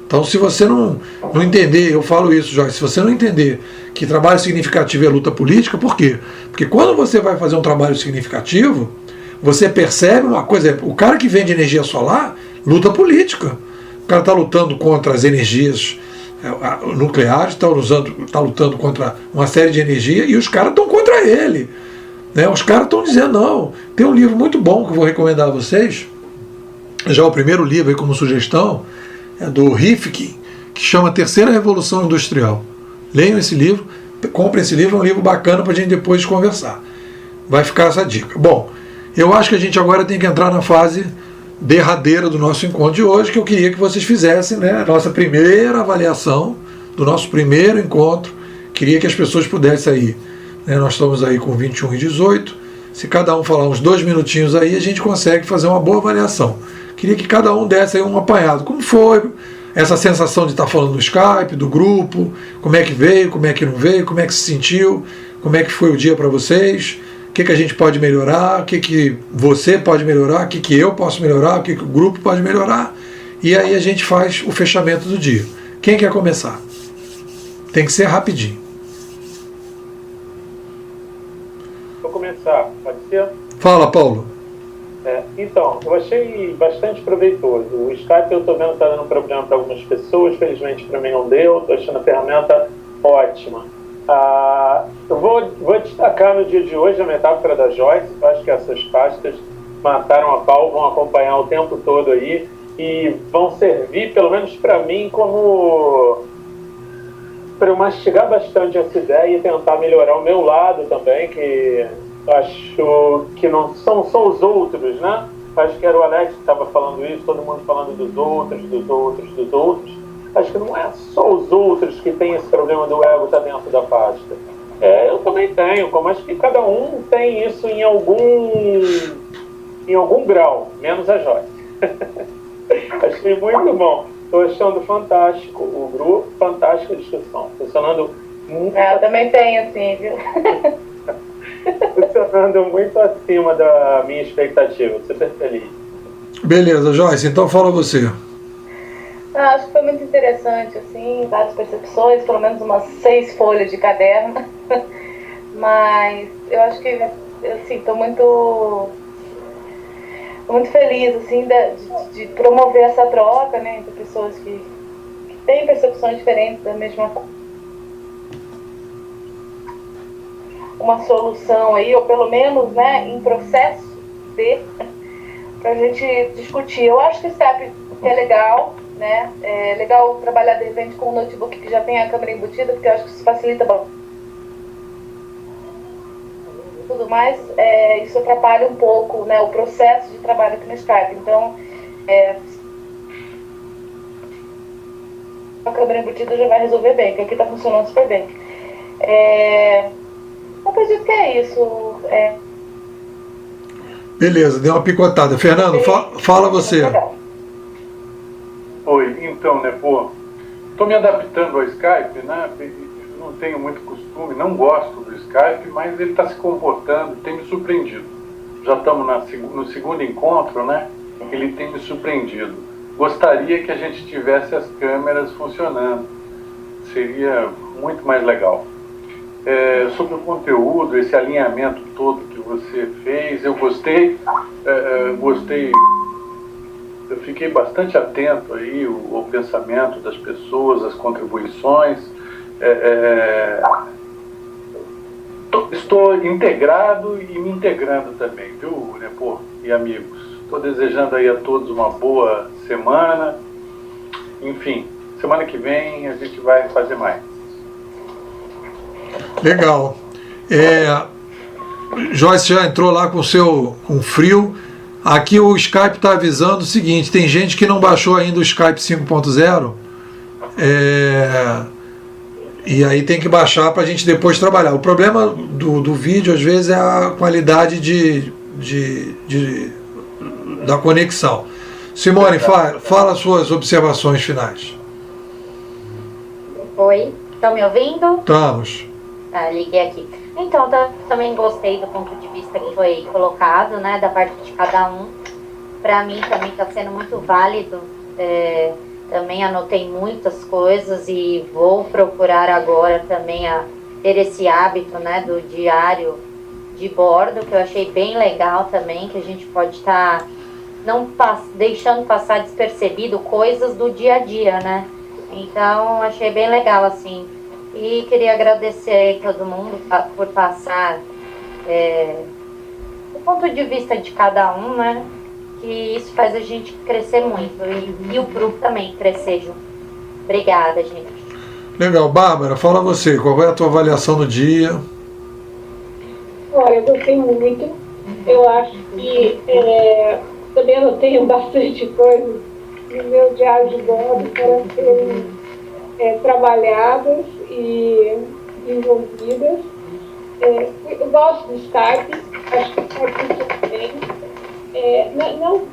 Então se você não entender, eu falo isso, Joyce, se você não entender que trabalho significativo é luta política, por quê? Porque quando você vai fazer um trabalho significativo, você percebe uma coisa, o cara que vende energia solar, luta política. O cara está lutando contra as energias nucleares, está lutando contra uma série de energia e os caras estão contra ele, né? Os caras estão dizendo não. Tem um livro muito bom que eu vou recomendar a vocês, já o primeiro livro aí como sugestão, é do Rifkin, que chama Terceira Revolução Industrial. Leiam esse livro, comprem esse livro, é um livro bacana para a gente depois conversar. Vai ficar essa dica. Bom, eu acho que a gente agora tem que entrar na fase derradeira do nosso encontro de hoje, que eu queria que vocês fizessem, né, a nossa primeira avaliação do nosso primeiro encontro. Queria que as pessoas pudessem aí, né, nós estamos aí com 21 e 18, se cada um falar uns 2 minutinhos aí, a gente consegue fazer uma boa avaliação. Queria que cada um desse aí um apanhado. Como foi essa sensação de estar falando no Skype, do grupo, como é que veio, como é que não veio, como é que se sentiu, como é que foi o dia para vocês, o que a gente pode melhorar, o que você pode melhorar, o que eu posso melhorar, o que o grupo pode melhorar, e aí a gente faz o fechamento do dia. Quem quer começar? Tem que ser rapidinho. Vou começar, pode ser? Fala, Paulo. Então, eu achei bastante proveitoso. O Skype eu estou vendo que está dando problema para algumas pessoas, felizmente para mim não deu, estou achando a ferramenta ótima. Eu vou destacar no dia de hoje a metáfora da Joyce. Eu acho que essas pastas mataram a pau, vão acompanhar o tempo todo aí e vão servir, pelo menos para mim, como para eu mastigar bastante essa ideia e tentar melhorar o meu lado também, que acho que não são só os outros, né? Acho que era o Alex que estava falando isso, todo mundo falando dos outros, dos outros, dos outros. Acho que não é só os outros que tem esse problema do ego estar dentro da pasta. Eu também tenho, como acho que cada um tem isso em algum grau, menos a Joyce. Achei muito bom. Estou achando fantástico o grupo, fantástica a discussão. Funcionando muito. Eu também tenho, assim, viu? Funcionando muito acima da minha expectativa. Super feliz. Beleza, Joyce, então fala você. Acho que foi muito interessante, assim, várias percepções, pelo menos umas 6 folhas de caderno. Mas eu acho que, assim, estou muito feliz, assim, de promover essa troca, né, entre pessoas que têm percepções diferentes da mesma coisa. uma solução aí, ou pelo menos, né, em processo de, pra gente discutir. Eu acho que o Skype é legal, né, é legal trabalhar de repente com um notebook que já tem a câmera embutida, porque eu acho que isso facilita tudo mais, isso atrapalha um pouco, né, o processo de trabalho aqui no Skype. Então, a câmera embutida já vai resolver bem, porque aqui está funcionando super bem. Eu acredito que é isso. Beleza, deu uma picotada. Fernando, fala você. Oi, então, né, estou me adaptando ao Skype, né? Não tenho muito costume, não gosto do Skype, mas ele está se comportando, tem me surpreendido. Já estamos no segundo encontro, né? Ele tem me surpreendido. Gostaria que a gente tivesse as câmeras funcionando, seria muito mais legal. Sobre o conteúdo, esse alinhamento todo que você fez, eu gostei, eu fiquei bastante atento aí ao pensamento das pessoas, as contribuições. Estou integrado e me integrando também, viu, Nepô e amigos? Estou desejando aí a todos uma boa semana. Enfim, semana que vem a gente vai fazer mais. Legal. Joyce já entrou lá com frio. Aqui o Skype está avisando o seguinte: tem gente que não baixou ainda o Skype 5.0. E aí tem que baixar para a gente depois trabalhar. O problema do vídeo, às vezes, é a qualidade da conexão. Simone, fala suas observações finais. Oi, estão me ouvindo? Estamos. Liguei aqui. Então, também gostei do ponto de vista que foi colocado, né, da parte de cada um. Para mim também está sendo muito válido. Também anotei muitas coisas e vou procurar agora também ter esse hábito, né, do diário de bordo, que eu achei bem legal também, que a gente pode estar deixando passar despercebido coisas do dia a dia, né? Então, achei bem legal, assim. E queria agradecer aí todo mundo por passar o ponto de vista de cada um, né? Que isso faz a gente crescer muito e o grupo também crescer junto. Obrigada, gente. Legal. Bárbara, fala você, qual é a tua avaliação do dia? Olha, eu gostei muito. Eu acho que também anotei bastante coisa no meu diário de bordo para serem trabalhadas e desenvolvidas. Eu gosto do Skype, acho que o Skype funciona bem. Eu,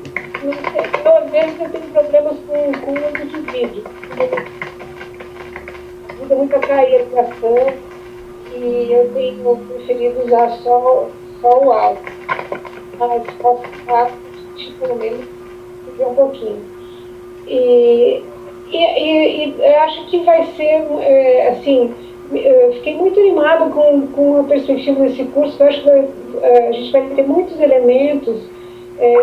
às vezes, eu tenho problemas com o uso de vídeo. Ajuda muito a cair a ligação e eu tenho preferido usar só o áudio. Mas posso ficar, pelo menos, um pouquinho. E eu acho que vai ser, assim, eu fiquei muito animada com a perspectiva desse curso. Eu acho que a gente vai ter muitos elementos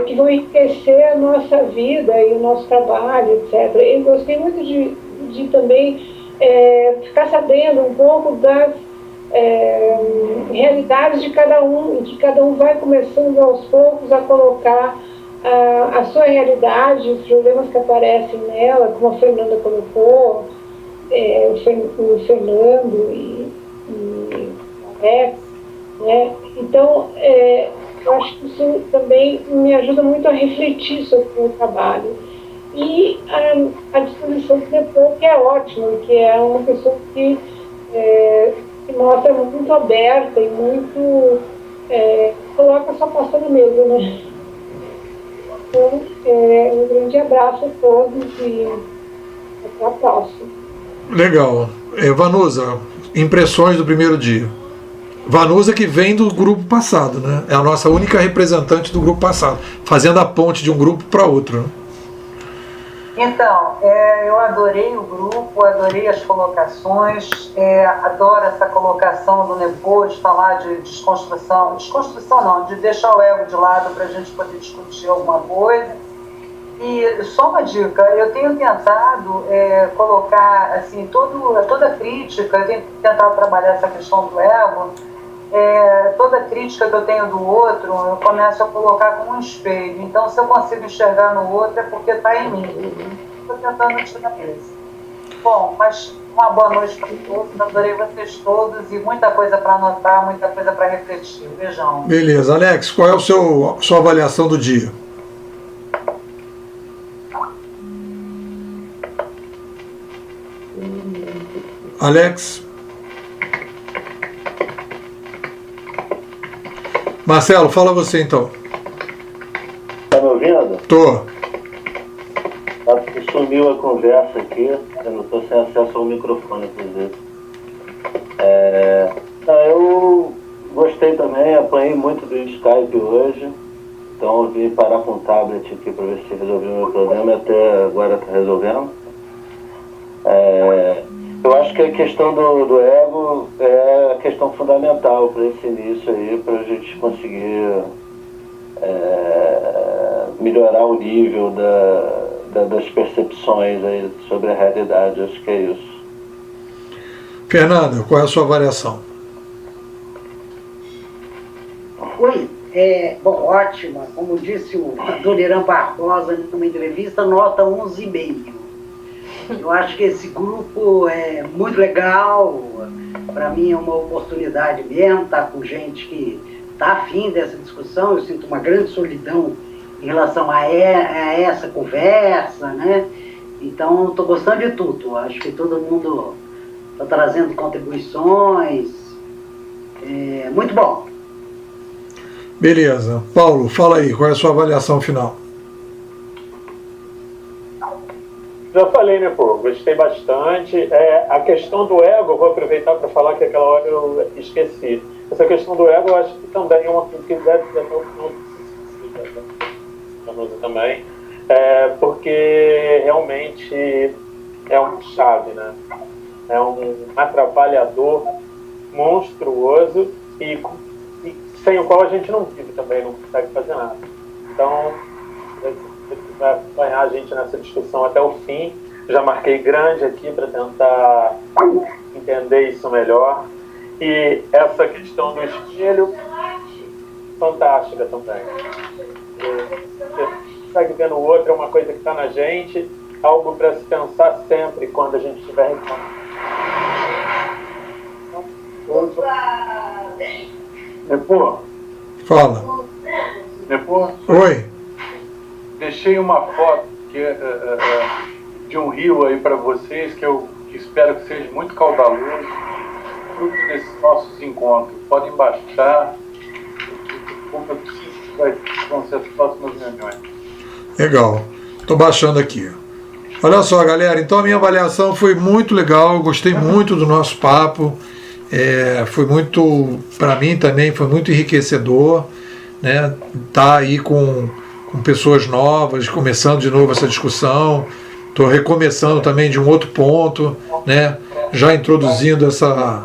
que vão enriquecer a nossa vida e o nosso trabalho, etc. Eu gostei muito de também ficar sabendo um pouco das realidades de cada um, e que cada um vai começando aos poucos a colocar a sua realidade, os problemas que aparecem nela, como a Fernanda colocou, o Fernando e o Alex, né? Então, eu acho que isso também me ajuda muito a refletir sobre o meu trabalho. E a disposição do Nepô, que é ótima, que é uma pessoa que se mostra muito aberta e muito coloca sua pasta no meio, né? Então, um grande abraço a todos e até a próxima. Legal. Vanusa, impressões do primeiro dia. Vanusa, que vem do grupo passado, né? É a nossa única representante do grupo passado, fazendo a ponte de um grupo para outro, né? Então, eu adorei o grupo, adorei as colocações, adoro essa colocação do Nepô de falar de desconstrução não, de deixar o ego de lado para a gente poder discutir alguma coisa. E só uma dica, eu tenho tentado colocar, assim, toda crítica, eu tenho tentado trabalhar essa questão do ego toda crítica que eu tenho do outro, eu começo a colocar como um espelho. Então, se eu consigo enxergar no outro, é porque está em mim. Estou tentando tirar isso. Bom, mas uma boa noite para todos. Adorei vocês todos e muita coisa para anotar, muita coisa para refletir. Beijão. Beleza. Alex, qual é a sua avaliação do dia? Alex? Marcelo, fala você então. Tá me ouvindo? Tô. Sumiu a conversa aqui, eu não estou sem acesso ao microfone, inclusive. Eu gostei também, apanhei muito do Skype hoje, então eu vim parar com o tablet aqui para ver se resolveu o meu problema e até agora está resolvendo. Eu acho que a questão do ego é a questão fundamental para esse início aí, para a gente conseguir melhorar o nível das percepções aí sobre a realidade. Acho que é isso. Fernanda, qual é a sua avaliação? Oi, bom, ótima. Como disse o Adoniran Barbosa numa entrevista, nota 11,5. Eu acho que esse grupo é muito legal. Para mim é uma oportunidade mesmo estar com gente que está afim dessa discussão. Eu sinto uma grande solidão em relação a essa conversa, né? Então, estou gostando de tudo. Acho que todo mundo está trazendo contribuições. Muito bom. Beleza. Paulo, fala aí, qual é a sua avaliação final? Já falei, né, pô? Gostei bastante. A questão do ego, eu vou aproveitar para falar que aquela hora eu esqueci. Essa questão do ego, eu acho que também é uma coisa que deve ser também, porque realmente é um chave, né? É um atrapalhador monstruoso e sem o qual a gente não vive também, não consegue fazer nada. Então, vai acompanhar a gente nessa discussão até o fim. Já marquei grande aqui para tentar entender isso melhor. E essa questão do espelho, fantástica também. Você consegue ver no outro, é uma coisa que está na gente, algo para se pensar sempre quando a gente estiver reclamando. Nepô? Fala. Nepô? Oi. Deixei uma foto de um rio aí para vocês, que eu espero que seja muito caudaloso, fruto desses nossos encontros. Podem baixar, vão ser as próximas reuniões. Legal. Estou baixando aqui. Olha só, galera, então a minha avaliação foi muito legal, gostei muito do nosso papo. Foi muito, para mim também, foi muito enriquecedor, né? Tá aí com pessoas novas, começando de novo essa discussão. Estou recomeçando também de um outro ponto, né? Já introduzindo essa.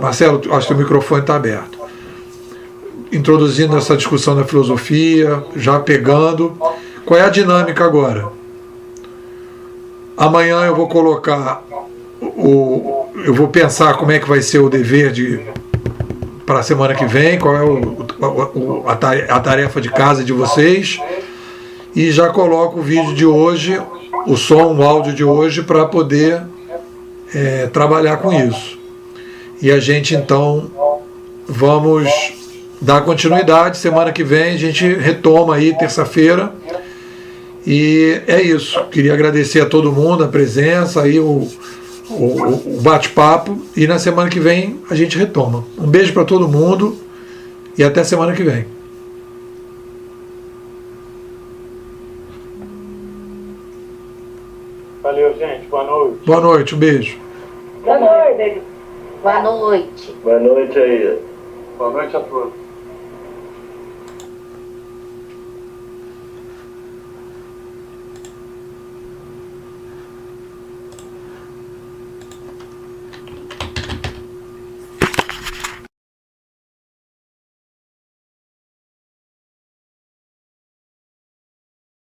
Marcelo, acho que o microfone está aberto. Introduzindo essa discussão da filosofia, já pegando. Qual é a dinâmica agora? Amanhã eu vou colocar eu vou pensar como é que vai ser o dever para a semana que vem, qual é a tarefa de casa de vocês, e já coloco o vídeo de hoje, o som, o áudio de hoje, para poder trabalhar com isso. E a gente então vamos dar continuidade. Semana que vem a gente retoma aí, terça-feira. E é isso. Queria agradecer a todo mundo a presença, aí o bate-papo, e na semana que vem a gente retoma. Um beijo para todo mundo e até semana que vem. Valeu, gente. Boa noite. Boa noite, um beijo. Boa noite. Boa noite. Boa noite aí. Boa noite a todos.